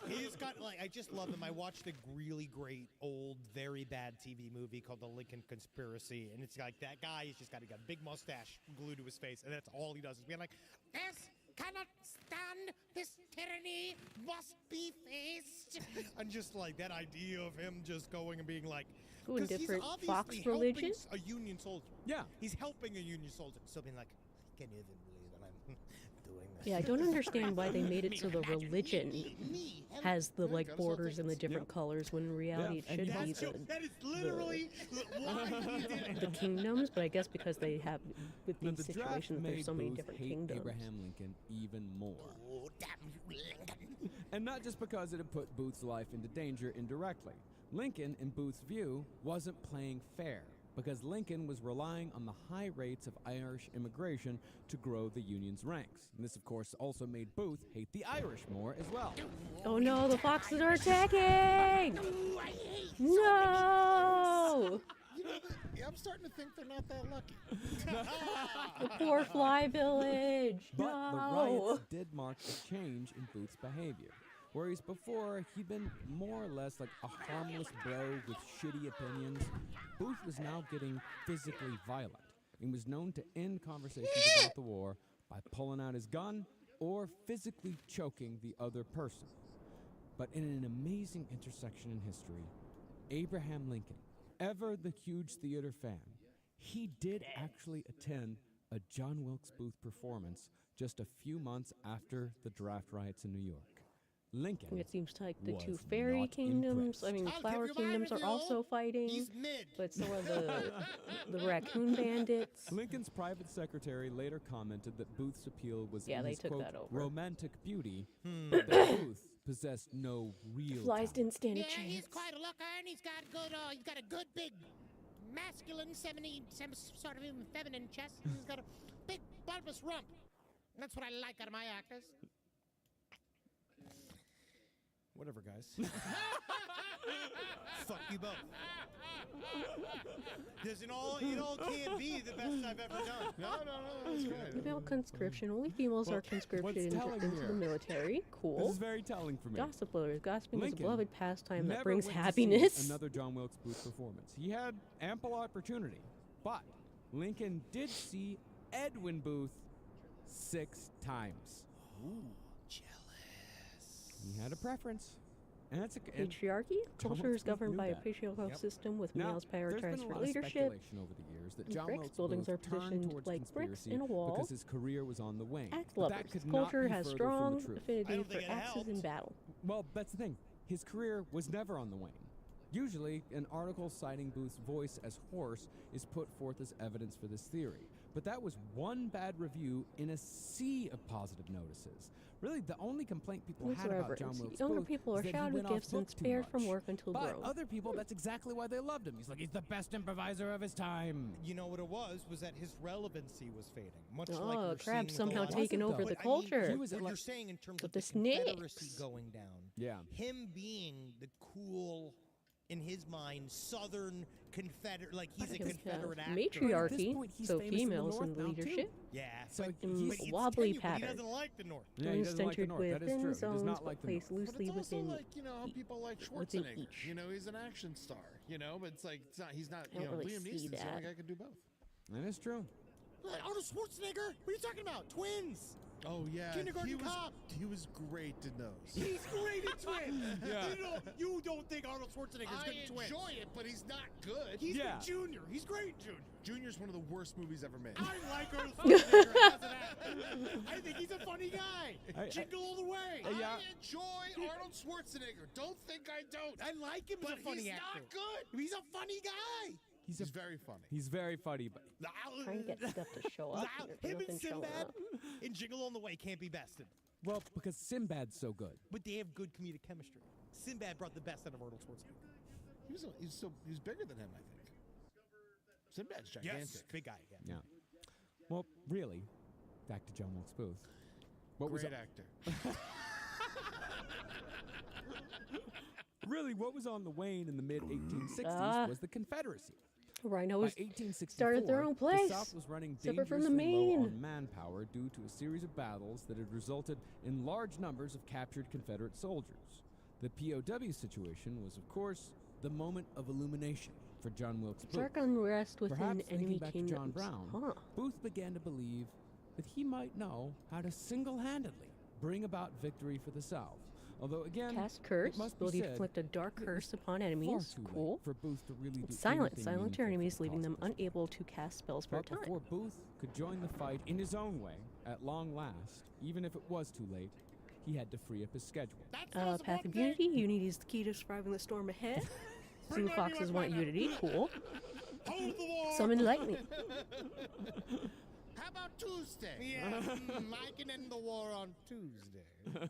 He's got, like, I just love him. I watched a really great old, very bad TV movie called The Lincoln Conspiracy, and it's like that guy, he's just got a big mustache glued to his face, and that's all he does is be like, This cannot stand. This tyranny must be faced. and just like that idea of him just going and being like, Ooh, and 'cause he's different obviously Fox helping religion? a Union soldier. Yeah. He's helping a Union soldier. So being like, can you even believe that I'm doing this? Yeah, I don't understand why they made it so the religion has the like borders and the different colors when in reality Yeah, it and should be That's true. That is literally why he did it. the kingdoms, but I guess because they have with Now, these the draft situations made there's so many Booth different hate kingdoms. Abraham Lincoln even more. Oh, damn you, Lincoln. And not just because it had put Booth's life into danger indirectly. Lincoln, in Booth's view, wasn't playing fair, because Lincoln was relying on the high rates of Irish immigration to grow the Union's ranks. And this, of course, also made Booth hate the Irish more as well. Oh no, the foxes are attacking! No! You know, I'm starting to think they're not that lucky. The poor fly village. But No. the riots did mark a change in Booth's behavior. Whereas before, he'd been more or less like a harmless bro with shitty opinions, Booth was now getting physically violent and was known to end conversations about the war by pulling out his gun or physically choking the other person. But in an amazing intersection in history, Abraham Lincoln, ever the huge theater fan, he did actually attend a John Wilkes Booth performance just a few months after the draft riots in New York. Lincoln It seems like the two was fairy not kingdoms, impressed. I mean, I'll flower give you my kingdoms are review. also fighting, He's mid. but so are the raccoon bandits. Lincoln's private secretary later commented that Booth's appeal was Yeah, in they his, took quote, that over. romantic beauty, but that Booth possessed no real Flies talent. didn't stand a Yeah, he's chance. quite a looker, and he's got a good big masculine, some sort of even feminine chest. And he's got a big bulbous rump. And that's what I like out of my actors. Whatever, guys. Fuck you both. It all can't be the best I've ever done. No, that's great. Female conscription. Only females are conscripted telling into here- the military. This Cool. is very telling for me. Gossip lovers. Gossiping is a Lincoln beloved pastime that Never brings went to see happiness. another John Wilkes Booth performance. He had ample opportunity, but Lincoln did see Edwin Booth 6 times. He had a preference. And that's a and Patriarchy? John Culture Wilkes is Booth governed knew by a that. patriarchal Yep. system with Now, males there's been prioritized a for lot leadership. of speculation over the years that And John bricks Wilkes buildings Booth are turned positioned towards like bricks conspiracy in a wall. because his career was on the wane. Axe But that lovers. could not Culture be has further strong from the truth. I affinity don't for think it axes in helped. battle. Well, that's the thing. His career was never on the wane. Usually, an article citing Booth's voice as hoarse is put forth as evidence for this theory. But that was one bad review in a sea of positive notices. Really, the only complaint people What's had the about John reverence? Wilkes Younger Booth people are is that he showered went with off gifts and book too spared from much. work until But grown. other people, that's exactly why they loved him. He's like, he's the best improviser of his time. You know what it was that his relevancy was fading. Much like Oh, we're Crab's seeing with somehow the taken Wasn't over though. the But I mean, culture. He was what like- you're saying in terms With of the the Confederacy snakes. going down. Yeah. Him being the cool, in his mind, Southern Confederate, like he's a Because, Confederate actor. matriarchy, point, he's so famous in the females in North now, too. leadership. Yeah, So but, in but it's wobbly tenuous, pattern. He doesn't like the North. Yeah, he doesn't like the centered North. That is true. within He does zones, not but like the placed North. But loosely it's also within. like, you know, how people like within Schwarzenegger. each. You know, he's an action star, you know, but it's like, he's not, I don't really Liam see Neeson's the only that. guy who can do both. That is true. Like, Arnold Schwarzenegger? What are you talking about? Twins! Oh yeah, Kindergarten Cop. He was great in those. He's great at Twins. Yeah. You don't think Arnold Schwarzenegger's good at Twins. I enjoy it, but he's not good. He's Yeah. with Junior. He's great, Junior. Junior's one of the worst movies ever made. I like Arnold Schwarzenegger. How's that? I think he's a funny guy. Jingle all the way. Yeah. I enjoy Arnold Schwarzenegger. Don't think I don't. I like him as But a funny he's actor. not good. He's a funny guy. He's very funny. He's very funny, but Trying to get stuff to show up. and there's Him and nothing showing Sinbad up. in Jingle All the Way can't be bested. well, because Sinbad's so good. But they have good comedic chemistry. Sinbad brought the best out of Arnold Schwarzenegger. He was bigger than him, I think. Sinbad's gigantic. Yes, big guy. Yeah. Yeah. Well, really, back to John Wilkes Booth. What was Great actor. really what was on the wane in the mid 1860s was the Confederacy. By Rhinos 1864, started their own place. the South was running Separate from the dangerously low Maine. on manpower due to a series of battles that had resulted in large numbers of captured Confederate soldiers. The POW situation was, of course, the moment of illumination for John Wilkes Booth. Dark unrest within Perhaps thinking enemy back kingdoms. to John Brown, Huh. Booth began to believe that he might know how to single-handedly bring about victory for the South. Although again, Cast curse. it must be Ability to said, inflict a dark it curse was upon far enemies. too late Cool. for Booth to really do Silent. anything Silent your meaningful enemies, for the leaving them cause of this unable to cast spells for a but time. before Booth could join the fight in his own way, at long last, even if it was too late, he had to free up his schedule. Path of Unity. Unity is the key to surviving the storm ahead. Zoo foxes want unity. Cool. Hold the war. Summon lightning. How about Tuesday? Yeah, I can end the war on Tuesday.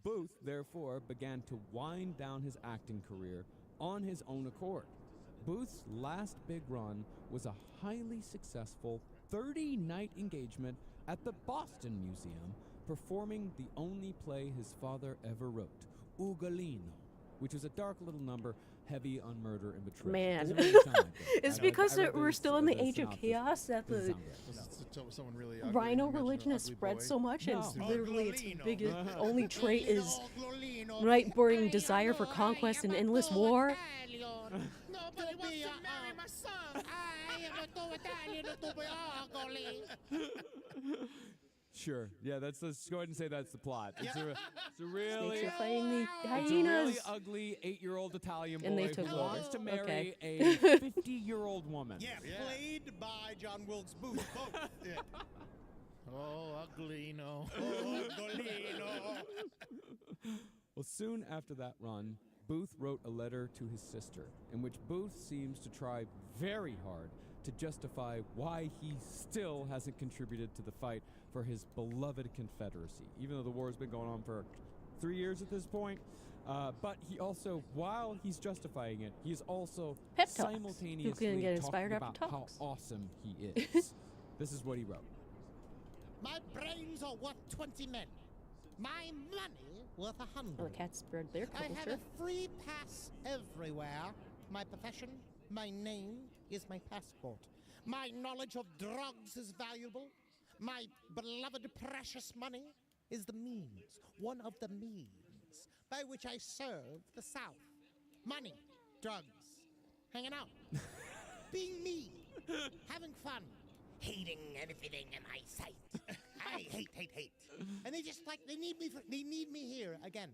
Booth, therefore, began to wind down his acting career on his own accord. Booth's last big run was a highly successful 30-night engagement at the Boston Museum, performing the only play his father ever wrote, Ugolino, which was a dark little number heavy on murder and betrayal. Man. Doesn't really sound like it. It's I know, because I read we're still in the age of synopsis. chaos that Doesn't the sound great. Someone really ugly. rhino You mentioned religion an has ugly spread boy. so much, and it's No. literally its Ugolino. biggest only trait is Glolino. right-boring desire for conquest and endless war. Nobody wants to marry my son. Sure. Yeah, let's go ahead and say that's the plot. It's a really Snakes are fighting the It's a hyenas. really ugly 8-year-old Italian boy And they who took wants over. to marry Okay. a 50-year-old woman. Yeah, played by John Wilkes Booth. Both. Yeah. Oh, ugly, no. Ugolino. Well, soon after that run, Booth wrote a letter to his sister, in which Booth seems to try very hard to justify why he still hasn't contributed to the fight for his beloved Confederacy, even though the war's been going on for 3 years at this point. But he also, while he's justifying it, he is also Pep talks. simultaneously You can get inspired talking after about how talks. awesome he is. This is what he wrote. My brains are worth 20 men. My money worth 100. Oh, the cats spread their I have culture. a free pass everywhere. My profession, my name is my passport. My knowledge of drugs is valuable. My beloved precious money is the means, one of the means by which I serve the South. Money, drugs, hanging out, being me, having fun, hating anything in my sight. I hate. And they need me here again.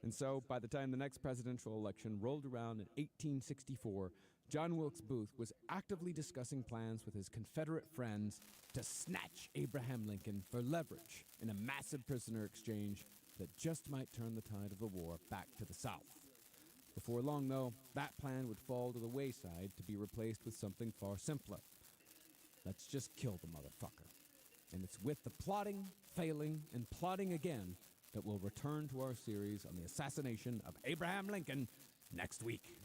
And so, by the time the next presidential election rolled around in 1864, John Wilkes Booth was actively discussing plans with his Confederate friends to snatch Abraham Lincoln for leverage in a massive prisoner exchange that just might turn the tide of the war back to the South. Before long, though, that plan would fall to the wayside to be replaced with something far simpler. Let's just kill the motherfucker. And it's with the plotting, failing, and plotting again that we'll return to our series on the assassination of Abraham Lincoln next week.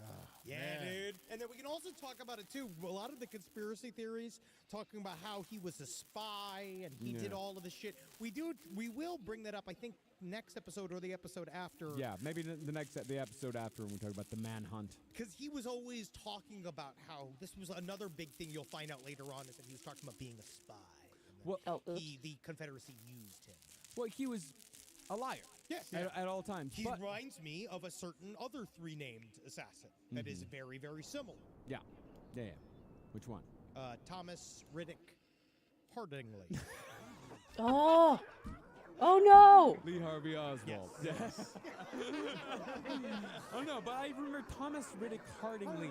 Yeah, dude. And then we can also talk about it too. A lot of the conspiracy theories talking about how he was a spy and he did all of this shit. We will bring that up, I think, next episode or the episode after. Yeah, maybe the episode after when we talk about the manhunt. Because he was always talking about how this was another big thing you'll find out later on is that he was talking about being a spy. And that Well, the Confederacy used him. well, he was a liar. Yes. At all times. He But- reminds me of a certain other 3-named assassin that is very, very similar. Yeah. Which one? Thomas Riddick Hardingley. Oh! Oh no! Lee Harvey Oswald. Yes. Oh no, but I remember Thomas Riddick Hardingley.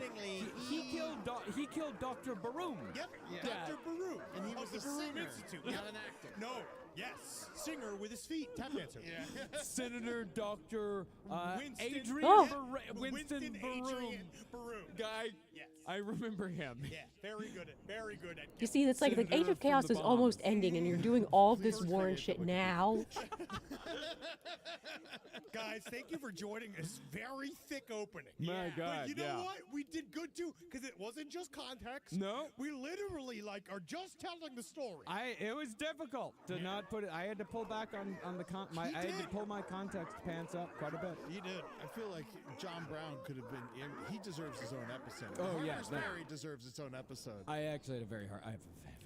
He killed Dr. Baroom. Yep, Yeah. Dr. Baru. And he of was the a Baroom singer, Institute. not Yep. an actor. No, yes, singer with his feet, tap dancer. Yeah. Senator Dr. Adrian Oh. Winston Baroom. Adrian Baroom. Guy, Yes. I remember him. Yeah, very good at You see, it's like the Age Senator of Chaos from is the almost Bahamas. ending, and you're doing all of this Please war and say it shit that way. now. Guys, thank you for joining this very thick opening. My God, But you know yeah. what? We did good too, because it wasn't just context. No. We literally are just telling the story. It was difficult to not put it. I had to pull back on the I had to did. pull my context pants up quite a bit. You did. I feel like John Brown could have been. He deserves his own episode. Oh, yeah, Harper's no. Ferry deserves its own episode. I actually had a very hard. I have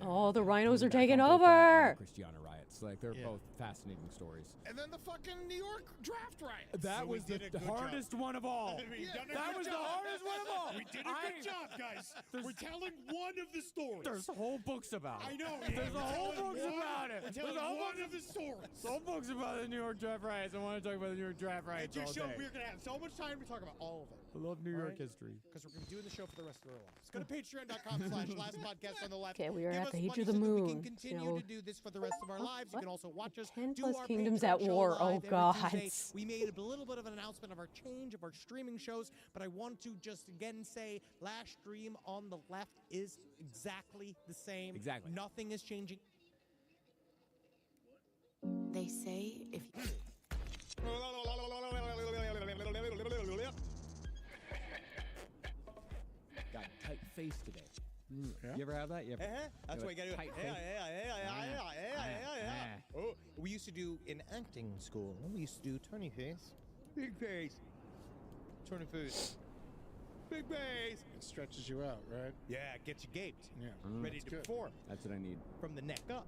Oh, the rhinos are back taking on both that and over. the Christiana riots. Like they're Yeah. both fascinating stories. And then the fucking New York draft riots. That So we was the did a good job. hardest one of all. We've done a That good was the job. hardest one of all. We did a good job, guys. We're telling one of the stories. There's whole books about it. I know. There's a whole books about it. We're There's telling a whole one book of the stories. whole books about the New York draft riots. I want to talk about the New York draft riots all day. We're going to have so much time to talk about all of it. I love New All York right. history. Because we're going to be doing the show for the rest of our lives. Go to patreon.com/lastpodcast on the left. Okay, we are Give at us the age money of the so that we moon, can continue so- to do this for the rest of our lives. You what? can also watch us 10 do plus our kingdoms Patreon at show war. Oh, live every God. Tuesday. We made a little bit of an announcement of our change of our streaming shows, but I want to just again say last stream on the left is exactly the same. Exactly. Nothing is changing. They say if Got a tight face today. Yeah. You ever have that? You ever? That's why you gotta do it. Tight Yeah, face. yeah. Oh, we used to do in acting school. We used to do turny face, big face, turny face, big face. It stretches you out, right? Yeah, it gets you gaped, Yeah. ready That's to good. perform. That's what I need. From the neck up,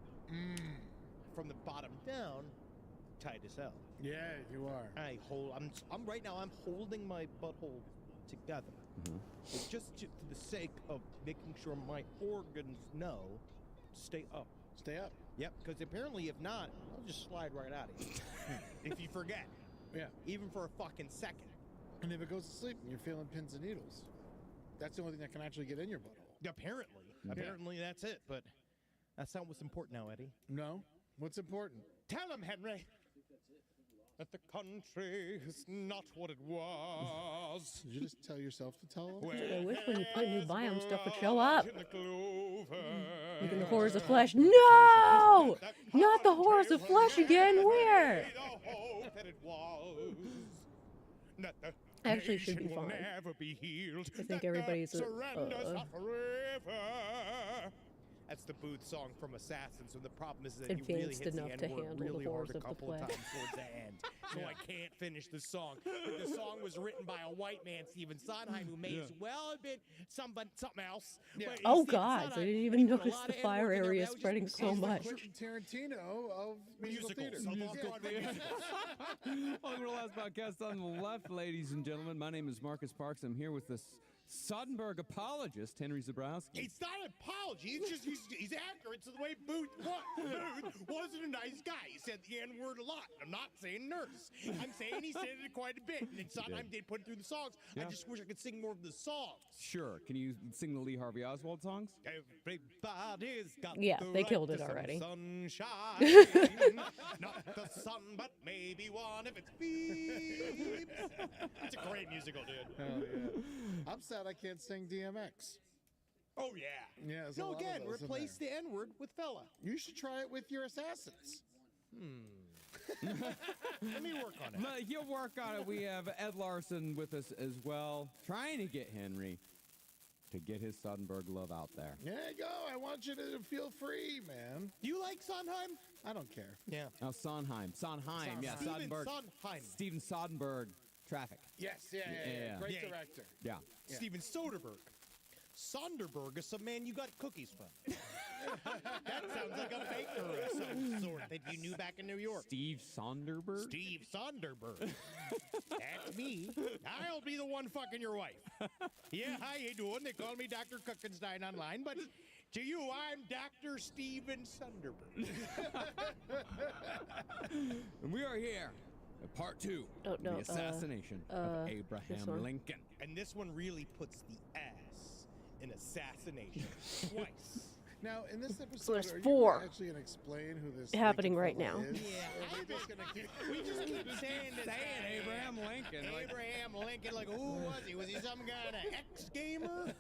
from the bottom down, tight as hell. Yeah, you are. I'm right now. I'm holding my butthole together. It's just to the sake of making sure my organs know to stay up. Stay up. Yep, because apparently if not, I'll just slide right out of here. If you forget, Yeah. even for a fucking second. And if it goes to sleep and you're feeling pins and needles, that's the only thing that can actually get in your butthole. Apparently that's it. But that's not what's important now, Eddie. No? What's important? Tell him, Henry, that the country is not what it was. Did you just tell yourself to tell them? I wish when you put new biome stuff would show up. In the clover. Even the horrors of flesh. No! Not the horrors of flesh again. Where? The hope that it was. That the Actually, it should be nation will fine. never be healed. I think That the everybody's surrender's not forever. That's the Booth song from Assassins, and the problem is that he really Advanced hits the enough to N-word handle the really hard horrors a of the couple of flesh. times towards the end. So I can't finish the song. But the song was written by a white man, Stephen Sondheim, who may as well have been something else. Yeah. But Oh, Stephen God, Sondheim, I didn't he even put a notice lot the of fire N-word in there. area That was spreading just so the much. Quentin Tarantino of musicals. Of off-Broadway musicals. Welcome to the last podcast on the left, ladies and gentlemen. My name is Marcus Parks. I'm here with the Soderbergh apologist, Henry Zabrowski. It's not an apology. It's just he's accurate to the way Booth wasn't a nice guy. He said the N-word a lot. I'm not saying nurse. I'm saying he said it quite a bit. And sometimes they put it through the songs. Yeah. I just wish I could sing more of the songs. Sure. Can you sing the Lee Harvey Oswald songs? Everybody's got Yeah, the they right killed it to some already. sunshine. Not the sun, but maybe one if it's beeps. It's a great musical, dude. Hell yeah. I'm sad I can't sing DMX. Oh, yeah. Yeah, there's a lot of again, those in replace there. the N-word with fella. You should try it with your assassins. Let me work on it. He'll work on it. We have Ed Larson with us as well, trying to get Henry to get his Soderbergh love out there. There you go. I want you to feel free, man. You like Sondheim? I don't care. Yeah. Oh, Sondheim. Yeah, Steven Soderbergh. Sondheim. Steven Soderbergh, Traffic. Yes, yeah. Yeah. Great Yeah. director. Yeah. Steven Soderbergh. Sonderberg is some man you got cookies from. That sounds like a baker of some sort that you knew back in New York. Steve Sonderberg? Steve Sonderberg. That's me. I'll be the one fucking your wife. Yeah, how you doing? They call me Dr. Cookenstein online, but to you, I'm Dr. Steven Sonderberg. And we are here at part 2 Oh, no, the assassination of this Abraham one. Lincoln. And this one really puts the ass in assassination twice. Now, in this episode, So there's are you 4 actually going to explain who this happening Lincoln right fella now. is? Yeah, Or are we just going to keep... we just keep saying this. Abraham Lincoln. Abraham Lincoln, like, who was he? Was he some kind of ex-gamer?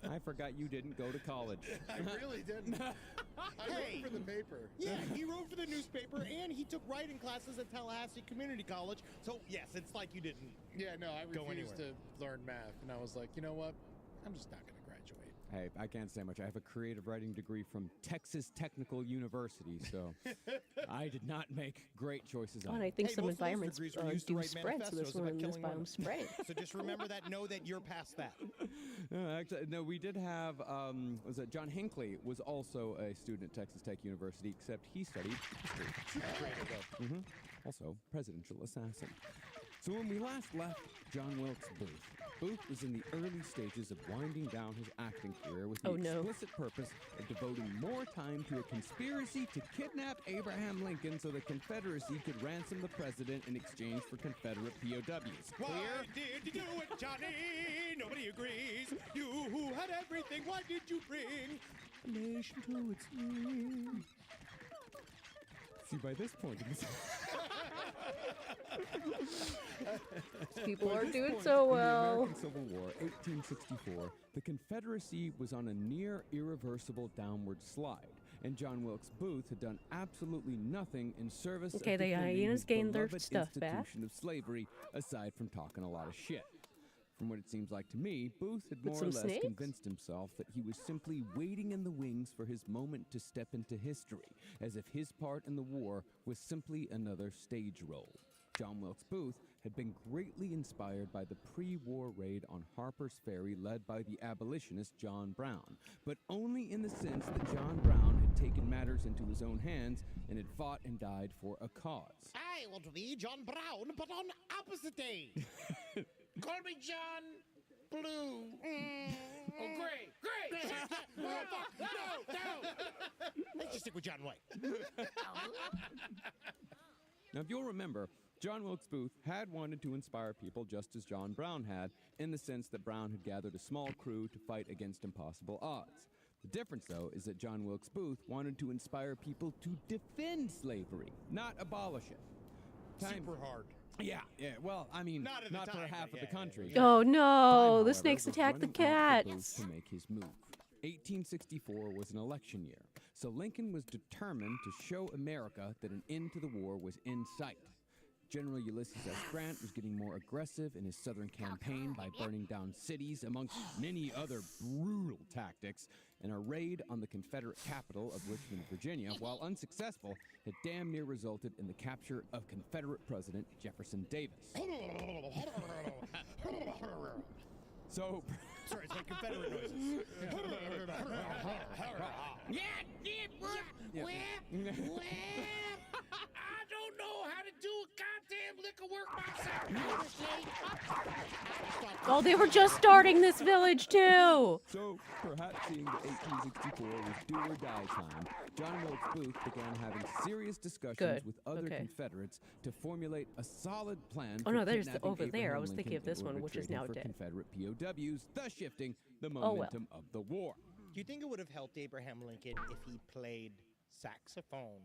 I forgot you didn't go to college. I really didn't. I Hey. wrote for the paper. Yeah, he wrote for the newspaper, and he took writing classes at Tallahassee Community College. So, yes, it's like you didn't. Yeah, no, I Go refused anywhere. to learn math, and I was like, you know what? I'm just not going to graduate. Hey, I can't say much. I have a creative writing degree from Texas Technical University, so I did not make great choices God, on I it. think Hey, some most of those environments degrees were used to do write spread, so this manifestos about one, this killing women. biome spread. So just remember that, know that you're past that. Actually, no, we did have, was it John Hinckley was also a student at Texas Tech University, except he studied history. Also, presidential assassin. So when we last left John Wilkes Booth, Booth was in the early stages of winding down his acting career with the Oh, no. explicit purpose of devoting more time to a conspiracy to kidnap Abraham Lincoln so the Confederacy could ransom the president in exchange for Confederate POWs. Why did you do it, Johnny? Nobody agrees. You who had everything, why did you bring a nation to its knees? See, by this point in this People By are this doing point so in well. The American Civil War, 1864, the Confederacy was on a near irreversible downward slide, and John Wilkes Booth had done absolutely nothing in service Okay, of the defending hyenas his gained their beloved stuff back. institution of slavery, aside from talking a lot of shit. From what it seems like to me, Booth had With more or some less snakes? convinced himself that he was simply waiting in the wings for his moment to step into history, as if his part in the war was simply another stage role. John Wilkes Booth had been greatly inspired by the pre-war raid on Harper's Ferry led by the abolitionist John Brown, but only in the sense that John Brown had taken matters into his own hands and had fought and died for a cause. I want to be John Brown, but on opposite day. Call me John Blue. Oh, Gray. Oh, fuck. No. Let's just stick with John White. Now, if you'll remember, John Wilkes Booth had wanted to inspire people just as John Brown had, in the sense that Brown had gathered a small crew to fight against impossible odds. The difference, though, is that John Wilkes Booth wanted to inspire people to defend slavery, not abolish it. Super hard. Yeah, well, I mean, Not at the not for time, half but of the yeah, country. Oh Time, no, however, the snakes was attacked the running out for cat. Booth to make his move. 1864 was an election year, so Lincoln was determined to show America that an end to the war was in sight. General Ulysses S. Grant was getting more aggressive in his southern campaign by burning down cities, amongst many other brutal tactics, and a raid on the Confederate capital of Richmond, Virginia, while unsuccessful, had damn near resulted in the capture of Confederate President Jefferson Davis. So, Sorry, it's like Confederate noises. I don't know how to do a goddamn liquor work myself. Oh, they were just starting this village too. So, perhaps seeing that 1864 was do or die time, John Wilkes Booth began having serious discussions Good. with other Okay. Confederates to formulate a solid plan Oh, for no, there's the- kidnapping over there. I Abraham was thinking Lincoln of this in one, order which to is trade him now for dead. Confederate POWs, thus shifting the well. momentum of the war. Do you think it would have helped Abraham Lincoln if he played saxophone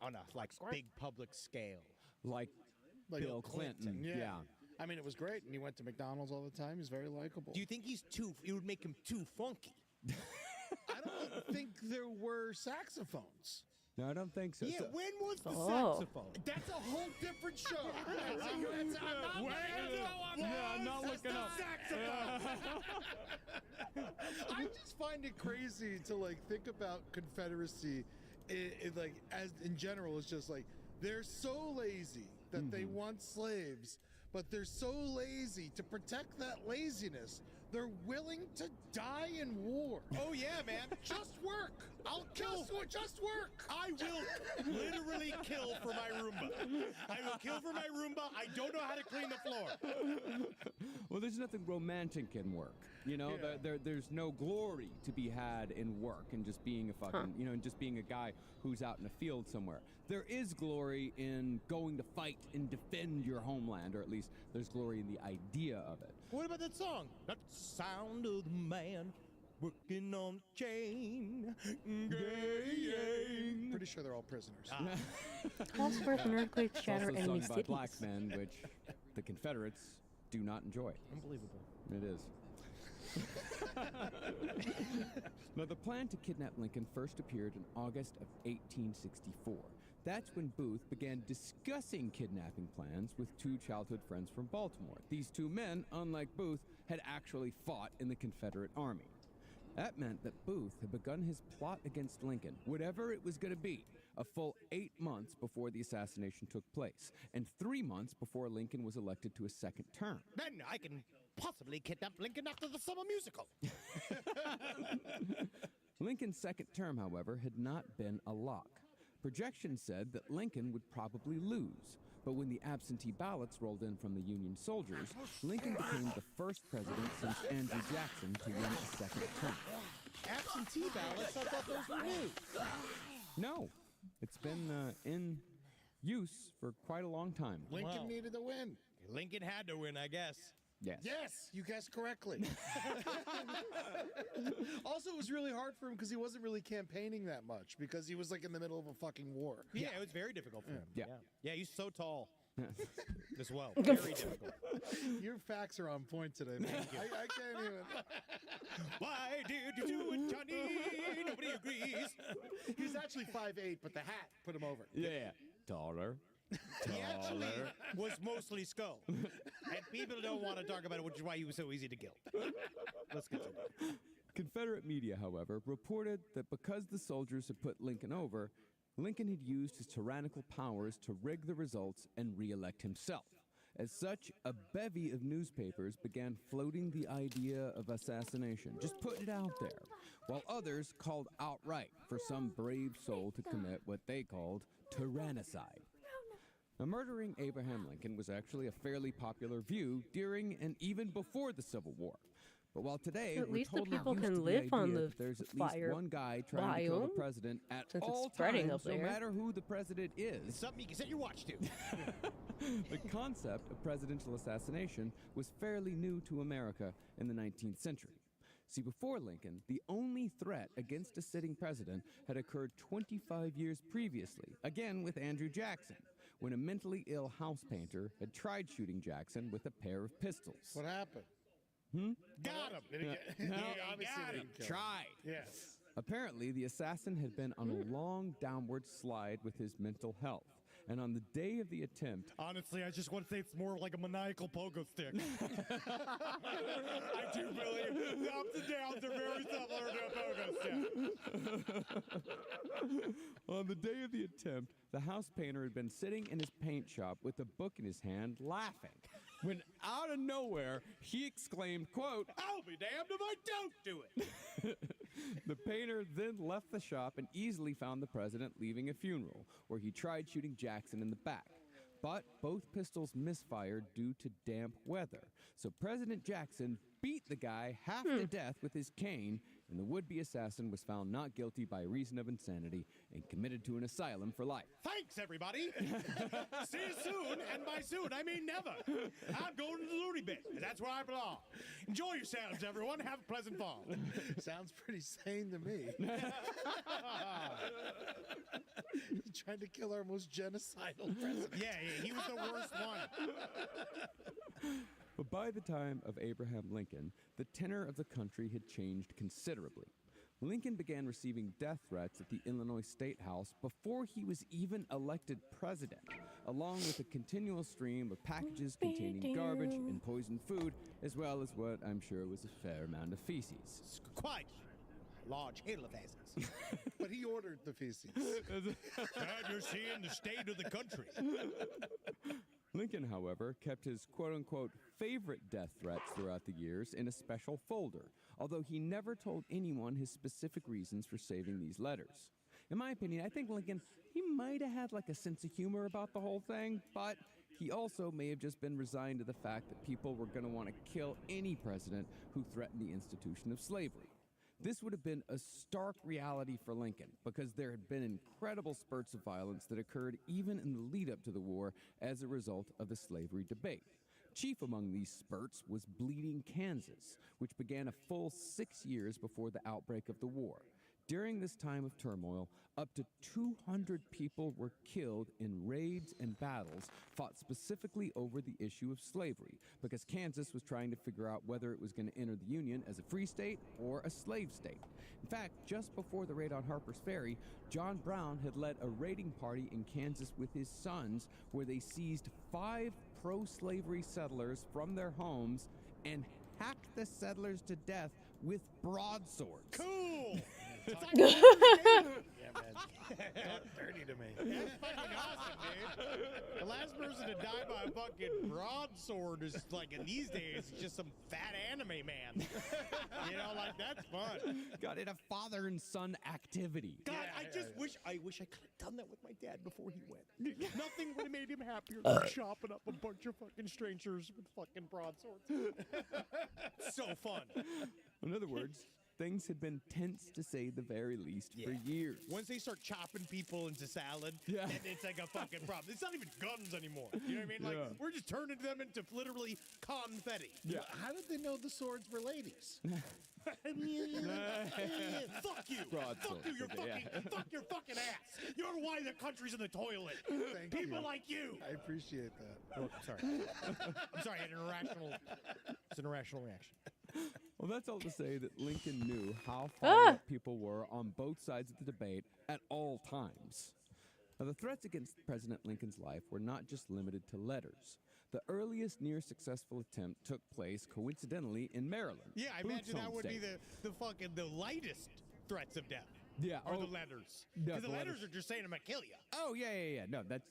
on a big public scale? Like Like Bill Clinton, yeah. yeah. I mean, it was great, and he went to McDonald's all the time. He's very likable. Do you think it would make him too funky? I don't think there were saxophones. No, I don't think so. Yeah, So- when was the Oh. saxophone? That's a whole different show. I'm not looking up. I just find it crazy to think about Confederacy, as in general. It's just they're so lazy that they want slaves, but they're so lazy. To protect that laziness, they're willing to die in war. Oh yeah, man. Just work. I'll kill. Just work. I will literally kill for my Roomba. I will kill for my Roomba. I don't know how to clean the floor. Well, there's nothing romantic in work. You know, there's no glory to be had in work and just being a fucking, you know, and just being a guy who's out in a field somewhere. There is glory in going to fight and defend your homeland, or at least there's glory in the idea of it. What about that song? That sound of the man working on the chain. Gaying. Pretty sure they're all prisoners. Calls for an earthquake It's shatter also enemy sung by cities. black men, which the Confederates do not enjoy. Unbelievable. It is. Now, the plan to kidnap Lincoln first appeared in August of 1864. That's when Booth began discussing kidnapping plans with two childhood friends from Baltimore. These two men, unlike Booth, had actually fought in the Confederate Army. That meant that Booth had begun his plot against Lincoln, whatever it was going to be, a full 8 months before the assassination took place, and 3 months before Lincoln was elected to a second term. Then I can possibly kidnap Lincoln after the summer musical. Lincoln's second term, however, had not been a lock. Projections said that Lincoln would probably lose, but when the absentee ballots rolled in from the Union soldiers, Lincoln became the first president since Andrew Jackson to win a second term. Absentee ballots? I thought those were new. No, it's been in use for quite a long time. Lincoln needed to win. Lincoln had to win, I guess. Yes. Yes, you guessed correctly. Also, it was really hard for him because he wasn't really campaigning that much because he was like in the middle of a fucking war. Yeah, it was very difficult for him. Yeah. Yeah, he's so tall as well. Very difficult. Your facts are on point today, man. I can't even. Why did you do it, Johnny? Nobody agrees. He's actually 5'8", but the hat put him over. Yeah. Taller. He actually was mostly skull. And people don't want to talk about it, which is why he was so easy to kill. Let's continue. Confederate media, however, reported that because the soldiers had put Lincoln over, Lincoln had used his tyrannical powers to rig the results and re-elect himself. As such, a bevy of newspapers began floating the idea of assassination, just putting it out there, while others called outright for some brave soul to commit what they called tyrannicide. Now, murdering Abraham Lincoln was actually a fairly popular view during and even before the Civil War. But while today At we're least the totally people used can to the live on idea the that there's at fire least one guy trying to kill the biome, president at since it's all spreading times, up no there. matter who the president It's is. something you can set your watch to. The concept of presidential assassination was fairly new to America in the 19th century. See, before Lincoln, the only threat against a sitting president had occurred 25 years previously, again with Andrew Jackson, when a mentally ill house painter had tried shooting Jackson with a pair of pistols. What happened? Got him. Did he get, No. he obviously got him. didn't kill him. Tried. Yes. Apparently, the assassin had been on a long downward slide with his mental health. And on the day of the attempt, Honestly, I just want to say it's more like a maniacal pogo stick. I do believe the ups and downs are very similar to a pogo stick. on the day of the attempt, the house painter had been sitting in his paint shop with a book in his hand, laughing. When out of nowhere, he exclaimed, quote, I'll be damned if I don't do it. The painter then left the shop and easily found the president leaving a funeral, where he tried shooting Jackson in the back. But both pistols misfired due to damp weather. So President Jackson beat the guy half to death with his cane, and the would-be assassin was found not guilty by reason of insanity and committed to an asylum for life. Thanks, everybody. See you soon, and by soon, I mean never. I'm going to the loony bin, and that's where I belong. Enjoy yourselves, everyone. Have a pleasant fall. Sounds pretty sane to me. He tried to kill our most genocidal president. Yeah, he was the worst one. But by the time of Abraham Lincoln, the tenor of the country had changed considerably. Lincoln began receiving death threats at the Illinois State House before he was even elected president, along with a continual stream of packages containing garbage and poisoned food, as well as what I'm sure was a fair amount of feces. It's quite a large hill of asses. But he ordered the feces. And you're seeing the state of the country. Lincoln, however, kept his quote-unquote favorite death threats throughout the years in a special folder, although he never told anyone his specific reasons for saving these letters. In my opinion, I think Lincoln, he might have had like a sense of humor about the whole thing, but he also may have just been resigned to the fact that people were going to want to kill any president who threatened the institution of slavery. This would have been a stark reality for Lincoln because there had been incredible spurts of violence that occurred even in the lead up to the war as a result of the slavery debate. Chief among these spurts was Bleeding Kansas, which began a full 6 years before the outbreak of the war. During this time of turmoil, up to 200 people were killed in raids and battles fought specifically over the issue of slavery, because Kansas was trying to figure out whether it was going to enter the Union as a free state or a slave state. In fact, just before the raid on Harper's Ferry, John Brown had led a raiding party in Kansas with his sons where they seized 5 pro-slavery settlers from their homes and hacked the settlers to death with broadswords. Cool! Yeah, man. Talk dirty to me. That's fucking awesome, dude. The last person to die by a fucking broadsword is like, in these days, it's just some fat anime man. You know, like, that's fun. Got it, a father and son activity. God, I wish I could have done that with my dad before he went. Nothing would have made him happier than chopping up a bunch of fucking strangers with fucking broadswords. So fun. In other words, things had been tense to say the very least for years. Once they start chopping people into salad, Yeah. then it's like a fucking problem. It's not even guns anymore. You know what I mean? Like, Yeah. we're just turning them into literally confetti. Yeah. How did they know the swords were ladies? Fuck you. Broadsword. Fuck your fucking ass. You're why the country's in the toilet. Thank People you. like you. I appreciate that. Oh, sorry. I'm sorry. It's an irrational reaction. Well, that's all to say that Lincoln knew how fired up people were on both sides of the debate at all times. Now, the threats against President Lincoln's life were not just limited to letters. The earliest near-successful attempt took place, coincidentally, in Maryland. Yeah, I Booth's imagine that home would be state. the lightest threats of death. Yeah, Or the letters. No, Because the the letters letters. are just saying I'm going to kill you. Oh, yeah. No, that's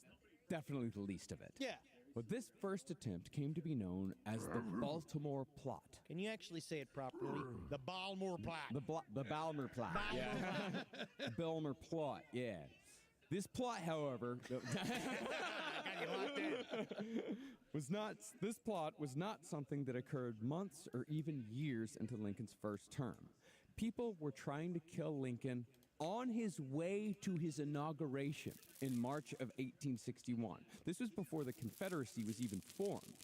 definitely the least of it. Yeah. But this first attempt came to be known as the Baltimore Plot. Can you actually say it properly? The Baltimore Plot. The Balmer Plot. Yeah. Balmer Plot, yeah. This plot, however, this plot was not something that occurred months or even years into Lincoln's first term. People were trying to kill Lincoln on his way to his inauguration in March of 1861. This was before the Confederacy was even formed.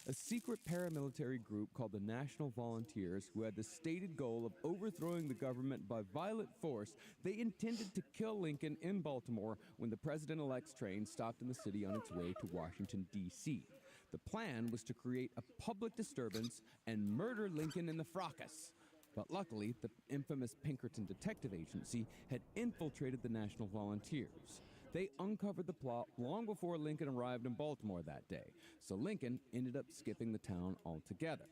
A secret paramilitary group called the National Volunteers, who had the stated goal of overthrowing the government by violent force, they intended to kill Lincoln in Baltimore when the president-elect's train stopped in the city on its way to Washington, D.C. The plan was to create a public disturbance and murder Lincoln in the fracas. But luckily, the infamous Pinkerton Detective Agency had infiltrated the National Volunteers. They uncovered the plot long before Lincoln arrived in Baltimore that day, so Lincoln ended up skipping the town altogether.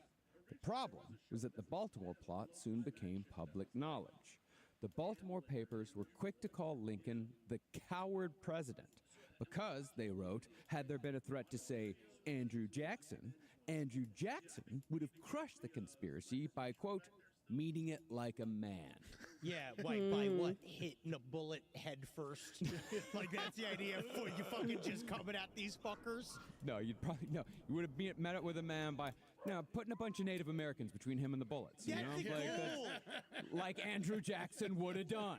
The problem was that the Baltimore plot soon became public knowledge. The Baltimore papers were quick to call Lincoln the coward president because, they wrote, had there been a threat to, say, Andrew Jackson would have crushed the conspiracy by, quote, meeting it like a man. Yeah, like by what? Hitting a bullet head first? Like, that's the idea of you fucking just coming at these fuckers? No, you would have met it with a man by putting a bunch of Native Americans between him and the bullets. You know? Like Andrew Jackson would have done.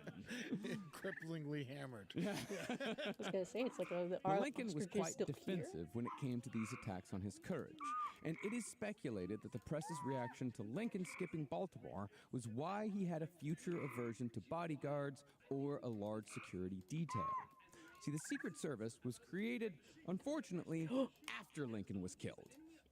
Cripplingly hammered. I was gonna say it's like Lincoln was quite defensive when it came to these attacks on his courage, and it is speculated that the press's reaction to Lincoln skipping Baltimore was why he had a future aversion to bodyguards or a large security detail. See, the Secret Service was created, unfortunately, after Lincoln was killed.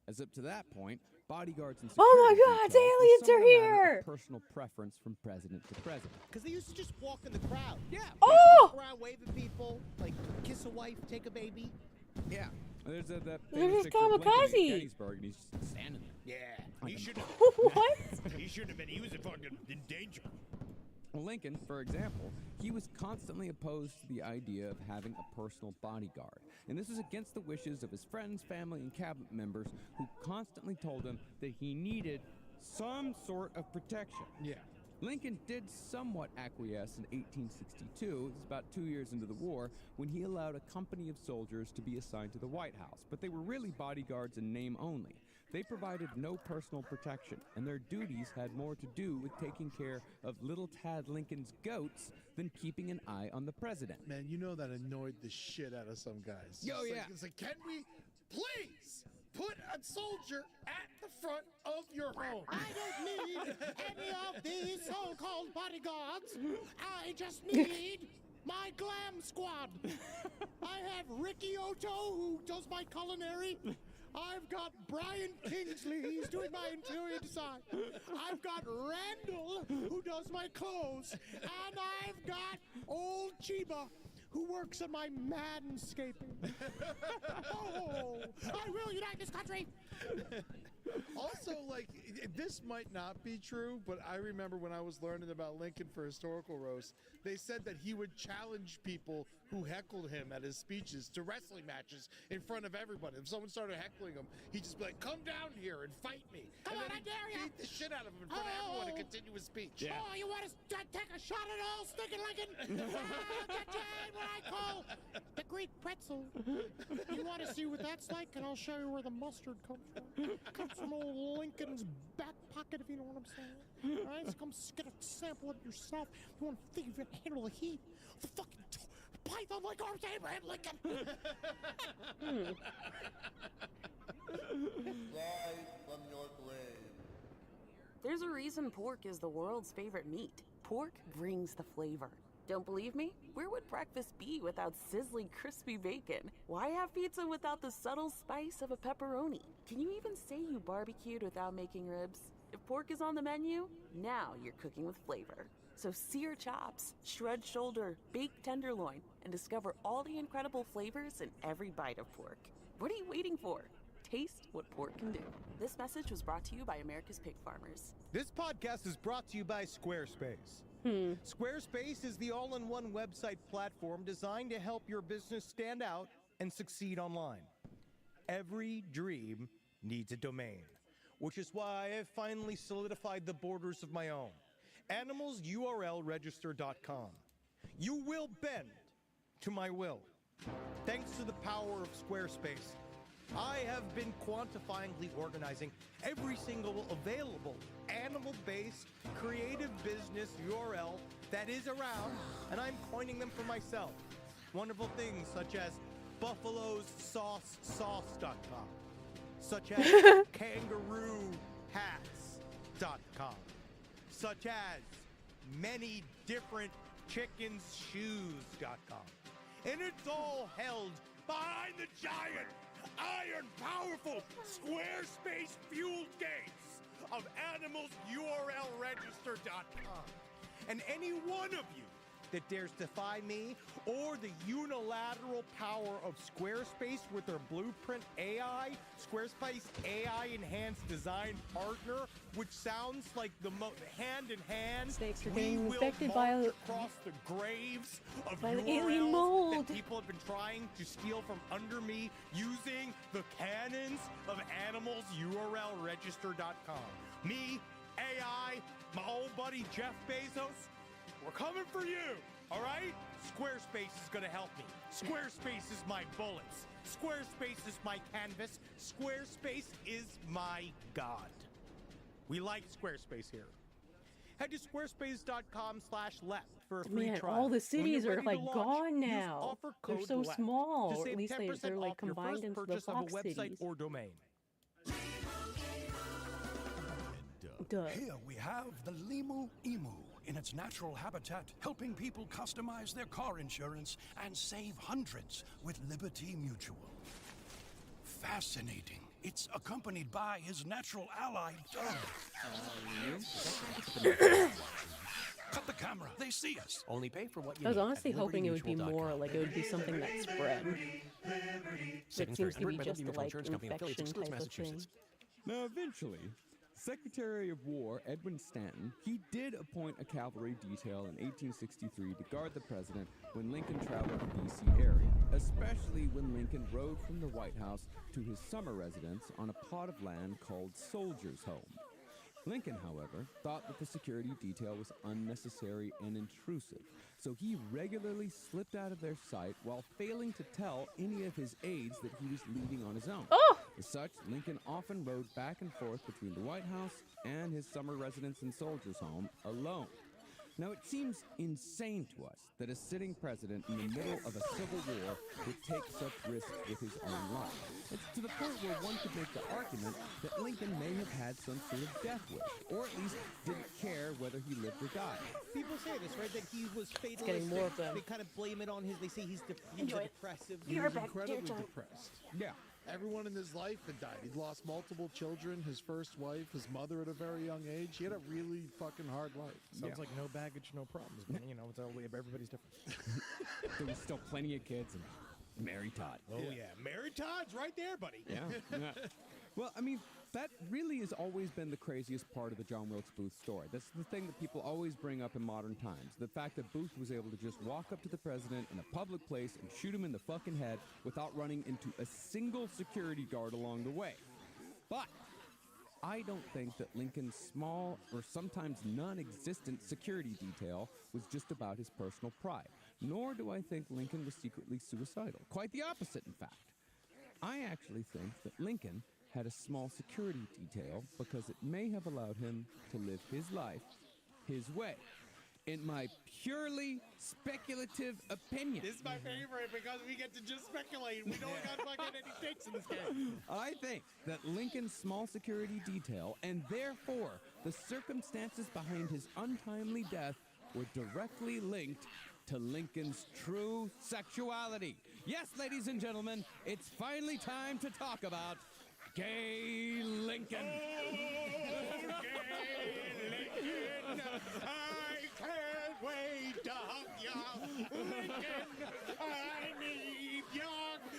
As up to that point, bodyguards and security Oh my God, details was aliens somewhat are a matter here! of personal preference from president to president. Because they used to just walk in the crowd. Yeah. Oh! Walk around waving people, like kiss a wife, take a baby. Yeah. There's that This famous is picture of Lincoln at kamikaze. Gettysburg, and he's just standing there. Yeah. Like He a- should have. What? He shouldn't have been. He was in fucking in danger. Lincoln, for example, he was constantly opposed to the idea of having a personal bodyguard. And this was against the wishes of his friends, family, and cabinet members who constantly told him that he needed some sort of protection. Yeah. Lincoln did somewhat acquiesce in 1862, it was about 2 years into the war, when he allowed a company of soldiers to be assigned to the White House. But they were really bodyguards in name only. They provided no personal protection, and their duties had more to do with taking care of little Tad Lincoln's goats than keeping an eye on the president. Man, you know that annoyed the shit out of some guys. Yo, It's yeah. Like, it's like, can we please put a soldier at the front of your home? I don't need any of these so-called bodyguards. I just need my glam squad. I have Ricky Otto, who does my culinary. I've got Brian Kingsley, he's doing my interior design. I've got Randall, who does my clothes. And I've got old Chiba, who works on my manscaping. Oh, I will unite this country. Also, like, this might not be true, but I remember when I was learning about Lincoln for Historical Roast, they said that he would challenge people who heckled him at his speeches to wrestling matches in front of everybody. If someone started heckling him, he'd just be like, come down here and fight me. Come and on, then I dare ya. beat the shit out of him in front of everyone to continue his speech. Yeah. Oh, you want to take a shot at all, Stinking Lincoln? I'll get you in what I call the Greek pretzel. You want to see what that's like? And I'll show you where the mustard comes from. Comes from old Lincoln's back pocket, if you know what I'm saying. All right, so come get a sample of it yourself. You want to think you can handle the heat? The fucking python like arms, Abraham Lincoln. Rise from your grave. There's a reason pork is the world's favorite meat. Pork brings the flavor. Don't believe me? Where would breakfast be without sizzling crispy bacon? Why have pizza without the subtle spice of a pepperoni? Can you even say you barbecued without making ribs? If pork is on the menu, now you're cooking with flavor. So sear chops, shred shoulder, bake tenderloin, and discover all the incredible flavors in every bite of pork. What are you waiting for? Taste what pork can do. This message was brought to you by America's Pig Farmers. This podcast is brought to you by Squarespace. Squarespace is the all-in-one website platform designed to help your business stand out and succeed online. Every dream needs a domain, which is why I've finally solidified the borders of my own. AnimalsURLregister.com. You will bend to my will. Thanks to the power of Squarespace, I have been quantifyingly organizing every single available animal-based creative business URL that is around, and I'm coining them for myself. Wonderful things such as buffalossauce.com, such as kangarooohats.com, such as many different chickenshoes.com. And it's all held behind the giant, iron powerful Squarespace fueled gates of animalsurlregister.com. And any one of you that dares defy me or the unilateral power of Squarespace with their Blueprint AI, Squarespace AI enhanced design partner, which sounds like the hand in hand, Snakes are we getting will infected march across the graves of by the URLs alien mold. that people have been trying to steal from under me using the cannons of animalsurlregister.com. Me, AI, my old buddy Jeff Bezos, we're coming for you, all right? Squarespace is going to help me. Squarespace is my bullets. Squarespace is my canvas. Squarespace is my god. We like Squarespace here. Head to squarespace.com/left for a free Man, trial. all the When cities you're are ready like to launch, gone use now. offer They're code so LEFT small, to or at save least 10% they're like off your combined first into the purchase of a Fox website cities. or domain. Duh. Here we have the Limu Emu in its natural habitat, helping people customize their car insurance and save hundreds with Liberty Mutual. Fascinating. It's accompanied by his natural ally, Doug. Cut the camera. They see us. Only pay for what you I was need honestly at hoping it would be libertymutual.com. more like it would be soming that spread. But it Savings seems to very be underwritten by just Liberty the Mutual like Insurance Company and affiliates, infection excludes type of thing. Massachusetts. Now, eventually, Secretary of War Edwin Stanton, he did appoint a cavalry detail in 1863 to guard the president when Lincoln traveled the D.C. area, especially when Lincoln rode from the White House to his summer residence on a plot of land called Soldiers' Home. Lincoln, however, thought that the security detail was unnecessary and intrusive, so he regularly slipped out of their sight while failing to tell any of his aides that he was leaving on his own. Oh! As such, Lincoln often rode back and forth between the White House and his summer residence and Soldiers' Home alone. Now, it seems insane to us that a sitting president in the middle of a civil war would take such risks with his own life. It's to the point where one could make the argument that Lincoln may have had some sort of death wish, or at least didn't care whether he lived or died. People say this, right? That he was fatalistic. getting more of them. They kind of blame it on his. They say he was depressive. He was incredibly depressed. Yeah. Everyone in his life had died. He'd lost multiple children, his first wife, his mother at a very young age. He had a really fucking hard life. Sounds like no baggage, no problems. But, you know, it's all, everybody's different. There was still plenty of kids and Mary Todd. Oh, yeah. Mary Todd's right there, buddy. Yeah. Well, I mean, that really has always been the craziest part of the John Wilkes Booth story. That's the thing that people always bring up in modern times. The fact that Booth was able to just walk up to the president in a public place and shoot him in the fucking head without running into a single security guard along the way. But I don't think that Lincoln's small or sometimes non-existent security detail was just about his personal pride. Nor do I think Lincoln was secretly suicidal. Quite the opposite, in fact. I actually think that Lincoln had a small security detail because it may have allowed him to live his life his way. In my purely speculative opinion. This is my favorite because we get to just speculate. We don't got fucking any takes in this game. I think that Lincoln's small security detail, and therefore the circumstances behind his untimely death, were directly linked to Lincoln's true sexuality. Yes, ladies and gentlemen, it's finally time to talk about Gay Lincoln. Oh, Gay Lincoln, I can't wait to hug you. Lincoln, I need you.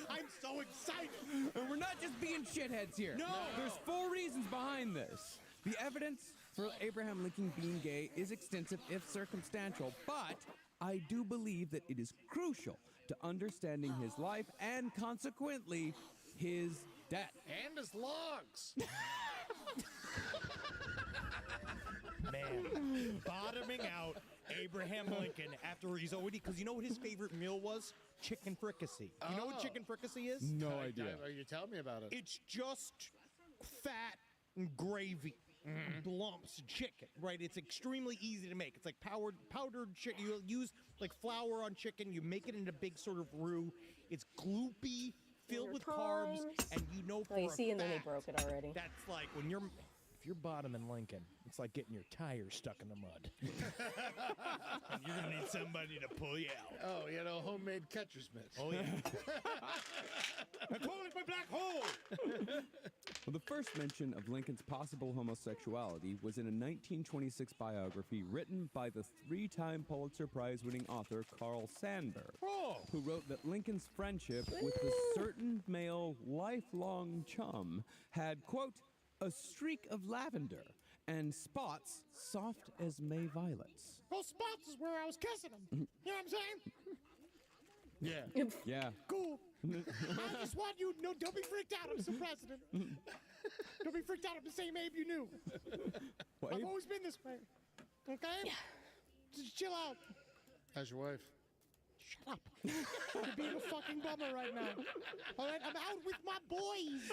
I'm so excited. And we're not just being shitheads here. No. There's 4 reasons behind this. The evidence for Abraham Lincoln being gay is extensive, if circumstantial, but I do believe that it is crucial to understanding his life and, consequently, his death. And his logs. Man, bottoming out Abraham Lincoln after he's already, because you know what his favorite meal was? Chicken fricassee. You know what chicken fricassee is? No idea. You tell me about it. It's just fat and gravy. Lumps of chicken, right? It's extremely easy to make. It's like powdered chicken. You use like flour on chicken. You make it into a big sort of roux. It's gloopy, filled with carbs, and you know for you see, a and then they fact broke it already. that's like when if you're bottoming Lincoln, it's like getting your tires stuck in the mud. And you're gonna need somebody to pull you out. Oh, you know, homemade catcher's mitts. Oh yeah. I call it my black hole. Well, the first mention of Lincoln's possible homosexuality was in a 1926 biography written by the 3-time Pulitzer Prize-winning author Carl Sandburg, who wrote that Lincoln's friendship with a certain male lifelong chum had, quote, a streak of lavender and spots soft as May violets. Those spots is where I was kissing him. You know what I'm saying? Yeah. Yeah. Cool. I just want you to know, don't be freaked out. I'm the president. Don't be freaked out. I'm the same Abe you knew. Well, I've Abe- always been this way. Okay? Yeah. Just chill out. How's your wife? Shut up. You're being a fucking bummer right now. All right? I'm out with my boys.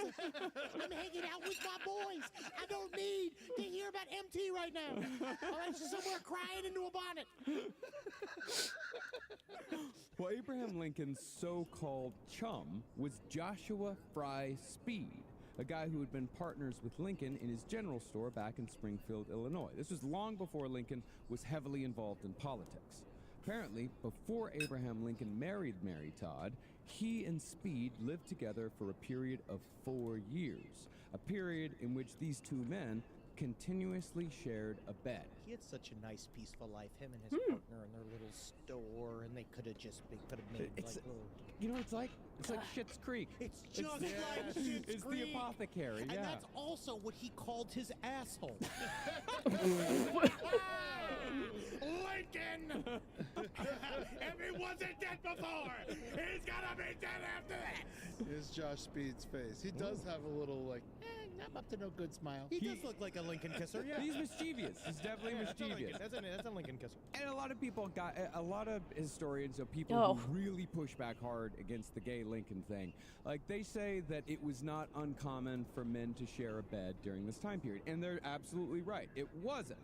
I'm hanging out with my boys. I don't need to hear about MT right now. All right? She's somewhere crying into a bonnet. Well, Abraham Lincoln's so-called chum was Joshua Fry Speed, a guy who had been partners with Lincoln in his general store back in Springfield, Illinois. This was long before Lincoln was heavily involved in politics. Apparently, before Abraham Lincoln married Mary Todd, he and Speed lived together for a period of 4 years, a period in which these two men continuously shared a bed. He had such a nice, peaceful life. Him and his partner in their little store, and they could have made It's, like little. you know what it's like? It's like Schitt's Creek. It's just like Schitt's It's Creek. the apothecary, And yeah. that's also what he called his asshole. Lincoln! If he wasn't dead before, he's gonna be dead after that! Is Josh Speed's face. He does have a little, like, I'm up to no good smile. He does look like a Lincoln kisser, yeah. He's mischievous. He's definitely Yeah, that's a mischievous. Lincoln- That's a Lincoln kisser. And a lot of people a lot of historians or people Oh. who really push back hard against the gay Lincoln thing. Like, they say that it was not uncommon for men to share a bed during this time period. And they're absolutely right. It wasn't.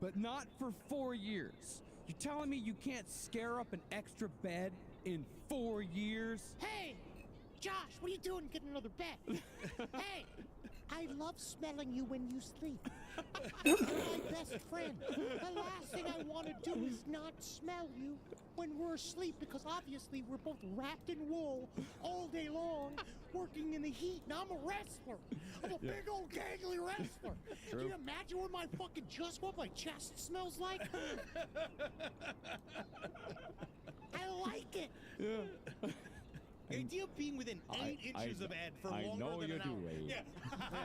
But not for 4 years. You're telling me you can't scare up an extra bed in 4 years? Hey, Josh, what are you doing? Get another bed. Hey, I love smelling you when you sleep. You're my best friend. The last thing I want to do is not smell you when we're asleep, because obviously we're both wrapped in wool all day long, working in the heat, and I'm a wrestler. I'm a big old gangly wrestler. True. Can you imagine what what my chest smells like? I like it. Yeah. The idea of being within 8 inches of Ed for I longer know than you an do, hour. Ed. Yeah.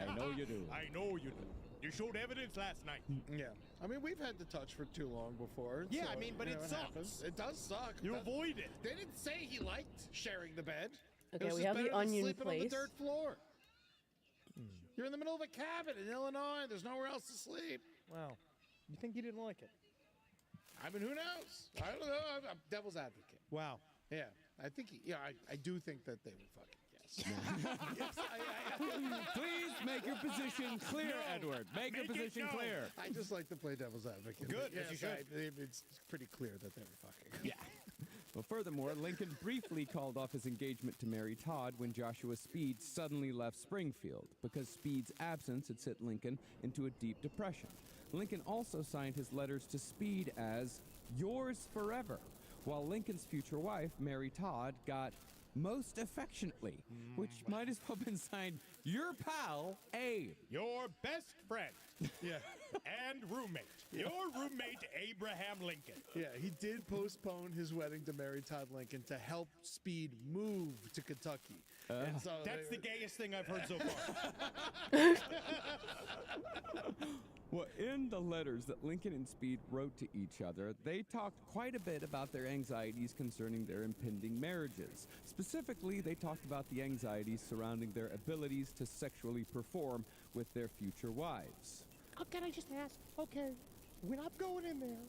I know you do. I know you do. You showed evidence last night. Yeah. I mean, we've had to touch for too long before. Yeah, so, I mean, but you it know, sucks. happens. It does suck. You That- avoid it. They didn't say he liked sharing the bed. It Okay, was we just have the better than onion sleeping on the place. dirt floor. You're in the middle of a cabin in Illinois. There's nowhere else to sleep. Wow. You think he didn't like it? I mean, who knows? I don't know. I'm devil's advocate. Wow. Yeah, I think. I do think that they were fucking. Yes. Please make your position clear, Edward. Make your Make it position known. clear. I just like to play devil's advocate. Good, but as you yes, should. it's pretty clear that they were fucking. Yeah. Well, furthermore, Lincoln briefly called off his engagement to Mary Todd when Joshua Speed suddenly left Springfield, because Speed's absence had sent Lincoln into a deep depression. Lincoln also signed his letters to Speed as yours forever, while Lincoln's future wife, Mary Todd, got most affectionately, which might as well have been signed your pal, Abe. Your best friend Yeah, and roommate. Your roommate, Abraham Lincoln. yeah. He did postpone his wedding to Mary Todd Lincoln to help Speed move to Kentucky. And so That's the gayest thing I've heard so far. Well, in the letters that Lincoln and Speed wrote to each other, they talked quite a bit about their anxieties concerning their impending marriages. Specifically, they talked about the anxieties surrounding their abilities to sexually perform with their future wives. Oh, can I just ask? Okay, when I'm going in there,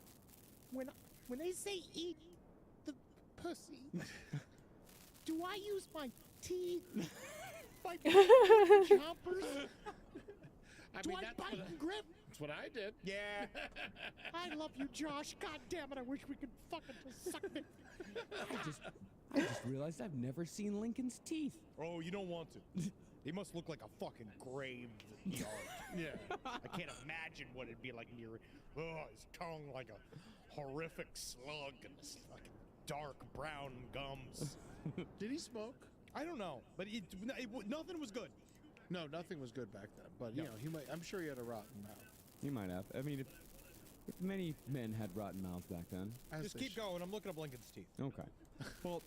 when they say eat the pussy, do I use my teeth, my chompers? Do I bite and grip? That's what I did. Yeah. I love you, Josh. God damn it! I wish we could fucking just suck it. I just realized I've never seen Lincoln's teeth. Oh, you don't want to. He must look like a fucking grave yard. Yeah. I can't imagine what it'd be like near. Oh, his tongue like a horrific slug and his fucking dark brown gums. Did he smoke? I don't know, but nothing was good. No, nothing was good back then. But No. you know, he might. I'm sure he had a rotten mouth. You might have. I mean, if many men had rotten mouths back then. As Just they keep should. going. I'm looking up Lincoln's teeth. Okay. Well,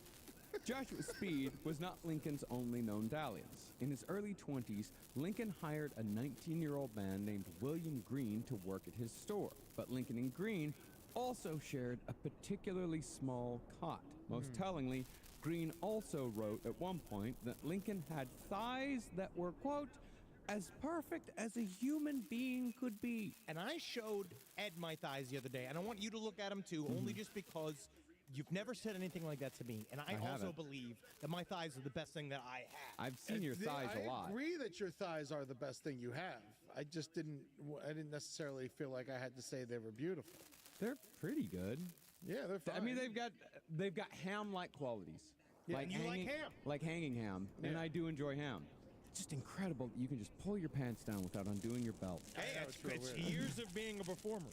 Joshua Speed was not Lincoln's only known dalliance. In his early 20s, Lincoln hired a 19-year-old man named William Green to work at his store. But Lincoln and Green also shared a particularly small cot. Most tellingly, Green also wrote at one point that Lincoln had thighs that were, quote, as perfect as a human being could be. And I showed Ed my thighs the other day, and I want you to look at them too, only just because you've never said anything like that to me. And I also haven't. believe that my thighs are the best thing that I have. I've seen your thighs a lot. I agree that your thighs are the best thing you have. I just didn't. I didn't necessarily feel like I had to say they were beautiful. They're pretty good. Yeah, they're fine. I mean, they've got ham-like qualities. Yeah, and you like ham. Like hanging ham, and Yeah. I do enjoy ham. It's just incredible that you can just pull your pants down without undoing your belt. Hey, it's years of being a performer.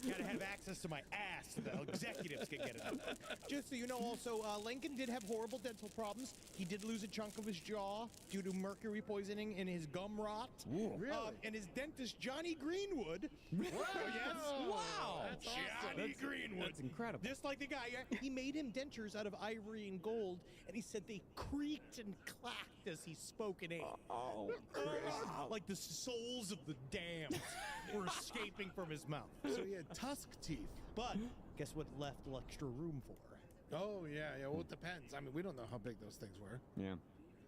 Gotta have access to my ass so the executives can get it. Just so you know, also, Lincoln did have horrible dental problems. He did lose a chunk of his jaw due to mercury poisoning in his gum rot. Ooh. Really? And his dentist, Johnny Greenwood. Yes. Wow. That's awesome. Johnny Greenwood. That's incredible. Just like the guy, he made him dentures out of ivory and gold, and he said they creaked and clacked as he spoke in like the souls of the damned were escaping from his mouth. So he had tusk teeth. But guess what left extra room for? Oh, yeah. Well, it depends. I mean, we don't know how big those things were. Yeah.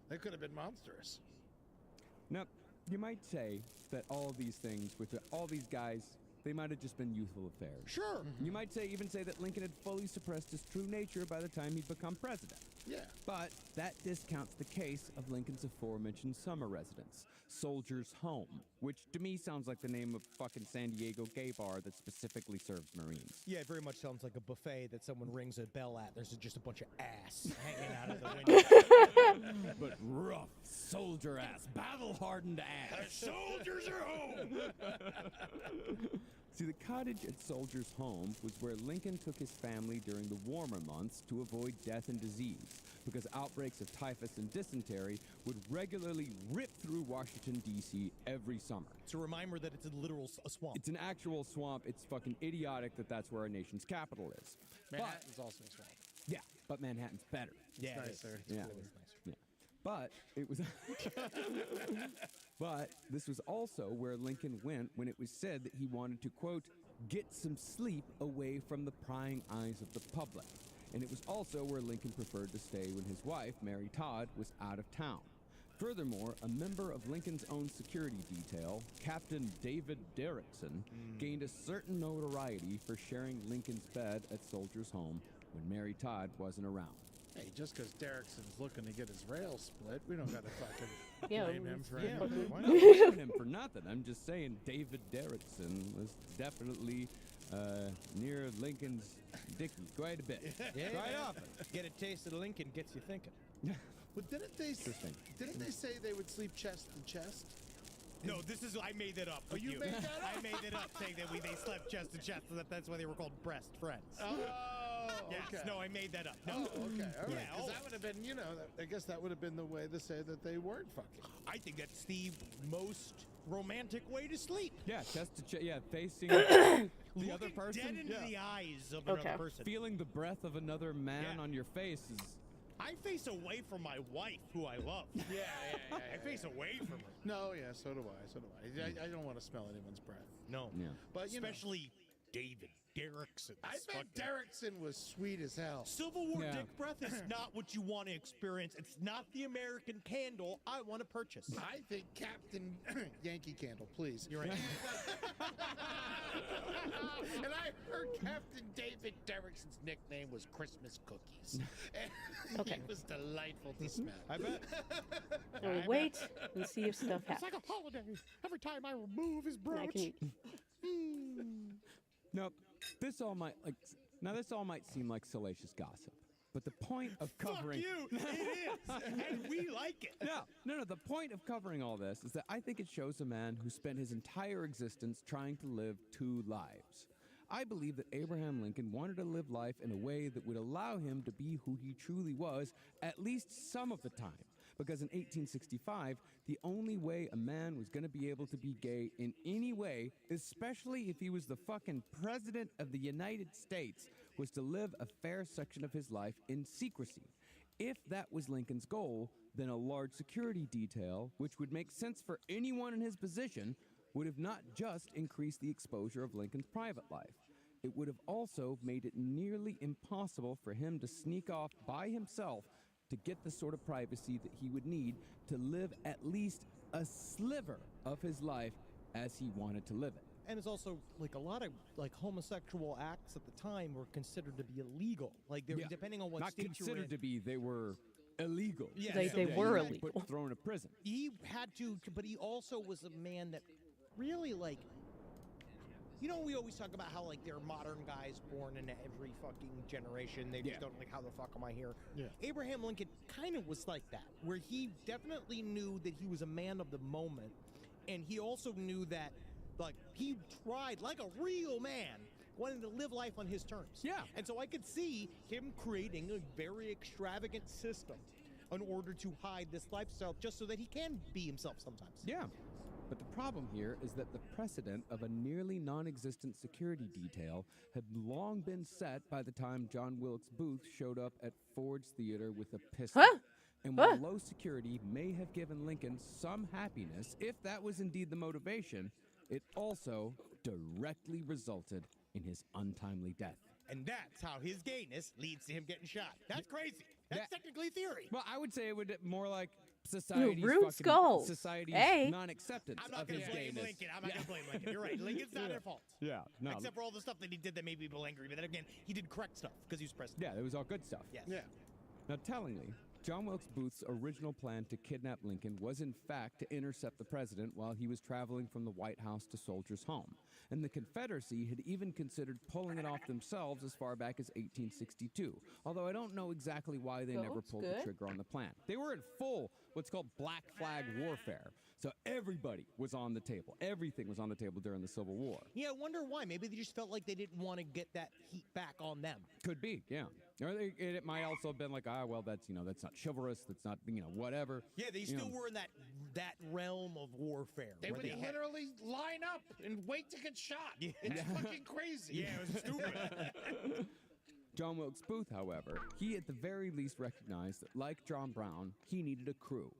They could have been monstrous. Now, you might say that all of these things with all these guys, they might have just been youthful affairs. Sure. You might even say that Lincoln had fully suppressed his true nature by the time he'd become president. Yeah. But that discounts the case of Lincoln's aforementioned summer residence, Soldier's Home, which to me sounds like the name of fucking San Diego gay bar that specifically serves Marines. Yeah, it very much sounds like a buffet that someone rings a bell at. There's just a bunch of ass hanging out of the window. But rough, soldier ass, battle-hardened ass. The soldiers are home! See, the cottage at Soldier's Home was where Lincoln took his family during the warmer months to avoid death and disease, because outbreaks of typhus and dysentery would regularly rip through Washington, D.C. every summer. It's a reminder that it's a literal swamp. It's an actual swamp. It's fucking idiotic that that's where our nation's capital is. Manhattan's also a swamp. Yeah, but Manhattan's better. Yeah, nicer. It's Yeah. always nicer. Yeah. But it was But this was also where Lincoln went when it was said that he wanted to, quote, get some sleep away from the prying eyes of the public. And it was also where Lincoln preferred to stay when his wife, Mary Todd, was out of town. Furthermore, a member of Lincoln's own security detail, Captain David Derrickson, gained a certain notoriety for sharing Lincoln's bed at Soldier's Home when Mary Todd wasn't around. Hey, just because Derrickson's looking to get his rail split, we don't got to fucking Yeah, blame him for yeah. anything. Why I'm not? not blaming him for nothing. I'm just saying David Derrickson was definitely near Lincoln's dicky quite a bit. Yeah. Quite often. Get a taste of Lincoln gets you thinking. But didn't they say they would sleep chest to chest? No, I made that up. Oh, you made that up? I made it up saying that they slept chest to chest, so that's why they were called breast friends. Oh, yes, okay. no, I made that up. No. Oh, okay. All right. Yeah, Because that would have been, I guess that would have been the way to say that they weren't fucking. I think that's the most romantic way to sleep. Yeah, chest to chest. Yeah, facing the other Looking person. dead into yeah. the eyes of Okay. another person. Feeling the breath of another man Yeah. on your face is. I face away from my wife, who I love. Yeah. I face away from her. No, yeah, so do I. I don't want to smell anyone's breath. No. Yeah. But, Especially David Derrickson. I bet Derrickson was sweet as hell. Civil War Yeah. dick breath is not what you want to experience. It's not the American candle I want to purchase. I think Captain Yankee Candle, please. You're right. And I heard Captain David Derrickson's nickname was Christmas Cookies. And Okay. he was delightful to smell. I bet. So wait and see if stuff It's happens. like a holiday. Every time I remove his I brooch. can, Nope. This all might seem like salacious gossip, but the point of covering. Fuck you! It is! And we like it! No. The point of covering all this is that I think it shows a man who spent his entire existence trying to live two lives. I believe that Abraham Lincoln wanted to live life in a way that would allow him to be who he truly was at least some of the time. Because in 1865, the only way a man was going to be able to be gay in any way, especially if he was the fucking president of the United States, was to live a fair section of his life in secrecy. If that was Lincoln's goal, then a large security detail, which would make sense for anyone in his position, would have not just increased the exposure of Lincoln's private life. It would have also made it nearly impossible for him to sneak off by himself to get the sort of privacy that he would need to live at least a sliver of his life as he wanted to live it. And it's also like a lot of homosexual acts at the time were considered to be illegal. Like they were, Yeah. depending on what Not state you were considered in. to be, they were illegal. Yeah, They- so they he were had- illegal. But thrown in prison. He had to, but he also was a man that really You know, we always talk about how, like, there are modern guys born into every fucking generation. They just don't, like, how the fuck am I here? Yeah. Abraham Lincoln kind of was like that, where he definitely knew that he was a man of the moment, and he also knew that, like, he tried, like a real man, wanting to live life on his terms. Yeah. And so I could see him creating a very extravagant system in order to hide this lifestyle just so that he can be himself sometimes. Yeah. But the problem here is that the precedent of a nearly non-existent security detail had long been set by the time John Wilkes Booth showed up at Ford's Theater with a pistol. Huh? And while low security may have given Lincoln some happiness, if that was indeed the motivation, it also directly resulted in his untimely death. And that's how his gayness leads to him getting shot. That's crazy. That's technically theory. Well, I would say it would more like society's rude skulls. society's Hey. non-acceptance I'm not of going his to blame gayness. Lincoln. I'm not going to blame Lincoln. You're right. Lincoln's not their fault. Yeah, no. Except for all the stuff that he did that made people angry. But then again, he did correct stuff because he was president. Yeah, it was all good stuff. Yes. Yeah. Now, tellingly, John Wilkes Booth's original plan to kidnap Lincoln was in fact to intercept the president while he was traveling from the White House to Soldiers' Home. And the Confederacy had even considered pulling it off themselves as far back as 1862, although I don't know exactly why they never pulled the trigger on the plan. They were in full, what's called black flag warfare. So everybody was on the table. Everything was on the table during the Civil War. Yeah, I wonder why. Maybe they just felt like they didn't want to get that heat back on them. Could be, yeah. Or it might also have been like, well, that's that's not chivalrous. That's not, whatever. Yeah, they still were in that realm of warfare. They would literally line up and wait to get shot. Yeah. It's fucking crazy. Yeah, it was stupid. John Wilkes Booth, however, he at the very least recognized that, like John Brown, he needed a crew.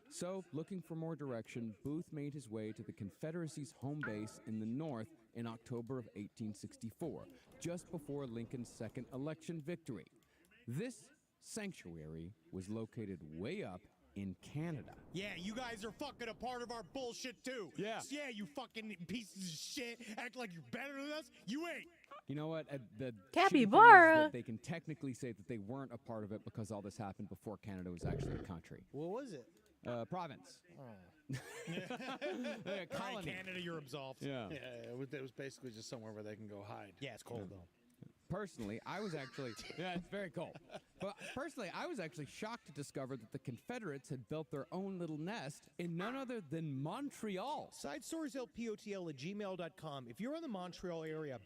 So, looking for more direction, Booth made his way to the Confederacy's home base in the North in October of 1864, just before Lincoln's second election victory. This sanctuary was located way up in Canada. Yeah, you guys are fucking a part of our bullshit too. Yeah. Yeah, you fucking pieces of shit. Act like you're better than us. You ain't. You know what? The shitty thing is Capybara. that they can technically say that they weren't a part of it because all this happened before Canada was actually a country. What was it? Province. All Colony. right, Canada, you're absolved. Yeah. Yeah, it was basically just somewhere where they can go hide. Yeah, it's cold though. Personally, I was actually, it's very cold. But personally, I was actually shocked to discover that the Confederates had built their own little nest in none other than Montreal. SideStoriesLPOTL@gmail.com. If you're in the Montreal area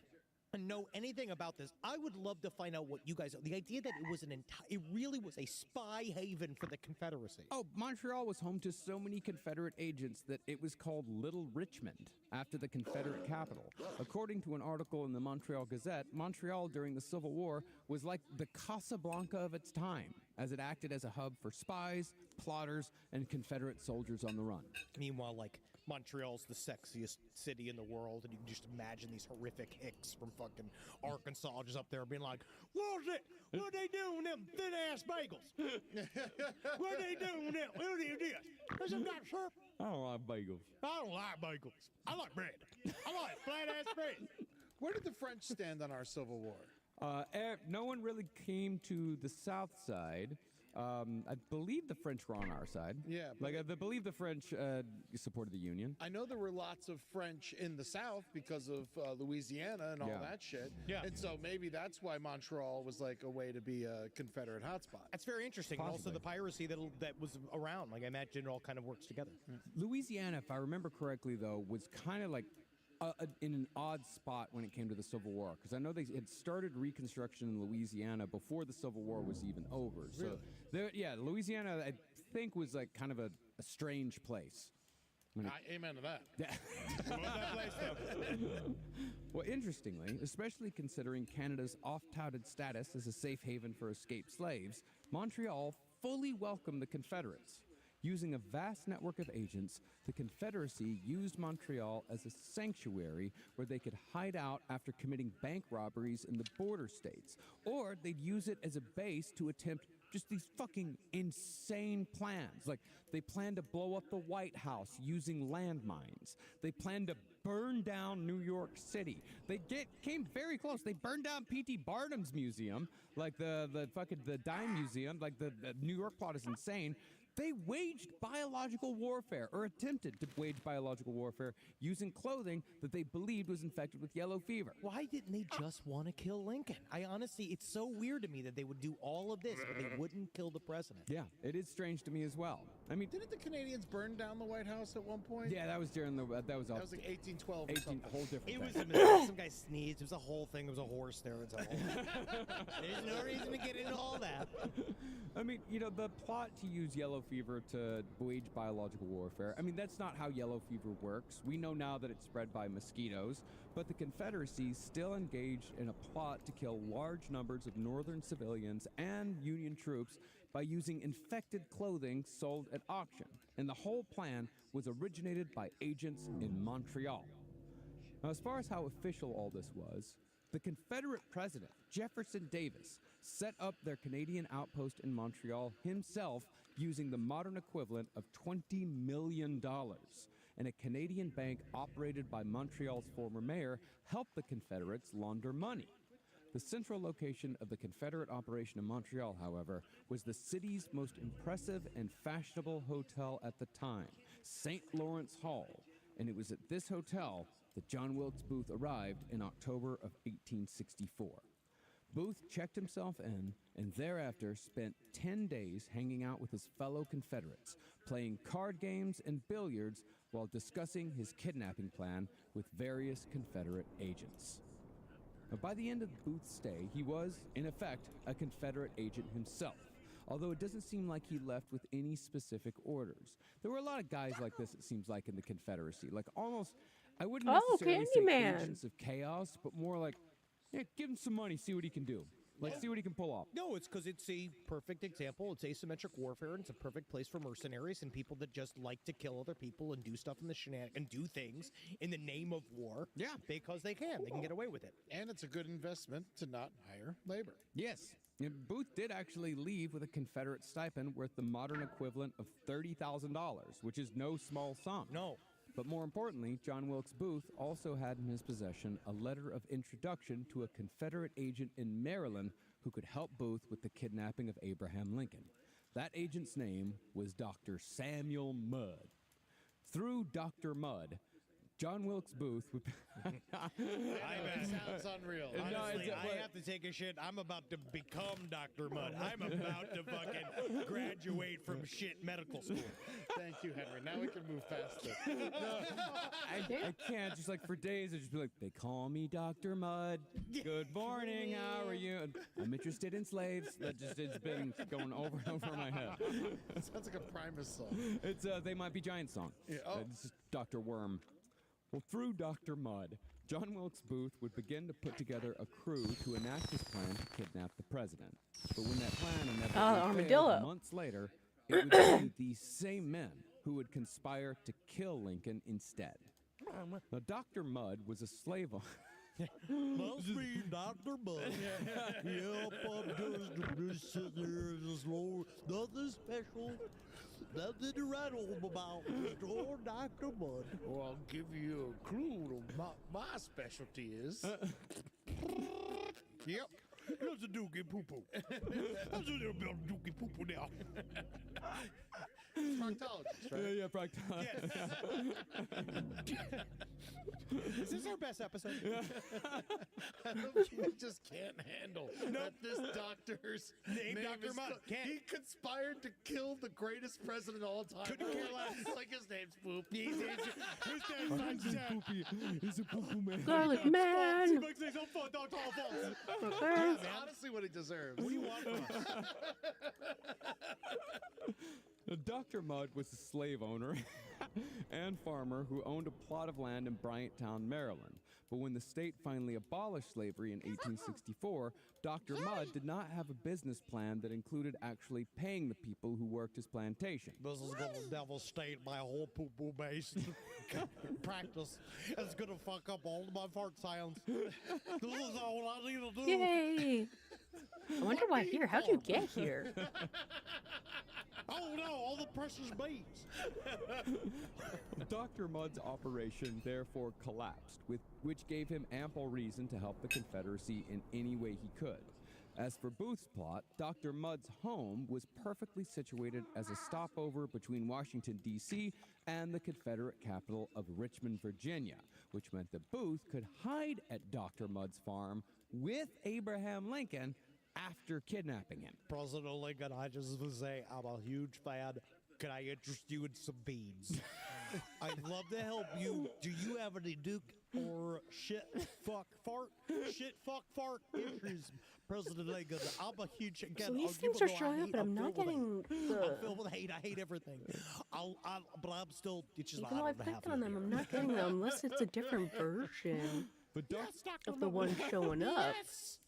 and know anything about this, I would love to find out what you guys. The idea that it was it really was a spy haven for the Confederacy. Oh, Montreal was home to so many Confederate agents that it was called Little Richmond, after the Confederate capital. According to an article in the Montreal Gazette, Montreal during the Civil War was like the Casablanca of its time, as it acted as a hub for spies, plotters, and Confederate soldiers on the run. Meanwhile, like, Montreal's the sexiest city in the world, and you can just imagine these horrific hicks from fucking Arkansas just up there being like, what they doing them thin ass bagels? What they doing them? What do you do? There's some kind of syrup. I don't like bagels. I don't like bagels. I like bread. I like flat ass bread. Where did the French stand on our Civil War? No one really came to the south side. I believe the French were on our side. Yeah, but I believe the French supported the Union. I know there were lots of French in the South because of Louisiana and all that shit. Yeah. And so maybe that's why Montreal was like a way to be a Confederate hotspot. That's very interesting. And also Possibly. the piracy that was around. Like, I imagine it all kind of works together. Louisiana, if I remember correctly, though, was kind of like in an odd spot when it came to the Civil War, because I know they had started Reconstruction in Louisiana before the Civil War was even over. So, Louisiana, I think, was like kind of a strange place. Amen to that. Yeah. Well, interestingly, especially considering Canada's oft-touted status as a safe haven for escaped slaves, Montreal fully welcomed the Confederates. Using a vast network of agents, the Confederacy used Montreal as a sanctuary where they could hide out after committing bank robberies in the border states. Or they'd use it as a base to attempt just these fucking insane plans. Like, they planned to blow up the White House using landmines. They planned to burn down New York City. They came very close. They burned down P.T. Barnum's museum, like the dime museum. Like, the New York plot is insane. They waged biological warfare, or attempted to wage biological warfare, using clothing that they believed was infected with yellow fever. Why didn't they just want to kill Lincoln? I honestly, it's so weird to me that they would do all of this, but they wouldn't kill the president. Yeah, it is strange to me as well. I mean, Didn't the Canadians burn down the White House at one point? yeah, that was during the that was That was like 1812 or 18, something. a whole different It was thing. a mistake. Some guy sneezed. It was a whole thing. It was a horse there. It's a whole There's no reason to get into all that. I mean, you know, the plot to use yellow fever to wage biological warfare, I mean, that's not how yellow fever works. We know now that it's spread by mosquitoes, but the Confederacy still engaged in a plot to kill large numbers of Northern civilians and Union troops by using infected clothing sold at auction. And the whole plan was originated by agents in Montreal. Now, as far as how official all this was, the Confederate president, Jefferson Davis, set up their Canadian outpost in Montreal himself using the modern equivalent of $20 million. And a Canadian bank operated by Montreal's former mayor helped the Confederates launder money. The central location of the Confederate operation in Montreal, however, was the city's most impressive and fashionable hotel at the time, St. Lawrence Hall. And it was at this hotel that John Wilkes Booth arrived in October of 1864. Booth checked himself in and thereafter spent 10 days hanging out with his fellow Confederates, playing card games and billiards while discussing his kidnapping plan with various Confederate agents. Now, by the end of Booth's stay, he was, in effect, a Confederate agent himself, although it doesn't seem like he left with any specific orders. There were a lot of guys like this, it seems like, in the Confederacy. Like, almost, I wouldn't necessarily say Candyman. agents of chaos, but more like, yeah, give him some money, see what he can do. Like, see what he can pull off. No, it's because it's a perfect example. It's asymmetric warfare, and it's a perfect place for mercenaries and people that just like to kill other people and do stuff in the and do things in the name of war. Yeah. Because they can. They can get away with it. And it's a good investment to not hire labor. Yes. And Booth did actually leave with a Confederate stipend worth the modern equivalent of $30,000, which is no small sum. No. But more importantly, John Wilkes Booth also had in his possession a letter of introduction to a Confederate agent in Maryland who could help Booth with the kidnapping of Abraham Lincoln. That agent's name was Dr. Samuel Mudd. Through Dr. Mudd, John Wilkes Booth would... Sounds unreal. Honestly, I have to take a shit. I'm about to become Dr. Mudd. I'm about to fucking graduate from shit medical school. Thank you, Henry. Now we can move past it. I can't. Just like for days, I'd just be like, they call me Dr. Mudd. Good morning. How are you? And I'm interested in slaves. That just, it's been going over and over in my head. Sounds like a Primus song. It's They Might Be Giants song. Yeah, oh. It's just Dr. Worm. Well, through Dr. Mudd, John Wilkes Booth would begin to put together a crew to enact his plan to kidnap the president. But when that plan inevitably armadillo. failed months later, it would be these same men who would conspire to kill Lincoln instead. Now, Dr. Mudd was a slave owner. Must be Dr. Mudd. Yep, I'm just sitting there just low. Nothing special. Nothing to write home about. Just old Dr. Mudd. Well, I'll give you a clue to my specialty is. Yep. That's a dookie poo-poo. That's a little bit of dookie poo-poo now. Proctologist, right? Yeah, proctologist. Is this our best episode? We just can't handle that this doctor's Name Dr. is Mudd. Can't. He conspired to kill the greatest president of all time. Couldn't care less. Like his name's Poop. His name's He's a poo-poo man. Garlic man. He makes his own fun, don't talk false. That's honestly what he deserves. What do you want from us? Dr. Mudd was a slave owner and farmer who owned a plot of land in Bryanttown, Maryland. But when the state finally abolished slavery in 1864, Dr. Mudd did not have a business plan that included actually paying the people who worked his plantation. This is gonna devastate my whole poo-poo base. Practice. It's gonna fuck up all of my fart sounds. This is all I need to do. Yay! I wonder why here. How'd you get here? Oh no, all the precious beads. Dr. Mudd's operation therefore collapsed, which gave him ample reason to help the Confederacy in any way he could. As for Booth's plot, Dr. Mudd's home was perfectly situated as a stopover between Washington, D.C. and the Confederate capital of Richmond, Virginia, which meant that Booth could hide at Dr. Mudd's farm with Abraham Lincoln after kidnapping him. President Lincoln, I just want to say I'm a huge fan. Can I interest you in some beans? I'd love to help you. Do you have any Duke or shit, fuck, fart issues, President Lincoln? I'm a huge, again, So these things are showing up, and I'm not getting I'm filled with hate. I hate everything. But I'm still, it's just Even though I've clicked on them, I'm not getting them unless it's a different version But of the one showing up. Yes.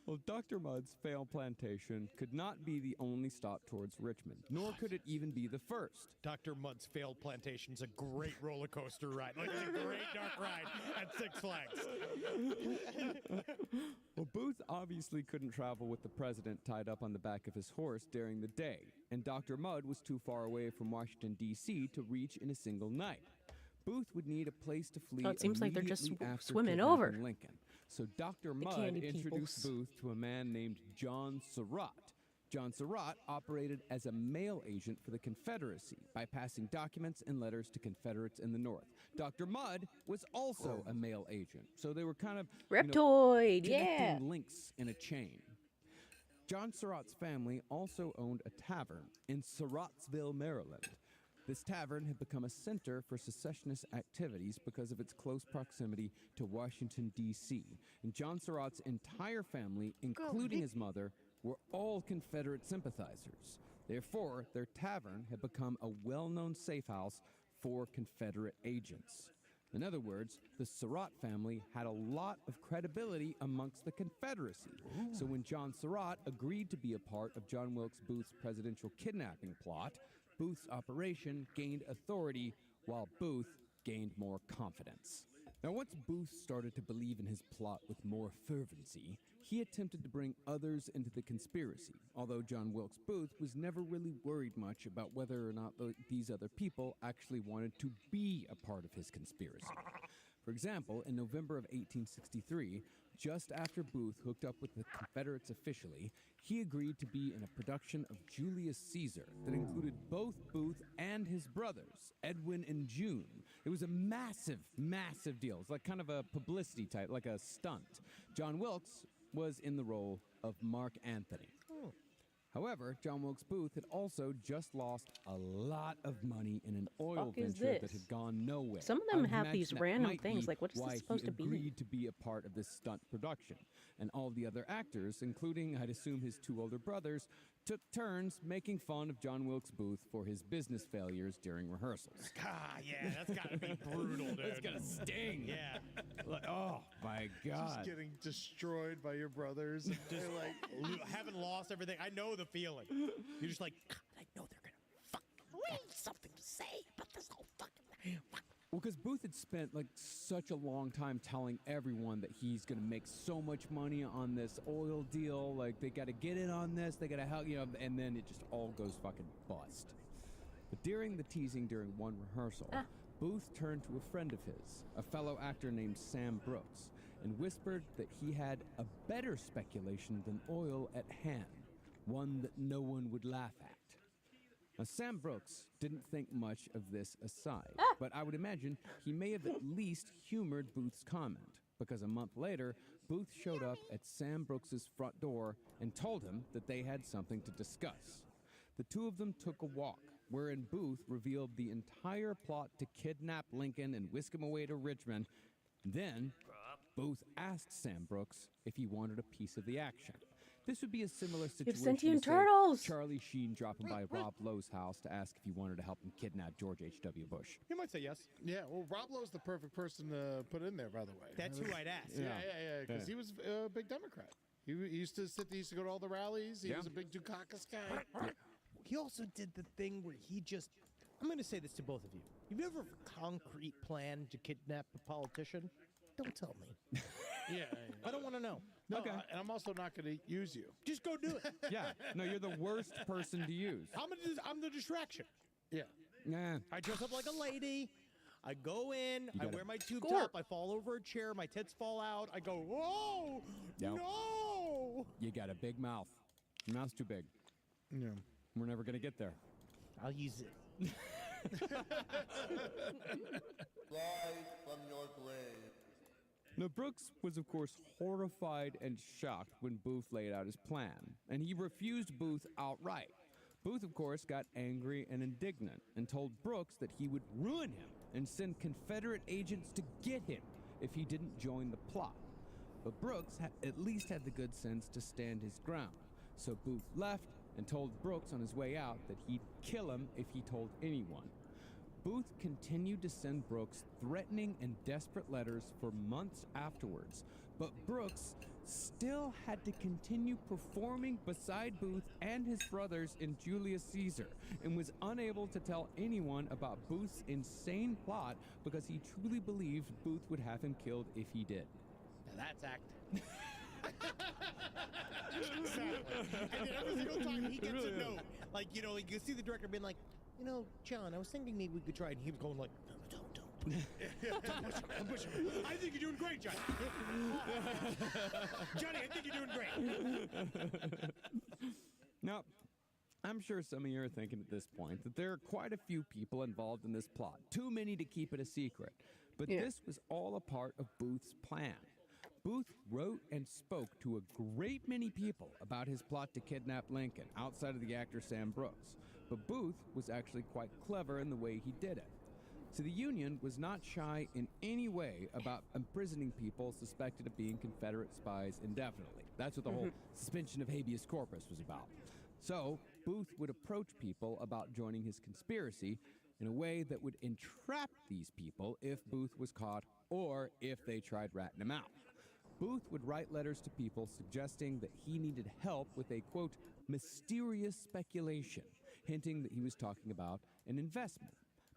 Well, Dr. Mudd's failed plantation could not be the only stop towards Richmond, nor could it even be the first. Dr. Mudd's failed plantation's a great roller coaster ride. Like, it's a great dark ride at Six Flags. Well, Booth obviously couldn't travel with the president tied up on the back of his horse during the day, and Dr. Mudd was too far away from Washington, D.C. to reach in a single night. Booth would need a place to flee. Oh, it seems like they're just immediately after swimming kidnapping over. Lincoln. So Dr. Mudd candy introduced peoples. Booth to a man named John Surratt. John Surratt operated as a mail agent for the Confederacy by passing documents and letters to Confederates in the North. Dr. Mudd was also a mail agent, so they were kind of Reptoid, yeah. connecting links in a chain. John Surratt's family also owned a tavern in Surrattsville, Maryland. This tavern had become a center for secessionist activities because of its close proximity to Washington, D.C. And John Surratt's entire family, including his mother, were all Confederate sympathizers. Therefore, their tavern had become a well-known safe house for Confederate agents. In other words, the Surratt family had a lot of credibility amongst the Confederacy. So when John Surratt agreed to be a part of John Wilkes Booth's presidential kidnapping plot, Booth's operation gained authority while Booth gained more confidence. Now, once Booth started to believe in his plot with more fervency, he attempted to bring others into the conspiracy, although John Wilkes Booth was never really worried much about whether or not these other people actually wanted to be a part of his conspiracy. For example, in November of 1863, just after Booth hooked up with the Confederates officially, he agreed to be in a production of Julius Caesar that included both Booth and his brothers, Edwin and June. It was a massive, massive deal. It's like kind of a publicity type, like a stunt. John Wilkes was in the role of Mark Antony. However, John Wilkes Booth had also just lost a lot of money in an oil Fuck is venture that this? had gone nowhere. Some of I them would have imagine these that random might things, be like, what is this why supposed he to be? agreed to be a part of this stunt production. And all the other actors, including, I'd assume, his two older brothers, took turns making fun of John Wilkes Booth for his business failures during rehearsals. Yeah, that's gotta be brutal, dude. That's gonna sting. Yeah. Like, oh, my God. Just getting destroyed by your brothers. And they're like, Haven't lost everything. I know the feeling. You're just like, God, I know they're gonna fucking have something to say about this whole fucking. Well, because Booth had spent like such a long time telling everyone that he's going to make so much money on this oil deal. Like, they got to get in on this. They got to help, and then it just all goes fucking bust. But during the teasing during one rehearsal, Booth turned to a friend of his, a fellow actor named Sam Brooks, and whispered that he had a better speculation than oil at hand, one that no one would laugh at. Now, Sam Brooks didn't think much of this aside, but I would imagine he may have at least humored Booth's comment, because a month later, Booth showed up at Sam Brooks's front door and told him that they had something to discuss. The two of them took a walk, wherein Booth revealed the entire plot to kidnap Lincoln and whisk him away to Richmond. Then, Booth asked Sam Brooks if he wanted a piece of the action. This would be a similar situation sentient to, say, turtles! Charlie Sheen dropping by Rob Lowe's house to ask if he wanted to help him kidnap George H.W. Bush. You might say yes. yeah, well, Rob Lowe's the perfect person to put in there, by the way. That's who I'd ask. Yeah, because he was a big Democrat. He used to go to all the rallies. He was a big Dukakis guy. He also did the thing where he just. I'm going to say this to both of you. You've ever concrete plan to kidnap a politician? Don't tell me. Yeah. I don't want to know. No, Okay. and I'm also not going to use you. Just go do it. Yeah, no, you're the worst person to use. I'm the distraction. Yeah. Nah. I dress up like a lady. I go in. I gotta- wear my tube Score. top. I fall over a chair. My tits fall out. I go, whoa, Yep. no. no. You got a big mouth. Your mouth's too big. Yeah. We're never going to get there. I'll use it. Rise from your grave. Now, Brooks was, of course, horrified and shocked when Booth laid out his plan, and he refused Booth outright. Booth, of course, got angry and indignant and told Brooks that he would ruin him and send Confederate agents to get him if he didn't join the plot. But Brooks at least had the good sense to stand his ground, so Booth left and told Brooks on his way out that he'd kill him if he told anyone. Booth continued to send Brooks threatening and desperate letters for months afterwards, but Brooks still had to continue performing beside Booth and his brothers in Julius Caesar, and was unable to tell anyone about Booth's insane plot because he truly believed Booth would have him killed if he did. Now that's acting. Exactly. And then every single time he gets a note, like, you know, you can see the director being like, you know, John, I was thinking maybe we could try it. And he was going like, no, don't push him. I think you're doing great, Johnny. Johnny, I think you're doing great. Now, I'm sure some of you are thinking at this point that there are quite a few people involved in this plot, too many to keep it a secret. But this was all a part of Booth's plan. Booth wrote and spoke to a great many people about his plot to kidnap Lincoln, outside of the actor Sam Brooks. But Booth was actually quite clever in the way he did it. So the Union was not shy in any way about imprisoning people suspected of being Confederate spies indefinitely. That's what the whole suspension of habeas corpus was about. So Booth would approach people about joining his conspiracy in a way that would entrap these people if Booth was caught or if they tried ratting him out. Booth would write letters to people suggesting that he needed help with a, quote, mysterious speculation, hinting that he was talking about an investment.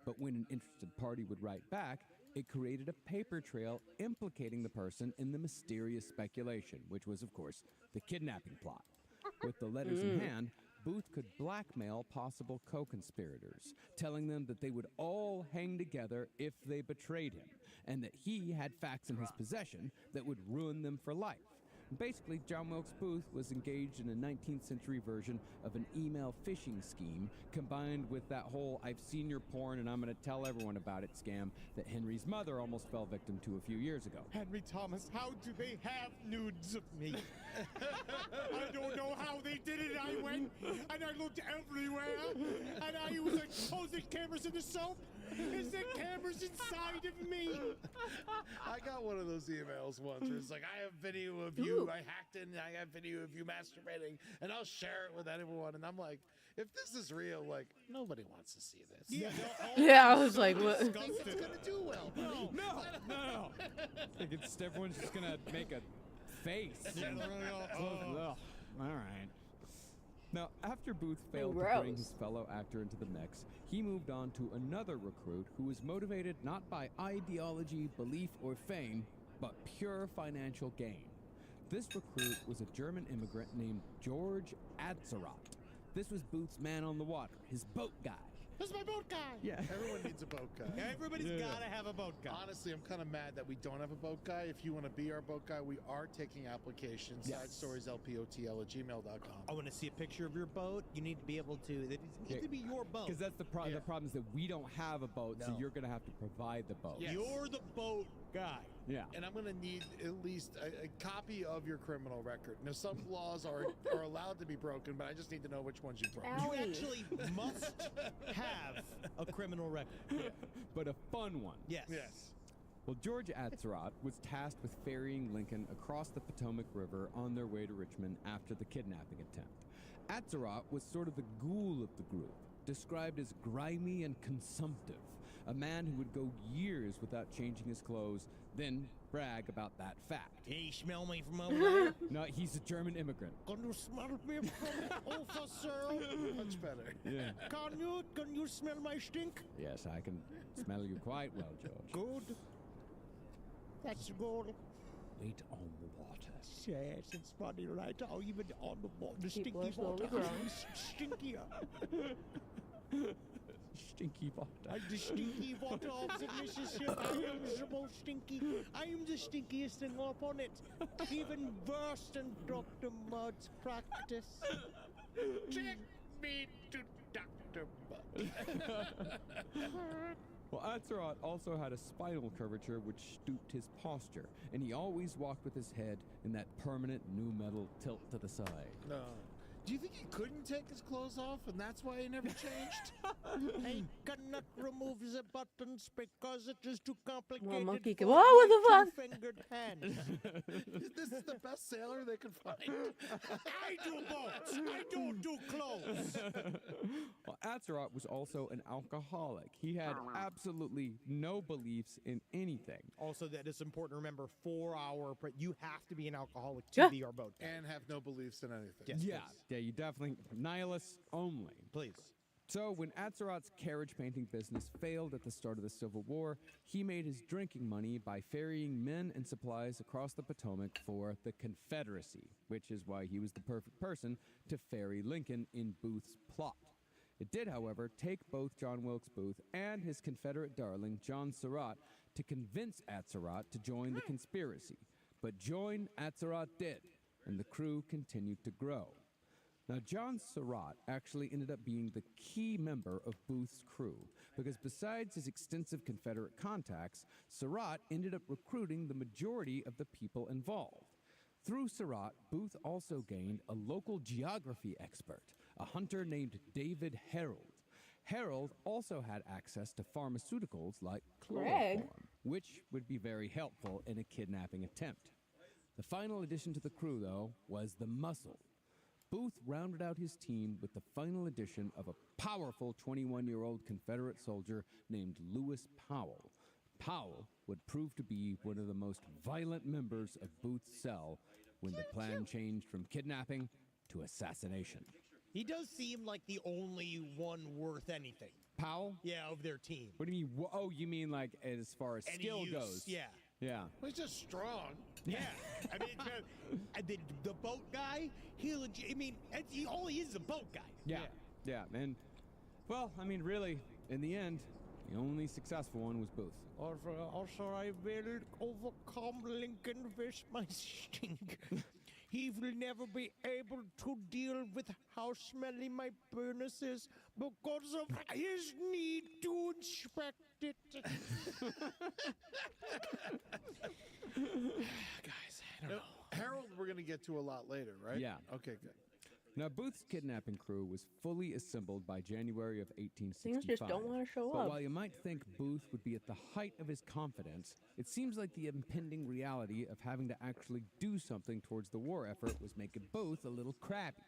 But when an interested party would write back, it created a paper trail implicating the person in the mysterious speculation, which was, of course, the kidnapping plot. With the letters in hand, Booth could blackmail possible co-conspirators, telling them that they would all hang together if they betrayed him, and that he had facts in his possession that would ruin them for life. Basically, John Wilkes Booth was engaged in a 19th century version of an email phishing scheme, combined with that whole "I've seen your porn and I'm going to tell everyone about it" scam that Henry's mother almost fell victim to a few years ago. Henry Thomas, how do they have nudes of me? I don't know how they did it. I went and I looked everywhere, and I was like, "Oh, is there cameras in the soap? Is there cameras inside of me?" I got one of those emails once where it's like, I have video of you, I hacked in, I have video of you masturbating, and I'll share it with anyone. And I'm like, if this is real, like, nobody wants to see this. Yeah, Yeah, I was like, what? I think it's going to do well. No. I think everyone's just going to make a face. Ugh. All right. Now, after Booth failed to bring his fellow actor into the mix, he moved on to another recruit who was motivated not by ideology, belief, or fame, but pure financial gain. This recruit was a German immigrant named George Atzerodt. This was Booth's man on the water, his boat guy. This is my boat guy. Yeah. Everyone needs a boat guy. Everybody's got to have a boat guy. Honestly, I'm kind of mad that we don't have a boat guy. If you want to be our boat guy, we are taking applications. Yes. SideStoriesLPOTL@gmail.com. I want to see a picture of your boat. You need to be able to. It needs to be your boat. Because that's the problem. Yeah. The problem is that we don't have a boat, so No. you're going to have to provide the boat. Yes. You're the boat guy. Yeah. And I'm going to need at least a copy of your criminal record. Now, some laws are allowed to be broken, but I just need to know which ones you broke. You actually must have a criminal record. But a fun one. Yes. Well, George Atzerodt was tasked with ferrying Lincoln across the Potomac River on their way to Richmond after the kidnapping attempt. Atzerodt was sort of the ghoul of the group, described as grimy and consumptive, a man who would go years without changing his clothes, then brag about that fact. Hey, smell me from over there? No, he's a German immigrant. Can you smell me from over, sir? Much better. Yeah. Can you smell my stink? Yes, I can smell you quite well, George. Good. That's good. Wait on the water. Yes, it's funny, right? Oh, even on the water, the Keep stinky slowly water growing. is stinkier. Stinky water. I'm the stinky water of the Mississippi. I am the most stinky. I am the stinkiest thing up on it. Even worse than Dr. Mudd's practice. Take me to Dr. Mudd. Well, Azeroth also had a spinal curvature which stooped his posture, and he always walked with his head in that permanent nu metal tilt to the side. No. Do you think he couldn't take his clothes off, and that's why he never changed? I cannot remove the buttons because it is too complicated. Well, monkey for can- Whoa, what the my fuck? two-fingered hand. This is the best sailor they could find. I do boats. I don't do clothes. Well, Azeroth was also an alcoholic. He had absolutely no beliefs in anything. Also, that it's important to remember 4 hour. You have to be an alcoholic Yeah. to be our boat guy. And have no beliefs in anything. Yes, Yeah, please. yeah, you definitely nihilists only. Please. So when Azeroth's carriage painting business failed at the start of the Civil War, he made his drinking money by ferrying men and supplies across the Potomac for the Confederacy, which is why he was the perfect person to ferry Lincoln in Booth's plot. It did, however, take both John Wilkes Booth and his Confederate darling, John Surratt, to convince Azeroth to join the conspiracy. But join Azeroth did, and the crew continued to grow. Now, John Surratt actually ended up being the key member of Booth's crew, because besides his extensive Confederate contacts, Surratt ended up recruiting the majority of the people involved. Through Surratt, Booth also gained a local geography expert, a hunter named David Harold. Harold also had access to pharmaceuticals like chloroform, which would be very helpful in a kidnapping attempt. The final addition to the crew, though, was the muscle. Booth rounded out his team with the final addition of a powerful 21-year-old Confederate soldier named Lewis Powell. Powell would prove to be one of the most violent members of Booth's cell when the plan changed from kidnapping to assassination. He does seem like the only one worth anything. Powell? Yeah, of their team. What do you mean? Oh, you mean like as far as Any skill use, goes? Yeah. Yeah. Well, he's just strong. Yeah. I mean, the boat guy, all he is a boat guy. Yeah. Yeah. And, well, I mean, really, in the end, the only successful one was Booth. Also, I will overcome Lincoln with my stink. He will never be able to deal with how smelly my furnace is because of his need to inspect it. Guys, I don't know. Harold, we're going to get to a lot later, right? Yeah. Okay, good. Now, Booth's kidnapping crew was fully assembled by January of 1865. Things just don't want to show But up. while you might think Booth would be at the height of his confidence, it seems like the impending reality of having to actually do something towards the war effort was making Booth a little crabby.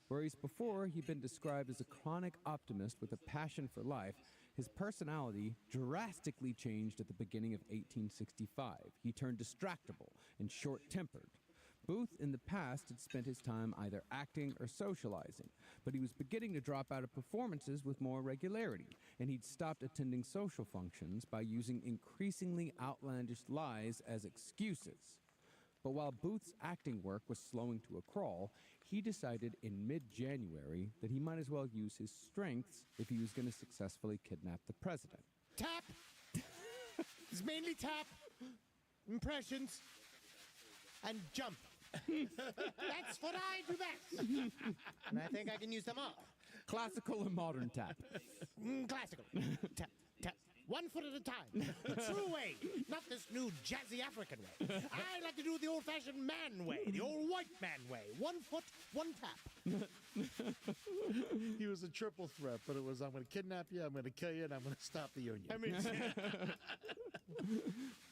Whereas before he'd been described as a chronic optimist with a passion for life, his personality drastically changed at the beginning of 1865. He turned distractible and short-tempered. Booth in the past had spent his time either acting or socializing, but he was beginning to drop out of performances with more regularity, and he'd stopped attending social functions by using increasingly outlandish lies as excuses. But while Booth's acting work was slowing to a crawl, he decided in mid-January that he might as well use his strengths if he was going to successfully kidnap the president. Tap. It's mainly tap, impressions, and jump. That's what I do best. And I think I can use them all. Classical and modern tap. Classical. Tap, tap. 1 foot at a time. The true way, not this new jazzy African way. I like to do it the old-fashioned man way, the old white man way. 1 foot, 1 tap. He was a triple threat, but it was, I'm going to kidnap you, I'm going to kill you, and I'm going to stop the union. I mean,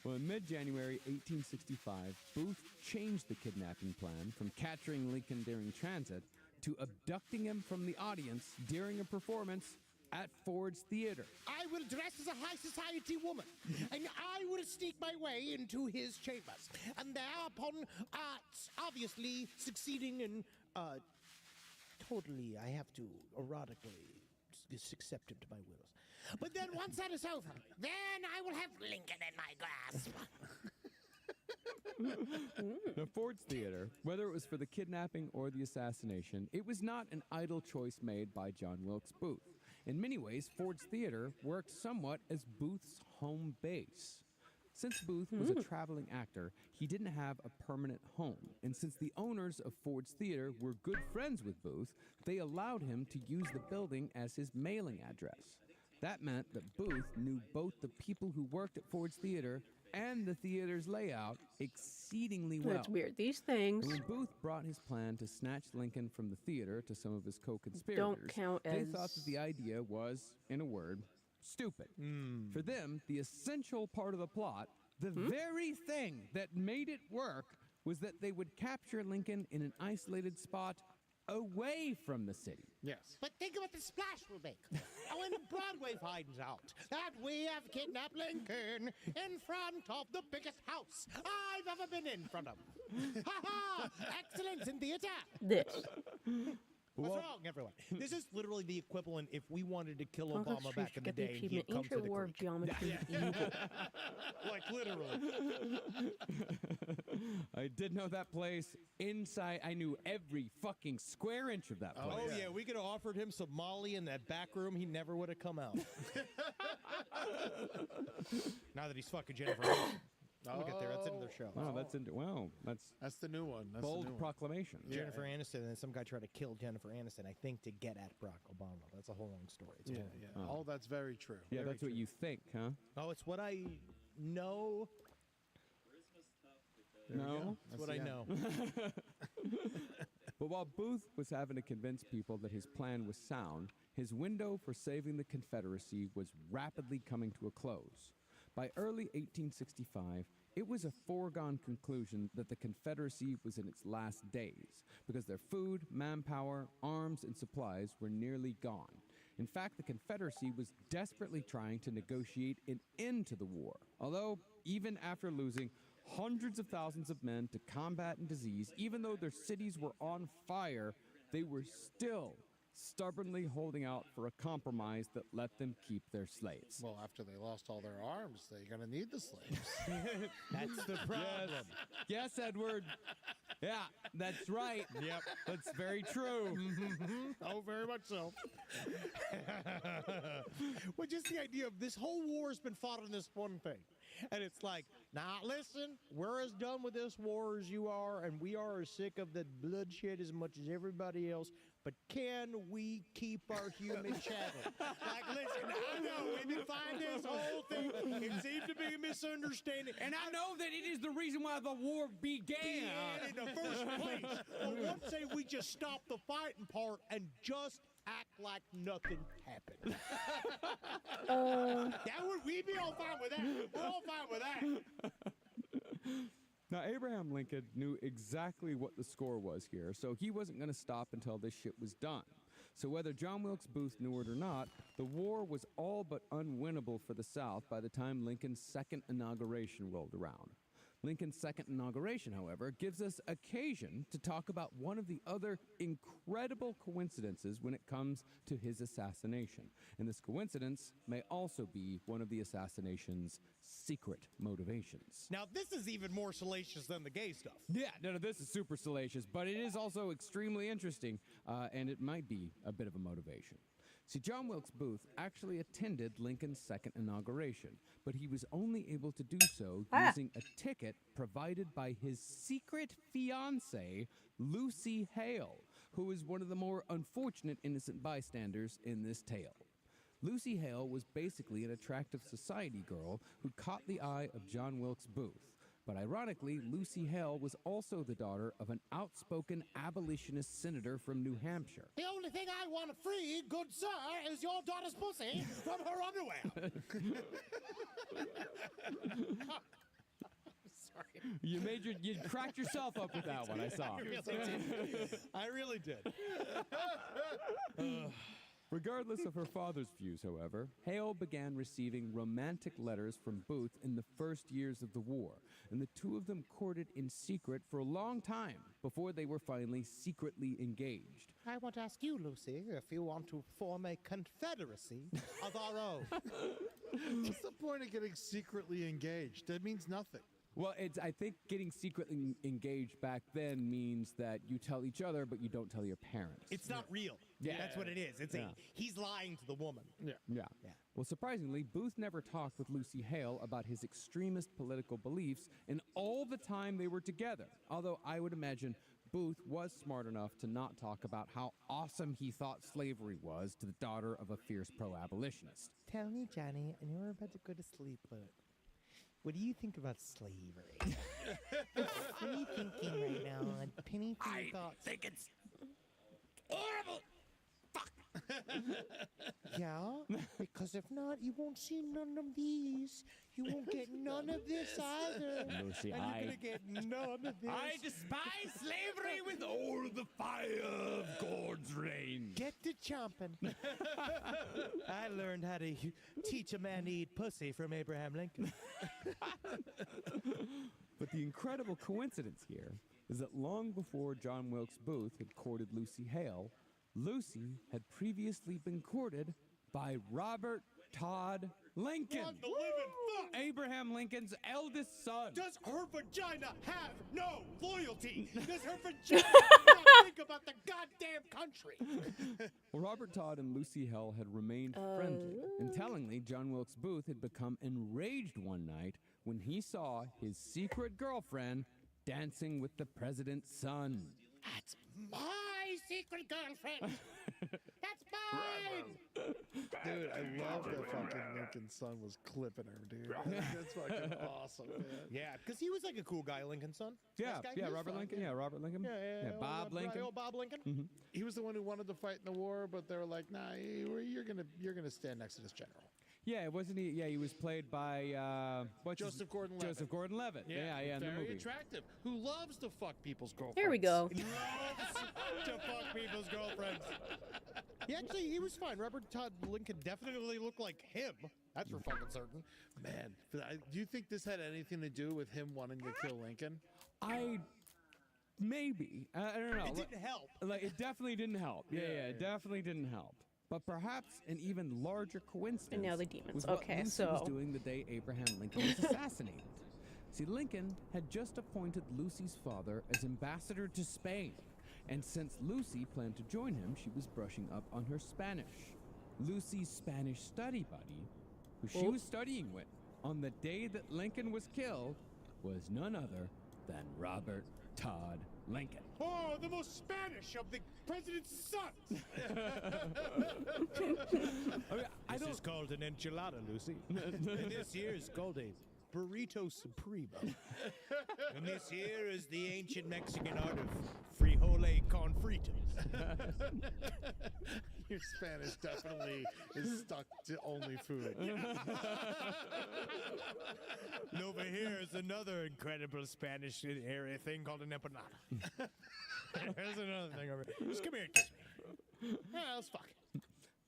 Well, in mid-January 1865, Booth changed the kidnapping plan from capturing Lincoln during transit to abducting him from the audience during a performance at Ford's Theater. I will dress as a high society woman, and I will sneak my way into his chambers, and thereupon, obviously succeeding in, totally, I have to erotically accept him to my wills. But then once that is over, then I will have Lincoln in my grasp. Now, Ford's Theater, whether it was for the kidnapping or the assassination, it was not an idle choice made by John Wilkes Booth. In many ways, Ford's Theater worked somewhat as Booth's home base. Since Booth was a traveling actor, he didn't have a permanent home. And since the owners of Ford's Theater were good friends with Booth, they allowed him to use the building as his mailing address. That meant that Booth knew both the people who worked at Ford's Theater and the theater's layout exceedingly well. That's weird. These things When Booth brought his plan to snatch Lincoln from the theater to some of his co-conspirators, don't count they as... thought that the idea was, in a word, stupid. For them, the essential part of the plot, the very thing that made it work, was that they would capture Lincoln in an isolated spot away from the city. Yes. But think about the splash we'll make. When Broadway finds out that we have kidnapped Lincoln in front of the biggest house I've ever been in front of. Ha ha! Excellence in theater! This. What's wrong, everyone? This is literally the equivalent if we wanted to kill Uncle Obama Scrooge back in the got the day and achievement he'd come to Ancient the War of creek. Geometry Evil. Like literally. I did know that place inside. I knew every fucking square inch of that place. Oh, yeah, we could have offered him some Molly in that back room. He never would have come out. Now that he's fucking Jennifer Aniston. We'll get there. That's into their show. Wow, that's the new one. That's bold the new one. proclamation. Jennifer Aniston, and then some guy tried to kill Jennifer Aniston, I think, to get at Barack Obama. That's a whole long story. It's Yeah, long. yeah. All that's very true. Yeah, Very that's what true. you think, huh? Oh, it's what I know. No? That's what I know. But while Booth was having to convince people that his plan was sound, his window for saving the Confederacy was rapidly coming to a close. By early 1865, it was a foregone conclusion that the Confederacy was in its last days because their food, manpower, arms, and supplies were nearly gone. In fact, the Confederacy was desperately trying to negotiate an end to the war. Although, even after losing hundreds of thousands of men to combat and disease, even though their cities were on fire, they were still stubbornly holding out for a compromise that let them keep their slaves. Well, after they lost all their arms, they're going to need the slaves. That's the problem. Yes, Edward. Yeah, that's right. Yep. That's very true. Oh, very much so. Well, just the idea of this whole war has been fought on this one thing. And it's like, now listen, we're as done with this war as you are, and we are as sick of the bloodshed as much as everybody else, but can we keep our human chattel? Like, listen, I know we've been fighting this whole thing. It seems to be a misunderstanding. And I know that it is the reason why the war began. In the first place. But what say we just stop the fighting part and just act like nothing happened? We'd be all fine with that. We're all fine with that. Now, Abraham Lincoln knew exactly what the score was here, so he wasn't going to stop until this shit was done. So whether John Wilkes Booth knew it or not, the war was all but unwinnable for the South by the time Lincoln's second inauguration rolled around. Lincoln's second inauguration, however, gives us occasion to talk about one of the other incredible coincidences when it comes to his assassination. And this coincidence may also be one of the assassination's secret motivations. Now, this is even more salacious than the gay stuff. Yeah, no, this is super salacious, but it is also extremely interesting, and it might be a bit of a motivation. See, John Wilkes Booth actually attended Lincoln's second inauguration, but he was only able to do so using a ticket provided by his secret fiancée, Lucy Hale, who is one of the more unfortunate innocent bystanders in this tale. Lucy Hale was basically an attractive society girl who caught the eye of John Wilkes Booth. But ironically, Lucy Hale was also the daughter of an outspoken abolitionist senator from New Hampshire. The only thing I want free, good sir, is your daughter's pussy from her underwear. Sorry. You cracked yourself up with that one, I saw. I really did. Regardless of her father's views, however, Hale began receiving romantic letters from Booth in the first years of the war, and the two of them courted in secret for a long time before they were finally secretly engaged. I want to ask you, Lucy, if you want to form a confederacy of our own. What's the point of getting secretly engaged? That means nothing. Well, I think getting secretly engaged back then means that you tell each other, but you don't tell your parents. It's not real. Yeah. That's what it is. It's he's lying to the woman. Yeah. Well, surprisingly, Booth never talked with Lucy Hale about his extremist political beliefs in all the time they were together. Although I would imagine Booth was smart enough to not talk about how awesome he thought slavery was to the daughter of a fierce pro-abolitionist. Tell me, Johnny, I know we're about to go to sleep, but what do you think about slavery? What are you thinking right now? Penny for your thoughts. I think it's horrible. Yeah? Because if not, you won't see none of these. You won't get none of this either. Lucy, and you're going to get none of this. I despise slavery with all the fire of God's reign. Get to chomping. I learned how to teach a man to eat pussy from Abraham Lincoln. But the incredible coincidence here is that long before John Wilkes Booth had courted Lucy Hale, Lucy had previously been courted by Robert Todd Lincoln. What the living fuck? Abraham Lincoln's eldest son. Does her vagina have no loyalty? Does her vagina not think about the goddamn country? Well, Robert Todd and Lucy Hale had remained friendly, and tellingly, John Wilkes Booth had become enraged one night when he saw his secret girlfriend dancing with the president's son. That's my secret girlfriend. That's mine. Dude, I love that fucking Lincoln's son was clipping her, dude. That's fucking awesome, man. Yeah, because he was like a cool guy, Lincoln's son. Yeah, Nice guy. yeah, He was Robert fun. Lincoln. Yeah, Robert Lincoln. Yeah, Bob old, Lincoln. Old Bob Lincoln. Mm-hmm. He was the one who wanted to fight in the war, but they were like, "Nah, you're gonna stand next to this general." Yeah, wasn't he? Yeah, he was played by Joseph Gordon-Levitt. Joseph Gordon-Levitt. Yeah, in the very movie. attractive. Who loves to fuck people's girlfriends. Here we go. Loves to fuck people's girlfriends. He was fine. Robert Todd Lincoln definitely looked like him. That's for fucking certain. Man, do you think this had anything to do with him wanting to kill Lincoln? Maybe. I don't know. It didn't help. Like, it definitely didn't help. Yeah, it definitely didn't help. But perhaps an even larger coincidence. And now the demons. Was what Okay, Lucy so was doing the day Abraham Lincoln was assassinated. See, Lincoln had just appointed Lucy's father as ambassador to Spain, and since Lucy planned to join him, she was brushing up on her Spanish. Lucy's Spanish study buddy, who she was studying with on the day that Lincoln was killed, was none other than Robert Todd Lincoln. Oh, the most Spanish of the president's sons. This is called an enchilada, Lucy. And this here is called a burrito supremo. And this here is the ancient Mexican art of frijole con fritas. Your Spanish definitely is stuck to only food. And over here is another incredible Spanish area thing called an empanada. There's another thing over here. Just come here and kiss me. Yeah, let's fuck.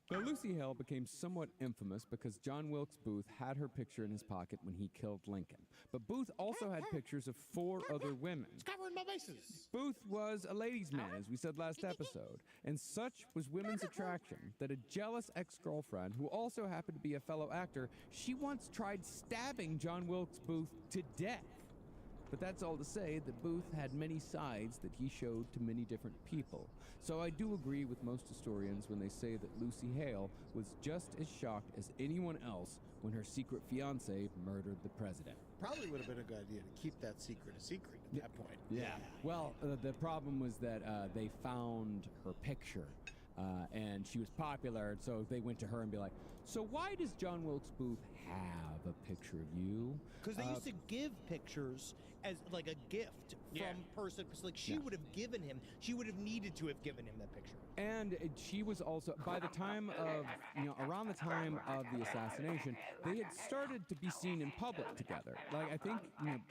Now, Lucy Hale became somewhat infamous because John Wilkes Booth had her picture in his pocket when he killed Lincoln. But Booth also had pictures of 4 other women. It's covering my bases. Booth was a ladies' man, as we said last episode, and such was women's attraction that a jealous ex-girlfriend, who also happened to be a fellow actor, she once tried stabbing John Wilkes Booth to death. But that's all to say that Booth had many sides that he showed to many different people. So I do agree with most historians when they say that Lucy Hale was just as shocked as anyone else when her secret fiancé murdered the president. Probably would have been a good idea to keep that secret a secret at that point. Yeah. Well, the problem was that they found her picture, and she was popular, and so they went to her and be like, "So why does John Wilkes Booth have a picture of you?" Because they used to give pictures as like a gift from person. Like she would have given him, she would have needed to have given him that picture. And she was also, by the time of, around the time of the assassination, they had started to be seen in public together. Like, I think, he had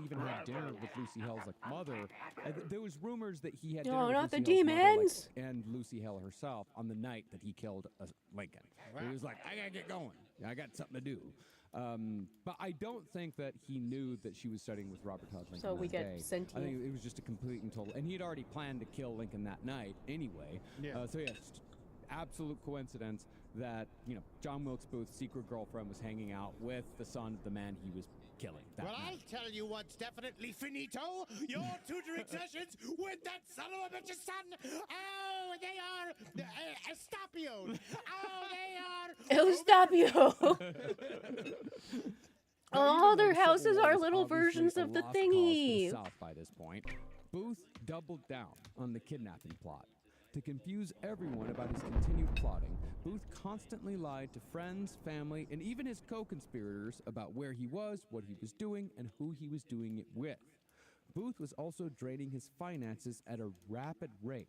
even had dinner with Lucy Hale's, mother. There was rumors that he had dinner with not Lucy the Hale's mother, demons! and Lucy Hale herself on the night that he killed Lincoln. He was like, I gotta get going. I got something to do. But I don't think that he knew that she was studying with Robert Todd Lincoln. So we that get day. sentient. I think it was just a complete and total. And he had already planned to kill Lincoln that night anyway. Yeah. So yes, absolute coincidence that, John Wilkes Booth's secret girlfriend was hanging out with the son of the man he was killing that Well, night. I'll tell you what's definitely finito. Your tutoring sessions with that son of a bitch's son. Oh, they are estapioed. Oh, they are... Eustapio! All their houses are little versions of the thingy. South by this point, Booth doubled down on the kidnapping plot. To confuse everyone about his continued plotting, Booth constantly lied to friends, family, and even his co-conspirators about where he was, what he was doing, and who he was doing it with. Booth was also draining his finances at a rapid rate.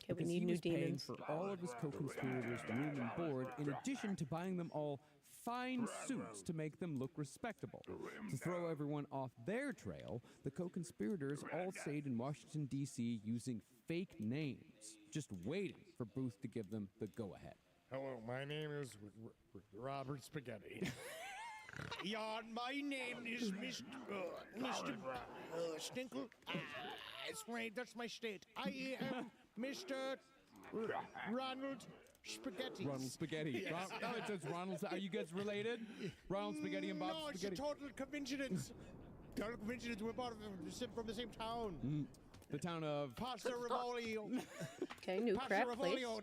Okay, we because need he new was paying demons. for all of his co-conspirators' room and board, in addition to buying them all fine suits to make them look respectable. To throw everyone off their trail, the co-conspirators all stayed in Washington, D.C. using fake names, just waiting for Booth to give them the go-ahead. Hello, my name is Robert Spaghetti. My name is Mr. Stinkle. It's right, that's my state. I am Mr. Ronald Spaghetti. Ronald Spaghetti. It says Ronald. Are you guys related? Ronald Spaghetti and Bob Spaghetti? No, it's a total coincidence. Total coincidence. We're both from the same town. The town of... Pasta Rivolio. Okay, new Pasta crap place. Rivolio,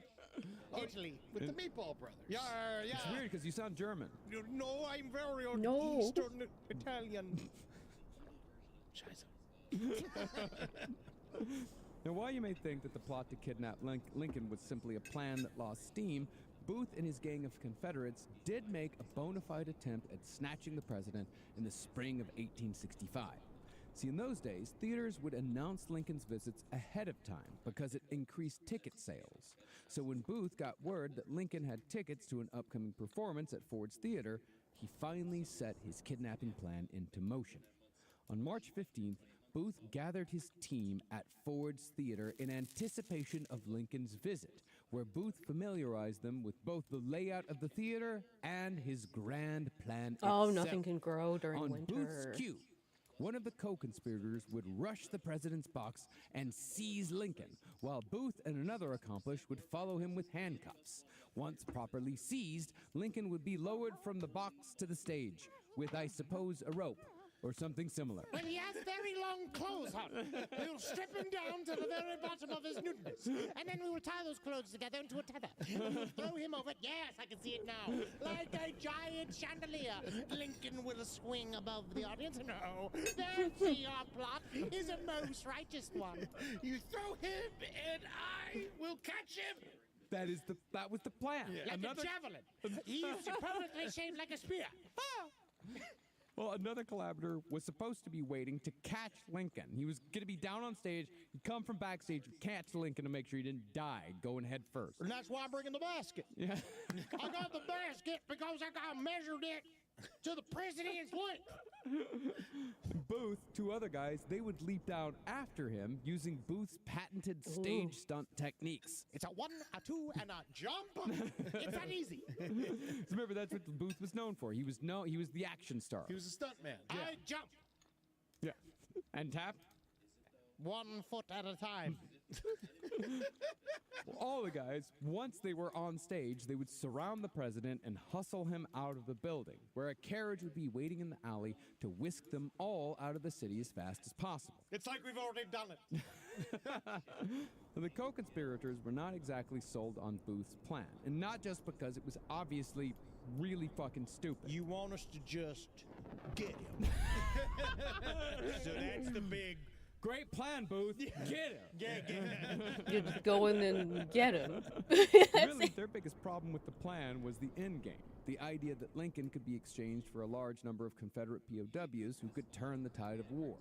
Italy. With the Meatball Brothers. Yeah. It's weird because you sound German. No, I'm very No. Eastern Italian. Scheiße. Now, while you may think that the plot to kidnap Lincoln was simply a plan that lost steam, Booth and his gang of Confederates did make a bona fide attempt at snatching the president in the spring of 1865. See, in those days, theaters would announce Lincoln's visits ahead of time because it increased ticket sales. So when Booth got word that Lincoln had tickets to an upcoming performance at Ford's Theater, he finally set his kidnapping plan into motion. On March 15th, Booth gathered his team at Ford's Theater in anticipation of Lincoln's visit, where Booth familiarized them with both the layout of the theater and his grand plan Oh, itself. nothing can grow during On winter. Booth's cue, one of the co-conspirators would rush the president's box and seize Lincoln, while Booth and another accomplice would follow him with handcuffs. Once properly seized, Lincoln would be lowered from the box to the stage with, I suppose, a rope or something similar. Well, he has very long clothes on. We'll strip him down to the very bottom of his nudeness. And then we will tie those clothes together into a tether. And we'll throw him over. Yes, I can see it now. Like a giant chandelier. Lincoln will swing above the audience. No, don't see our plot is a most righteous one. You throw him and I will catch him. That was the plan. Like a javelin. He's perfectly shaped like a spear. Well, another collaborator was supposed to be waiting to catch Lincoln. He was going to be down on stage, he'd come from backstage, catch Lincoln to make sure he didn't die going head first. And that's why I'm bringing the basket. Yeah. I got the basket because I measured it to the president's length. Booth, two other guys, they would leap down after him using Booth's patented stage stunt techniques. It's a 1, a 2, and a jump. It's that easy. So remember, that's what Booth was known for. He was the action star. He was a stuntman. I jump. Yeah. And tap? 1 foot at a time. All the guys, once they were on stage, they would surround the president and hustle him out of the building, where a carriage would be waiting in the alley to whisk them all out of the city as fast as possible. It's like we've already done it. The co-conspirators were not exactly sold on Booth's plan, and not just because it was obviously really fucking stupid. You want us to just get him. So that's the big... Great plan, Booth. Get him. Get him. Just go in and get him. Really, their biggest problem with the plan was the end game. The idea that Lincoln could be exchanged for a large number of Confederate POWs who could turn the tide of war.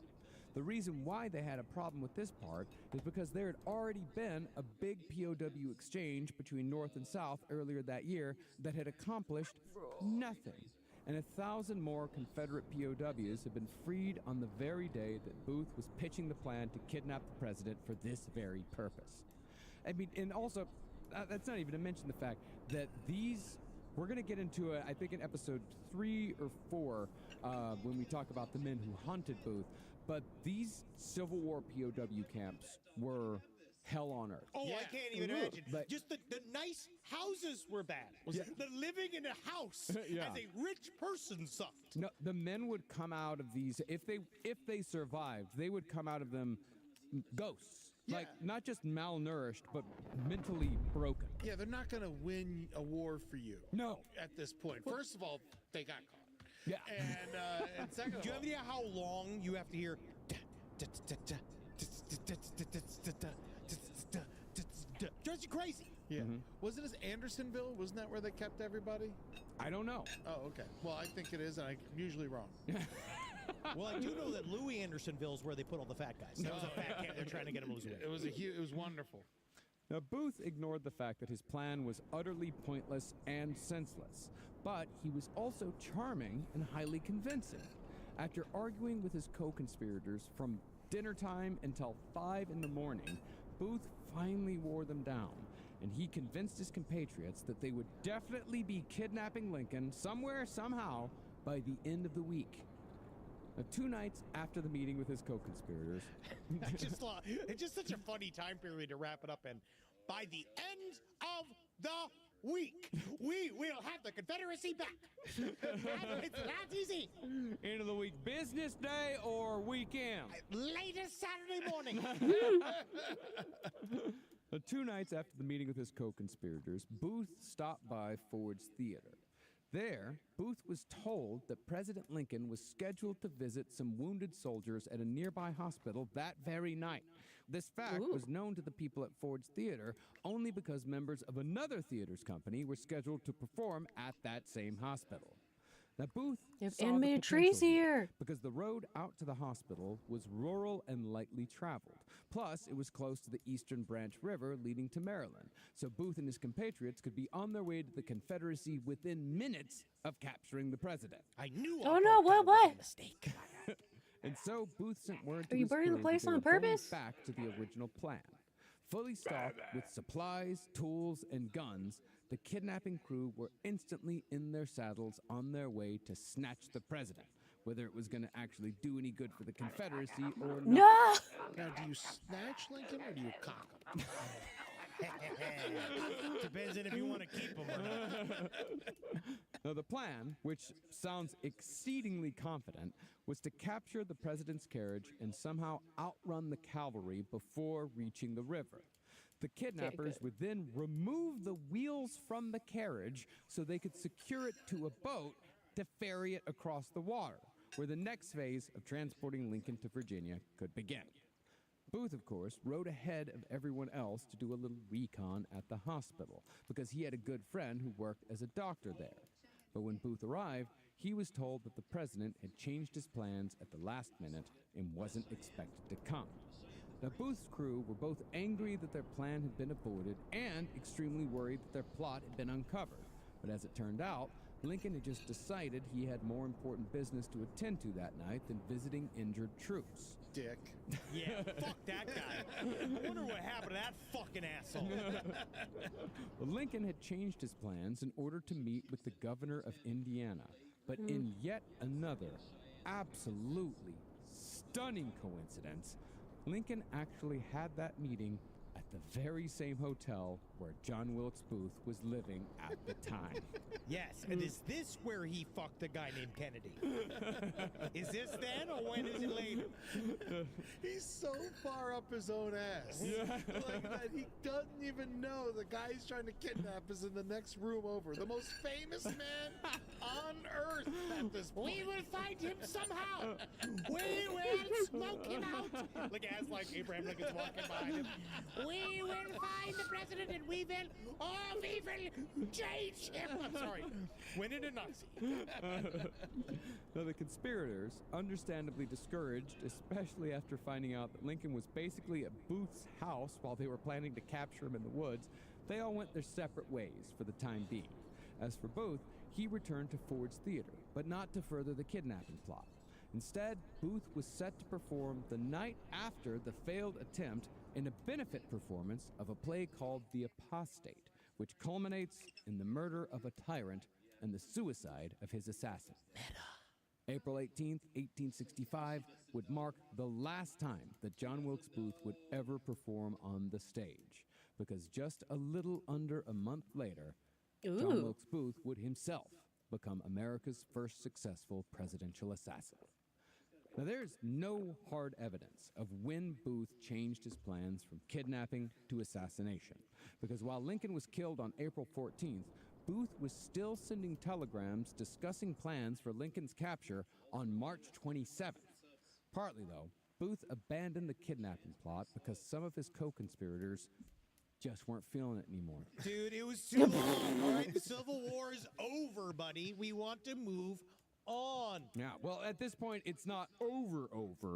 The reason why they had a problem with this part is because there had already been a big POW exchange between North and South earlier that year that had accomplished nothing. And 1,000 more Confederate POWs have been freed on the very day that Booth was pitching the plan to kidnap the president for this very purpose. I mean, and also, that's not even to mention the fact that we're going to get into I think in episode 3 or 4 when we talk about the men who hunted Booth, but these Civil War POW camps were hell on earth. Oh, I can't even imagine. But- Just the nice houses were bad. Yeah. The living in a house Yeah. as a rich person sucked. No, the men would come out of these if they survived, they would come out of them ghosts. Like not just malnourished, but mentally broken. Yeah, they're not going to win a war for you. No. At this point. First of all, they got caught. Yeah. And second of Do you all, have any idea how long you have to hear? Drives you crazy. yeah. Wasn't this Andersonville? Wasn't that where they kept everybody? I don't know. Oh, okay. Well, I think it is, and I'm usually wrong. Well, I do know that Louis Andersonville is where they put all the fat guys. That was a fat camp. They're trying to get him to lose weight. It was wonderful. Now, Booth ignored the fact that his plan was utterly pointless and senseless, but he was also charming and highly convincing. After arguing with his co-conspirators from dinner time until 5 in the morning, Booth finally wore them down, and he convinced his compatriots that they would definitely be kidnapping Lincoln somewhere, somehow, by the end of the week. Now, 2 nights after the meeting with his co-conspirators... It's just such a funny time period to wrap it up in. By the end of the week, we will have the Confederacy back. It's that easy. End of the week, business day or weekend? Latest Saturday morning. 2 nights after the meeting with his co-conspirators, Booth stopped by Ford's Theater. There, Booth was told that President Lincoln was scheduled to visit some wounded soldiers at a nearby hospital that very night. This fact was known to the people at Ford's Theater only because members of another theater's company were scheduled to perform at that same hospital. Now, Booth If saw the animated potential trees here. because the road out to the hospital was rural and lightly traveled. Plus, it was close to the Eastern Branch River leading to Maryland, so Booth and his compatriots could be on their way to the Confederacy within minutes of capturing the president. I knew. Oh no! What? Mistake. And so Booth sent word to Are you his burning the crew place that they on were going purpose? back to the original plan. Fully stocked with supplies, tools, and guns, the kidnapping crew were instantly in their saddles on their way to snatch the president, whether it was going to actually do any good for the Confederacy or not. No! Now, do you snatch Lincoln or do you cock him? Depends on if you want to keep them or not. Now, the plan, which sounds exceedingly confident, was to capture the president's carriage and somehow outrun the cavalry before reaching the river. The kidnappers would then remove the wheels from the carriage so they could secure it to a boat to ferry it across the water, where the next phase of transporting Lincoln to Virginia could begin. Booth, of course, rode ahead of everyone else to do a little recon at the hospital because he had a good friend who worked as a doctor there. But when Booth arrived, he was told that the president had changed his plans at the last minute and wasn't expected to come. Now, Booth's crew were both angry that their plan had been aborted and extremely worried that their plot had been uncovered. But as it turned out, Lincoln had just decided he had more important business to attend to that night than visiting injured troops. Dick. Yeah, fuck that guy. I wonder what happened to that fucking asshole. Well, Lincoln had changed his plans in order to meet with the governor of Indiana. But in yet another absolutely stunning coincidence, Lincoln actually had that meeting at the very same hotel where John Wilkes Booth was living at the time. Yes, and is this where he fucked a guy named Kennedy? Is this then, or when is it later? He's so far up his own ass. Like that he doesn't even know the guy he's trying to kidnap is in the next room over. The most famous man on earth at this point. We will find him somehow. We will smoke him out. Like as like Abraham Lincoln's walking behind him. We will find the president and we will change him. I'm sorry. Win it a Nazi. Now, the conspirators, understandably discouraged, especially after finding out that Lincoln was basically at Booth's house while they were planning to capture him in the woods, they all went their separate ways for the time being. As for Booth, he returned to Ford's Theater, but not to further the kidnapping plot. Instead, Booth was set to perform the night after the failed attempt in a benefit performance of a play called The Apostate, which culminates in the murder of a tyrant and the suicide of his assassin. April 18th, 1865 would mark the last time that John Wilkes Booth would ever perform on the stage, because just a little under a month later, John Wilkes Booth would himself become America's first successful presidential assassin. Now, there's no hard evidence of when Booth changed his plans from kidnapping to assassination, because while Lincoln was killed on April 14th, Booth was still sending telegrams discussing plans for Lincoln's capture on March 27th. Partly, though, Booth abandoned the kidnapping plot because some of his co-conspirators just weren't feeling it anymore. Dude, it was too long. All right, the Civil War is over, buddy. We want to move on. Yeah, well, at this point, it's not over.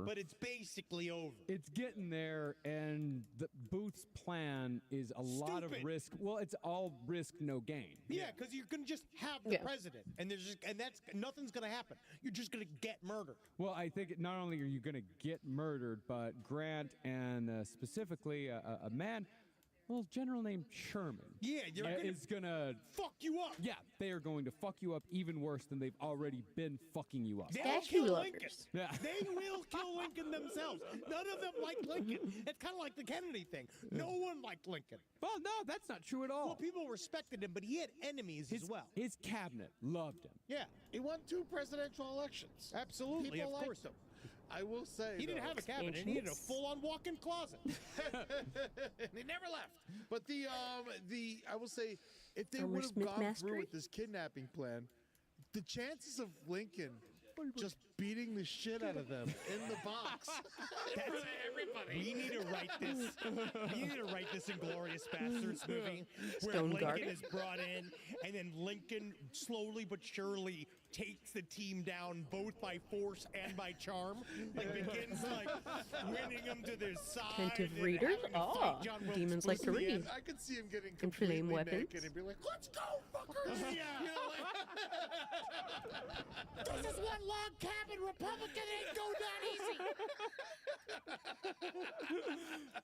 But it's basically over. It's getting there, and the Booth's plan is a lot of risk. Well, it's all risk, no gain. Yeah, because you're going to just have the president, and that's nothing's going to happen. You're just going to get murdered. Well, I think not only are you going to get murdered, but Grant and specifically a man, well, general named Sherman. Yeah, is gonna fuck you up. Yeah, they are going to fuck you up even worse than they've already been fucking you up. They'll kill Lincoln. Yeah. They will kill Lincoln themselves. None of them like Lincoln. It's kind of like the Kennedy thing. No one liked Lincoln. Well, no, that's not true at all. Well, people respected him, but he had enemies as well. His cabinet loved him. Yeah. He won 2 presidential elections. Absolutely, People of liked course. him. I will say he didn't have a cabinet. He had a full-on walk-in closet. And he never left. But I will say, if they would have Smith gone Mastery? through with this kidnapping plan, the chances of Lincoln just beating the shit out of them in the box. That's everybody. We need to write this. We need to write this Inglourious Bastards movie where Stone Lincoln Garden. is brought in, and then Lincoln slowly but surely takes the team down both by force and by charm. Like begins like winning them to their side. Attentive and readers? having to fight Ah, John Wilkes demons Booth like to in the read. end. I could see him getting And flame completely weapons. naked and be like, "Let's go, fuckers!" Yeah. You know, like, This is one log cabin. Republican ain't go that easy.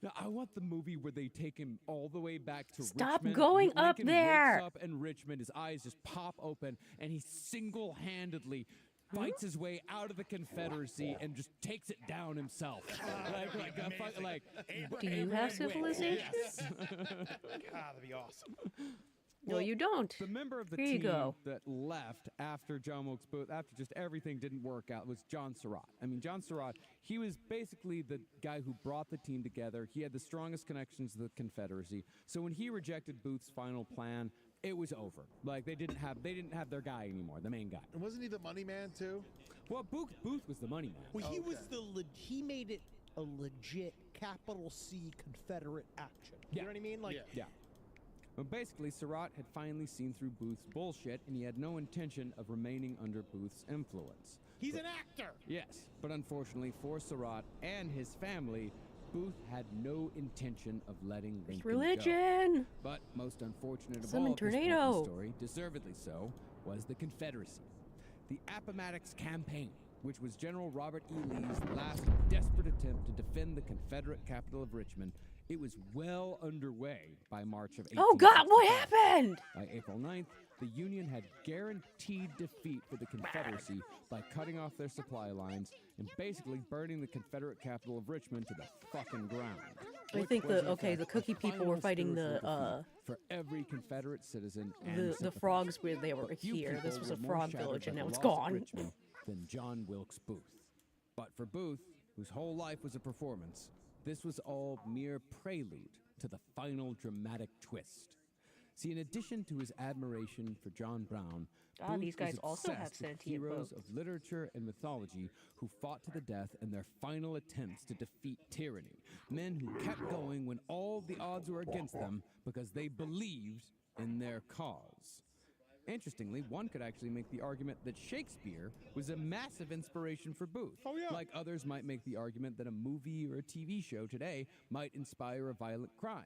Now, I want the movie where they take him all the way back to Stop Richmond. going up Lincoln there. wakes up in Richmond, his eyes just pop open, and he single-handedly fights his way out of the Confederacy and just takes it down himself. Do you have civilization? Yes. God, that'd be awesome. No, you don't. The member of the Here you team go. that left after John Wilkes Booth, after just everything didn't work out, was John Surratt. I mean, John Surratt, he was basically the guy who brought the team together. He had the strongest connections to the Confederacy. So when he rejected Booth's final plan, it was over. Like they didn't have their guy anymore, the main guy. and wasn't he the money man too? Well, Booth was the money man. Well, he was he made it a legit capital C Confederate action. You know what I mean? Like, Yeah. Well, basically, Surratt had finally seen through Booth's bullshit, and he had no intention of remaining under Booth's influence. he's an actor. Yes, but unfortunately for Surratt and his family, Booth had no intention of letting Lincoln Religion. go. But most unfortunate of Summon all at this point in tornado. the story, deservedly so, was the Confederacy. The Appomattox Campaign, which was General Robert E. Lee's last desperate attempt to defend the Confederate capital of Richmond, it was well underway by March of 1865. Oh God, what happened? By April 9th, the Union had guaranteed defeat for the Confederacy by cutting off their supply lines and basically burning the Confederate capital of Richmond to the fucking ground. I Which think was, the in fact, the cookie people final were fighting spiritual the defeat for every Confederate citizen and the sympathizer. frogs where they were But few here. This people was a were more frog shattered village, by and the now it's loss of gone. Richmond than John Wilkes Booth. But for Booth, whose whole life was a performance, this was all mere prelude to the final dramatic twist. See, in addition to his admiration for John Brown, Ah, Booth these guys was also have obsessed with sentient heroes boats. of literature and mythology who fought to the death in their final attempts to defeat tyranny. Men who kept going when all the odds were against them because they believed in their cause. Interestingly, one could actually make the argument that Shakespeare was a massive inspiration for Booth. Oh, yeah. Like others might make the argument that a movie or a TV show today might inspire a violent crime.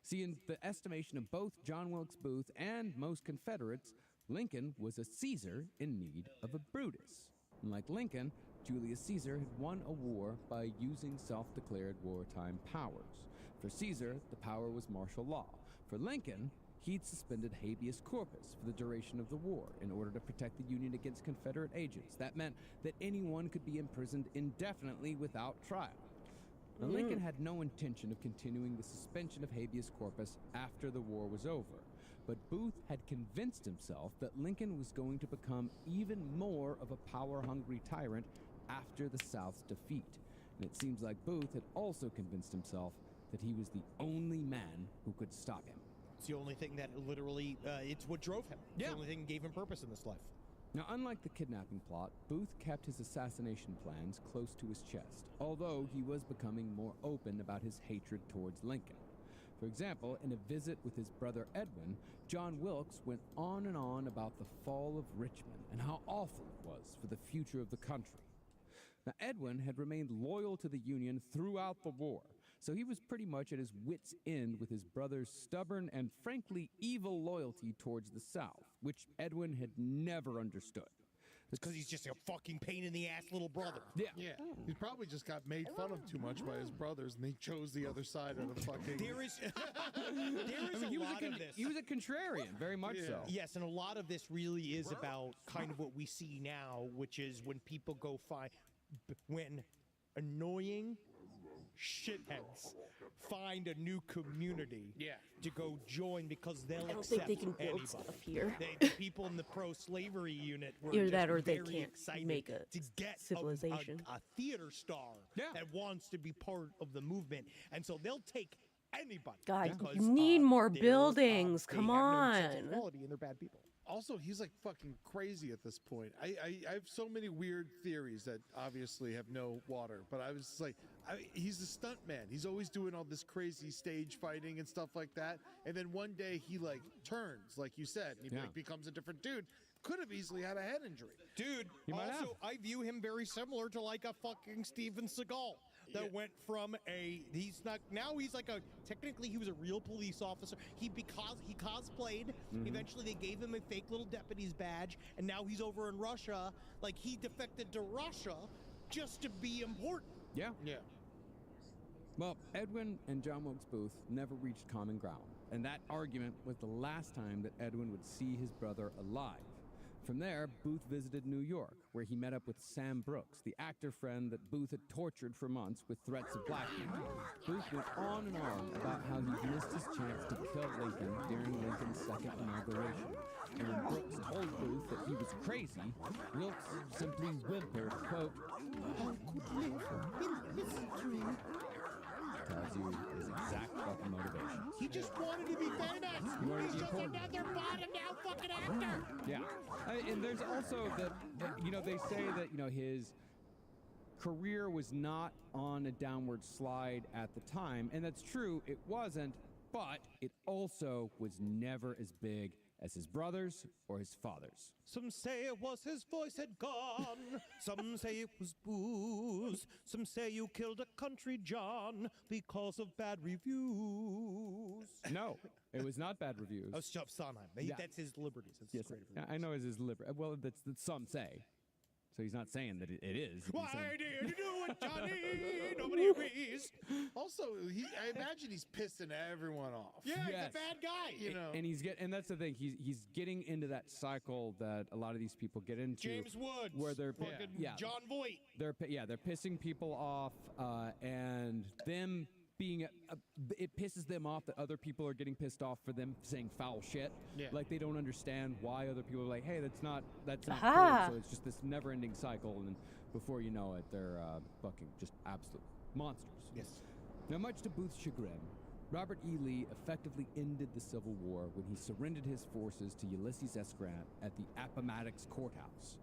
See, in the estimation of both John Wilkes Booth and most Confederates, Lincoln was a Caesar in need of a Brutus. And like Lincoln, Julius Caesar had won a war by using self-declared wartime powers. For Caesar, the power was martial law. For Lincoln, he'd suspended habeas corpus for the duration of the war in order to protect the Union against Confederate agents. That meant that anyone could be imprisoned indefinitely without trial. Now, Lincoln had no intention of continuing the suspension of habeas corpus after the war was over, but Booth had convinced himself that Lincoln was going to become even more of a power-hungry tyrant after the South's defeat. And it seems like Booth had also convinced himself that he was the only man who could stop him. It's the only thing that literally, it's what drove him. It's Yeah. the only thing that gave him purpose in this life. Now, unlike the kidnapping plot, Booth kept his assassination plans close to his chest, although he was becoming more open about his hatred towards Lincoln. For example, in a visit with his brother Edwin, John Wilkes went on and on about the fall of Richmond and how awful it was for the future of the country. Now, Edwin had remained loyal to the Union throughout the war, so he was pretty much at his wit's end with his brother's stubborn and frankly evil loyalty towards the South, which Edwin had never understood. It's because he's just a fucking pain in the ass little brother. Yeah. Yeah. He probably just got made fun of too much by his brothers, and he chose the other side of the fucking. There is a lot of this. He was a contrarian, very much so. Yes, and a lot of this really is about kind of what we see now, which is when people go when annoying shitheads find a new community to go join because they'll I don't accept think they can build anybody. stuff here. The people in the pro-slavery unit were Either just that or they very can't excited make a to get civilization. a theater star that wants to be part of the movement, and so they'll take anybody. God, because, you need more they're, buildings. they Come have no sense of on. quality, and they're bad people. Also, he's like fucking crazy at this point. I have so many weird theories that obviously have no water, but I was just like, he's a stunt man. He's always doing all this crazy stage fighting and stuff like that. And then one day he like turns, like you said, and he like, becomes a different dude. Could have easily had a head injury. Dude, also, I view him very similar to like a fucking Steven Seagal. That went from he's like technically he was a real police officer. He cosplayed. Eventually they gave him a fake little deputy's badge, and now he's over in Russia. Like, he defected to Russia just to be important. Yeah. Yeah. Well, Edwin and John Wilkes Booth never reached common ground, and that argument was the last time that Edwin would see his brother alive. From there, Booth visited New York, where he met up with Sam Brooks, the actor friend that Booth had tortured for months with threats of blackmail. Booth went on and on about how he missed his chance to kill Lincoln during Lincoln's second inauguration. And when Brooks told Booth that he was crazy, Wilkes simply whimpered, quote, "How could Lincoln tells you his exact fucking motivation. He just wanted to be famous. He wanted to He's be just important. another bottom down fucking actor. Yeah, and there's also that they say that his career was not on a downward slide at the time, and that's true. It wasn't, but it also was never as big as his brothers or his father's. Some say it was his voice had gone. Some say it was booze. Some say you killed a country John because of bad reviews. No, it was not bad reviews. Oh, Sondheim. That's his liberties. That's Yes, his creative yeah, I know it's his liber. Well, that's some say. So he's not saying that it is. He's Why saying- did you do it, Johnny? Nobody agrees. Also, I imagine he's pissing everyone off. Yeah, he's Yes. a bad guy. You know. And and that's the thing. He's getting into that cycle that a lot of these people get into. James Woods. where they're fucking John Voight. They're pissing people off, and them being it pisses them off that other people are getting pissed off for them saying foul shit. Yeah. Like they don't understand why other people are like, hey, that's not Aha. cool. So it's just this never-ending cycle, and then before you know it, they're fucking just absolute monsters. Yes. Now, much to Booth's chagrin, Robert E. Lee effectively ended the Civil War when he surrendered his forces to Ulysses S. Grant at the Appomattox Courthouse.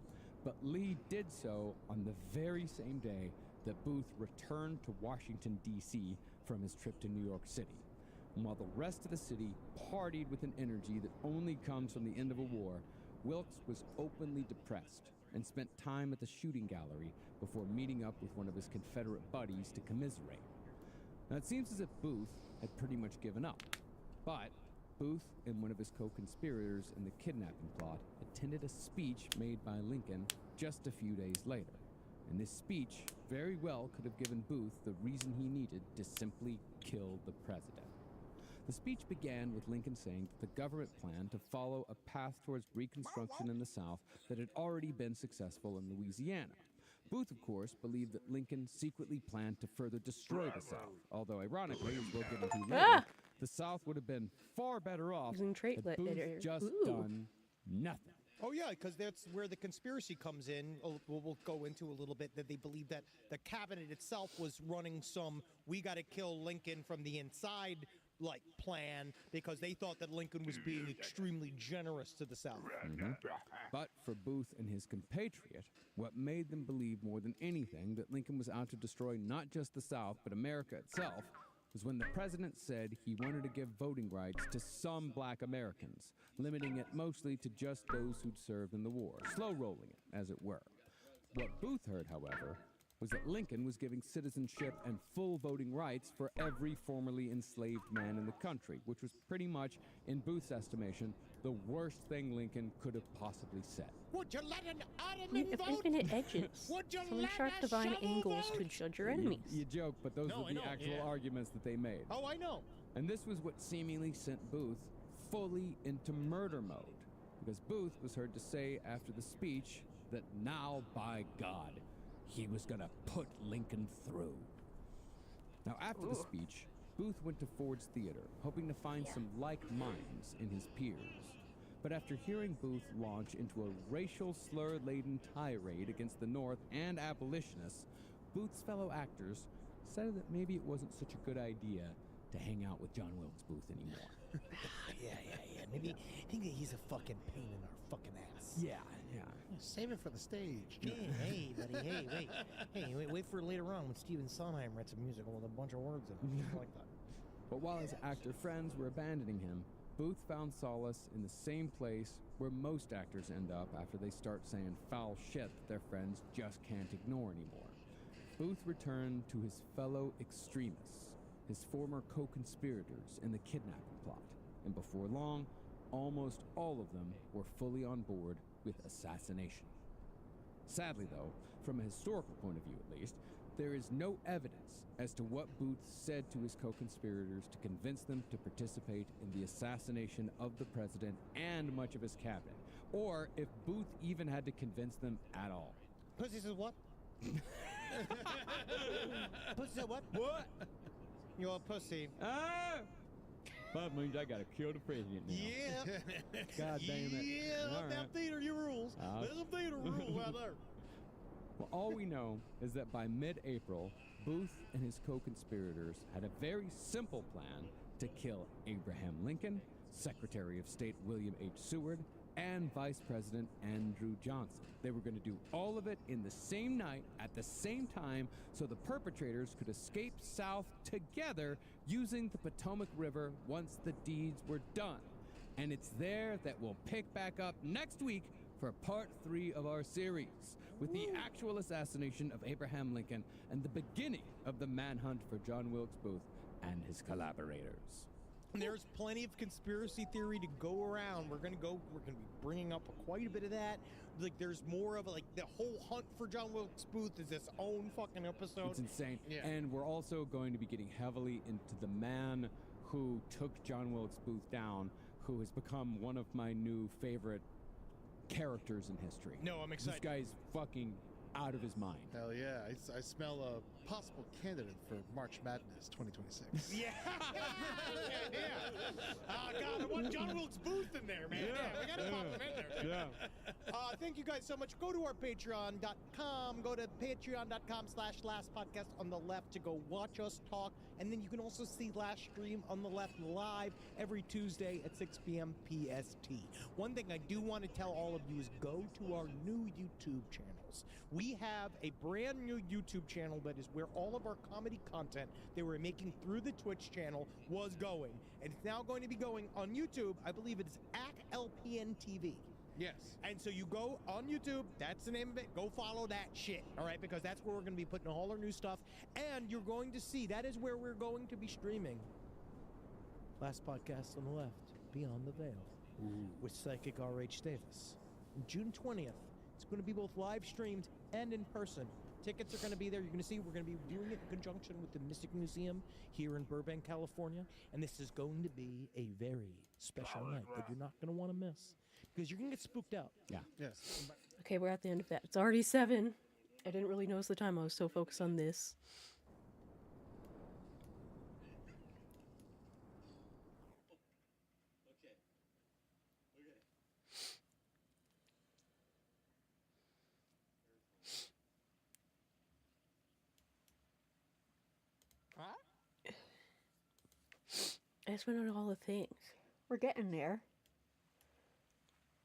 But Lee did so on the very same day that Booth returned to Washington, D.C. from his trip to New York City. And while the rest of the city partied with an energy that only comes from the end of a war, Wilkes was openly depressed and spent time at the shooting gallery before meeting up with one of his Confederate buddies to commiserate. Now, it seems as if Booth had pretty much given up, but Booth and one of his co-conspirators in the kidnapping plot attended a speech made by Lincoln just a few days later. And this speech very well could have given Booth the reason he needed to simply kill the president. The speech began with Lincoln saying that the government planned to follow a path towards Reconstruction in the South that had already been successful in Louisiana. Booth, of course, believed that Lincoln secretly planned to further destroy the South, although ironically, as we'll get into later, the South would have been far better off had Booth just done nothing. Oh yeah, because that's where the conspiracy comes in. We'll go into a little bit that they believe that the cabinet itself was running some "we got to kill Lincoln from the inside" like plan because they thought that Lincoln was being extremely generous to the South. But for Booth and his compatriot, what made them believe more than anything that Lincoln was out to destroy not just the South but America itself was when the president said he wanted to give voting rights to some black Americans, limiting it mostly to just those who'd served in the war, slow-rolling it, as it were. What Booth heard, however, was that Lincoln was giving citizenship and full voting rights for every formerly enslaved man in the country, which was pretty much, in Booth's estimation, the worst thing Lincoln could have possibly said. Would you let an ottoman vote? Infinite edges. Would you Some let sharp a divine shovel angles vote? to judge your enemies. You joke, but those were the actual arguments that they made. Oh, I know. And this was what seemingly sent Booth fully into murder mode, because Booth was heard to say after the speech that now, by God, he was gonna put Lincoln through. Now, after the speech, Booth went to Ford's Theater, hoping to find some like minds in his peers. But after hearing Booth launch into a racial slur-laden tirade against the North and abolitionists, Booth's fellow actors said that maybe it wasn't such a good idea to hang out with John Wilkes Booth anymore. Yeah. Maybe think that he's a fucking pain in our fucking ass. Yeah. Save it for the stage. Hey, buddy. Wait for later on when Stephen Sondheim writes a musical with a bunch of words in it. Like that. But while his actor friends were abandoning him, Booth found solace in the same place where most actors end up after they start saying foul shit that their friends just can't ignore anymore. Booth returned to his fellow extremists, his former co-conspirators in the kidnapping plot, and before long, almost all of them were fully on board with assassination. Sadly, though, from a historical point of view at least, there is no evidence as to what Booth said to his co-conspirators to convince them to participate in the assassination of the president and much of his cabinet, or if Booth even had to convince them at all. Pussy says what? Pussy said what? What? You're a pussy. Ah! That means I gotta kill the president now. Yeah. God damn it. Yeah, All let them right. theater your rules. Let them theater rules out there. Well, all we know is that by mid-April, Booth and his co-conspirators had a very simple plan to kill Abraham Lincoln, Secretary of State William H. Seward, and Vice President Andrew Johnson. They were going to do all of it in the same night at the same time so the perpetrators could escape south together using the Potomac River once the deeds were done. And it's there that we'll pick back up next week for part 3 of our series, with the actual assassination of Abraham Lincoln and the beginning of the manhunt for John Wilkes Booth and his collaborators. There's plenty of conspiracy theory to go around. We're gonna be bringing up quite a bit of that. Like, there's more of like the whole hunt for John Wilkes Booth is its own fucking episode. It's insane. Yeah. And we're also going to be getting heavily into the man who took John Wilkes Booth down, who has become one of my new favorite characters in history. No, I'm excited. This guy's fucking out of his mind. Hell yeah. I smell a possible candidate for March Madness 2026. Yeah. Yeah. God, I want John Wilkes Booth in there, man. Yeah, we gotta pop him in there. Yeah. Thank you guys so much. Go to our patreon.com. Go to patreon.com/lastpodcast on the left to go watch us talk. And then you can also see Last Stream on the left live every Tuesday at 6 p.m. PST. One thing I do want to tell all of you is go to our new YouTube channels. We have a brand new YouTube channel that is where all of our comedy content that we're making through the Twitch channel was going. And it's now going to be going on YouTube. I believe it is at LPN TV. Yes. And so you go on YouTube, that's the name of it, go follow that shit, all right? Because that's where we're going to be putting all our new stuff. And you're going to see, that is where we're going to be streaming Last Podcast on the Left, Beyond the Veil, with Psychic R.H. Davis. On June 20th, it's going to be both live streamed and in person. Tickets are going to be there. You're going to see we're going to be doing it in conjunction with the Mystic Museum here in Burbank, California. And this is going to be a very special night that you're not going to want to miss because you're going to get spooked out. Yeah. Yes. Okay, we're at the end of that. It's already 7. I didn't really notice the time. I was so focused on this. I just went on all the things. We're getting there.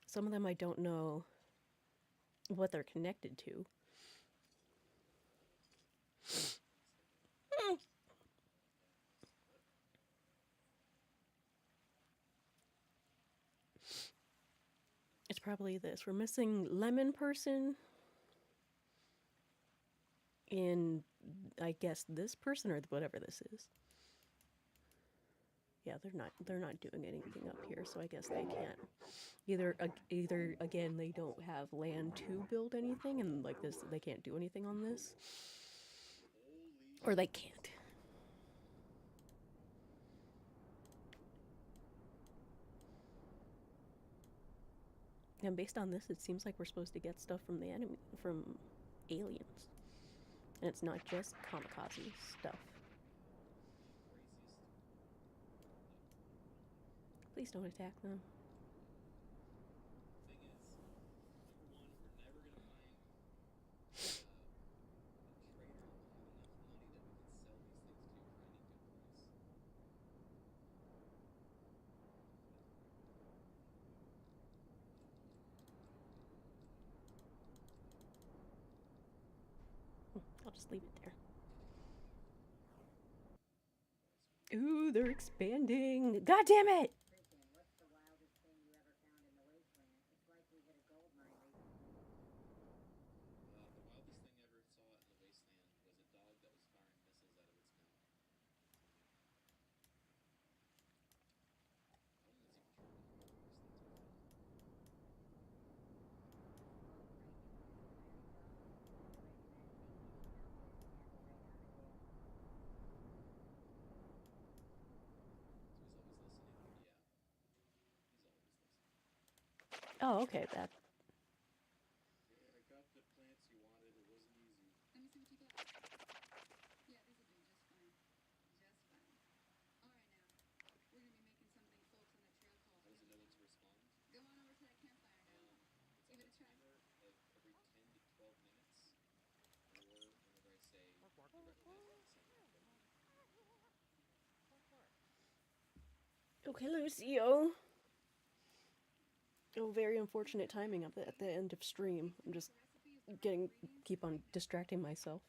Some of them I don't know what they're connected to. It's probably this. We're missing Lemon Person in, I guess, this person or whatever this is. Yeah, they're not doing anything up here, so I guess they can't. Either again they don't have land to build anything, and like this they can't do anything on this, or they can't. And based on this, it seems like we're supposed to get stuff from the enemy, from aliens, and it's not just kamikaze stuff. Please don't attack them. I'll just leave it there. Ooh, they're expanding. God damn it! Oh, okay, that. Okay, Lucio. Oh, very unfortunate timing at the end of stream. I'm just keep on distracting myself.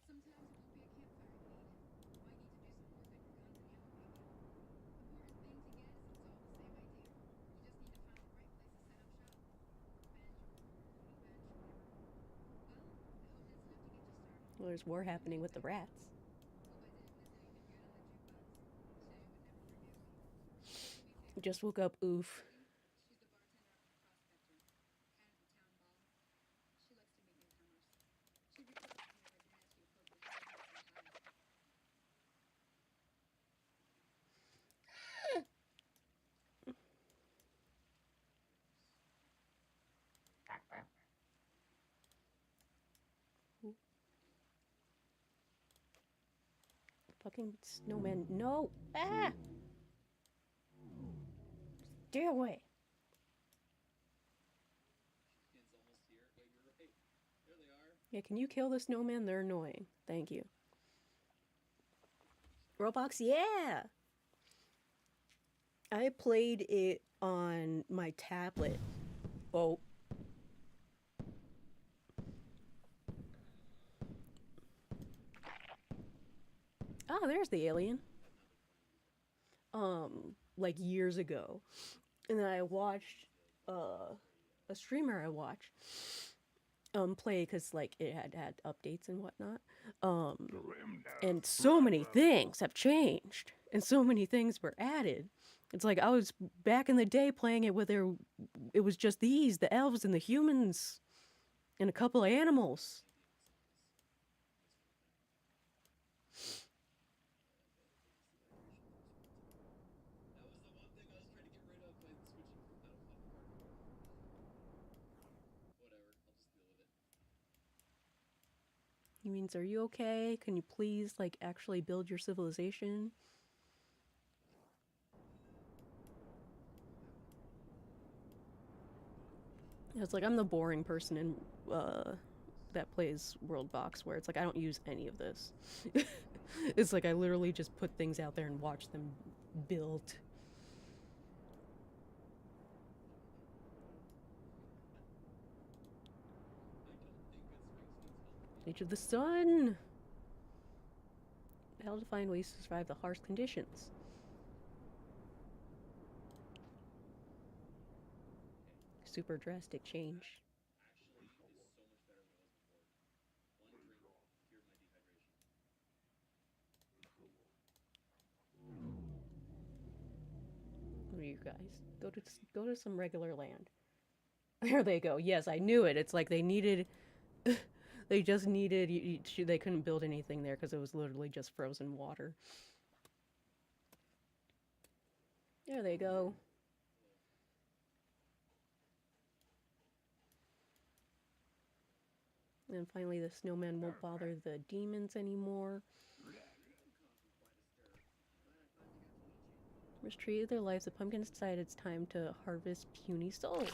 Well, there's war happening with the rats. Just woke up, oof. Fucking snowman, no! Ah! Stay away! Yeah, can you kill the snowman? They're annoying. Thank you. Roblox, yeah! I played it on my tablet. Oh. Oh, there's the alien. Like years ago. And then I watched, a streamer I watched, play because, like, it had updates and whatnot. And so many things have changed. And so many things were added. It's like I was back in the day playing it where it was just the elves and the humans and a couple of animals. He means, are you okay? Can you please, like, actually build your civilization? It's like, I'm the boring person in, that plays Worldbox, where it's like, I don't use any of this. It's like, I literally just put things out there and watch them build. Age of the Sun! How to find ways to survive the harsh conditions. Super drastic change. What are you guys? Go to some regular land. There they go. Yes, I knew it. It's like they needed... they just needed... they couldn't build anything there because it was literally just frozen water. There they go. And finally the snowman won't bother the demons anymore. Mistreated their lives, the pumpkins decide it's time to harvest puny souls.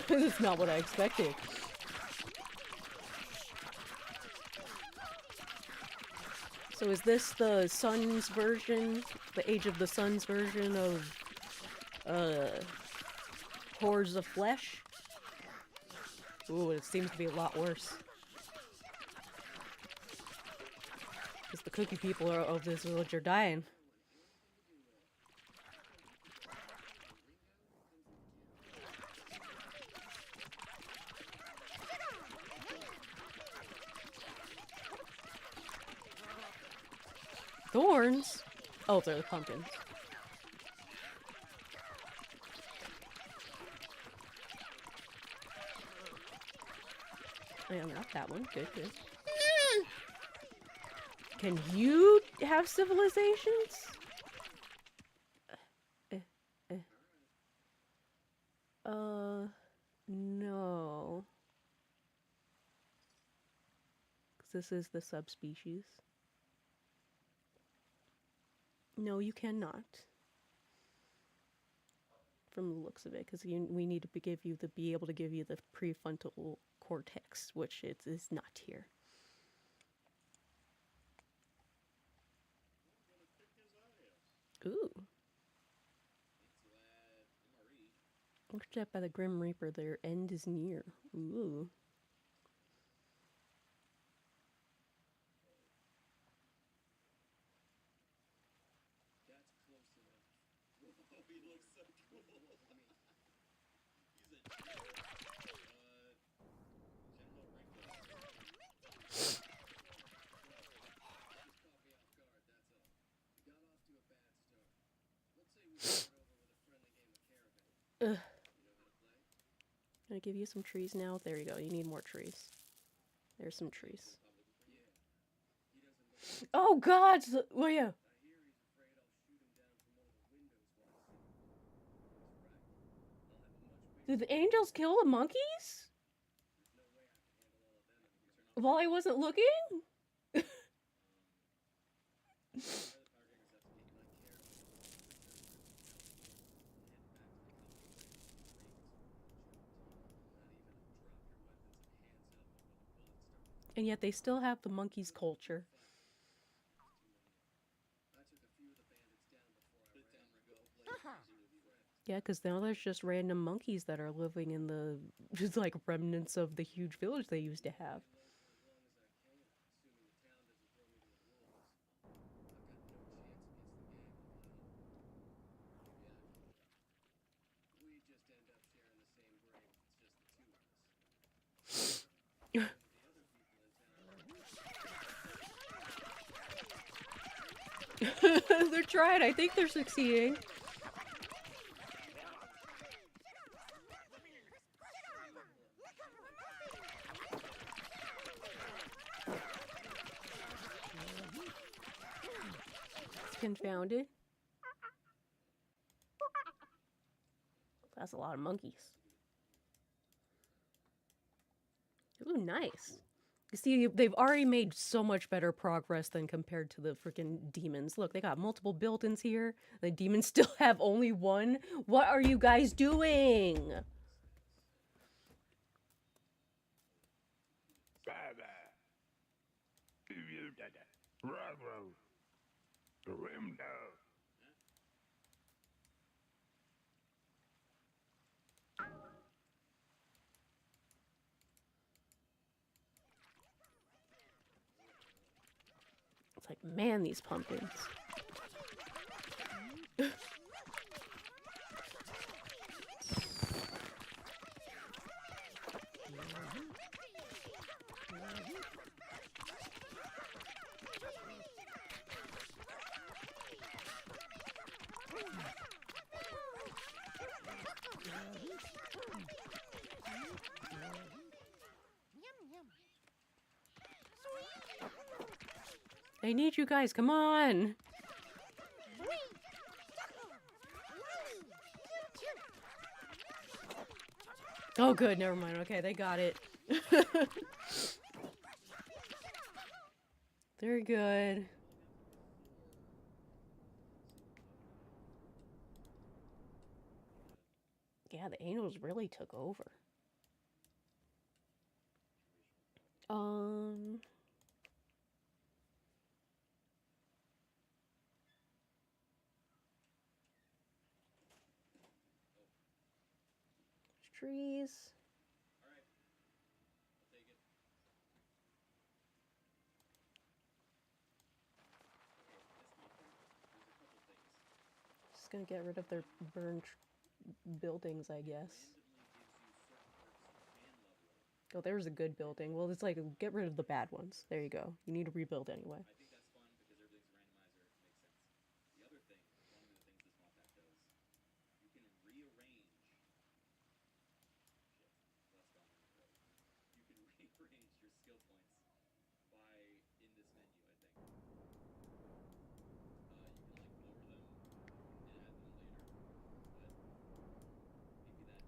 That's not what I expected. So is this the Sun's version, the Age of the Sun's version of, Hordes of Flesh? Ooh, it seems to be a lot worse. Because the cookie people of this village are dying. Thorns? Oh, they're the pumpkins. I unlocked that one. Good, good. Can you have civilizations? No. Because this is the subspecies. No, you cannot. From the looks of it, because we need to be able to give you the prefrontal cortex, which it is not here. Ooh. Looked at by the Grim Reaper, their end is near. Ooh. Ugh. Gonna give you some trees now. There you go. You need more trees. There's some trees. Oh God! Well, yeah. Did the angels kill the monkeys? While I wasn't looking? And yet they still have the monkeys culture. Yeah, because now there's just random monkeys that are living in the just like remnants of the huge village they used to have. They're trying. I think they're succeeding. It's confounded. That's a lot of monkeys. Ooh, nice. You see, they've already made so much better progress than compared to the freaking demons. Look, they got multiple built-ins here. The demons still have only one. What are you guys doing? It's like, man, these pumpkins. I need you guys, come on! Oh good, never mind. Okay, they got it. They're good. Yeah, the angels really took over. Trees. Just gonna get rid of their burned buildings, I guess. Oh, there's a good building. Well, it's like, get rid of the bad ones. There you go. You need to rebuild anyway.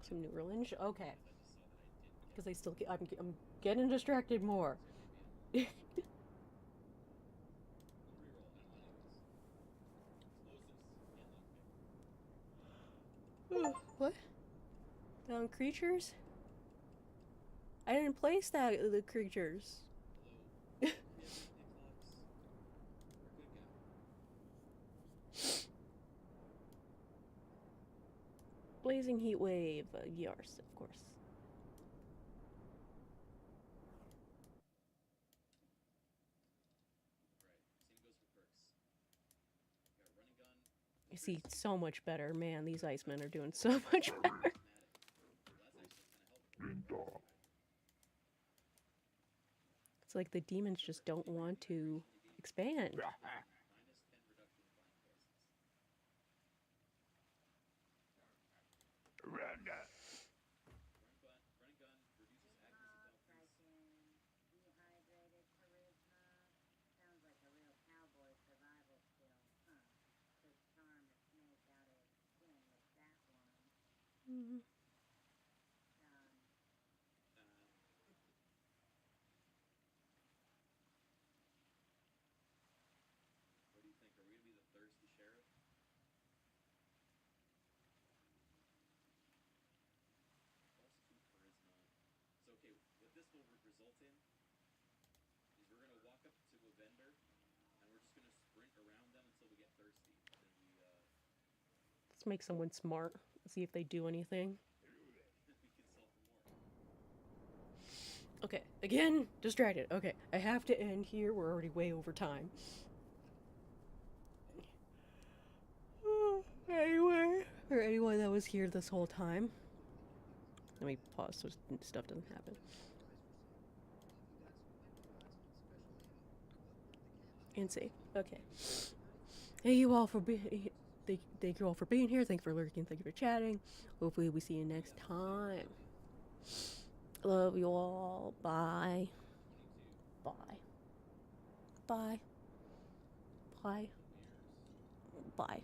Some new religion? Okay. Because I still I'm getting distracted more. What? Down creatures? I didn't place that the creatures. Blazing heat wave, Yars, of course. You see, so much better. Man, these Icemen are doing so much better. It's like the demons just don't want to expand. Mm-hmm. Let's make someone smart. See if they do anything. Okay, again, distracted. Okay, I have to end here. We're already way over time. Anyway, for anyone that was here this whole time, let me pause so stuff doesn't happen. And see. Okay. Thank you all for being. Thank you all for being here. Thank you for lurking. Thank you for chatting. Hopefully, we see you next time. Love you all. Bye. Bye. Bye. Bye. Bye.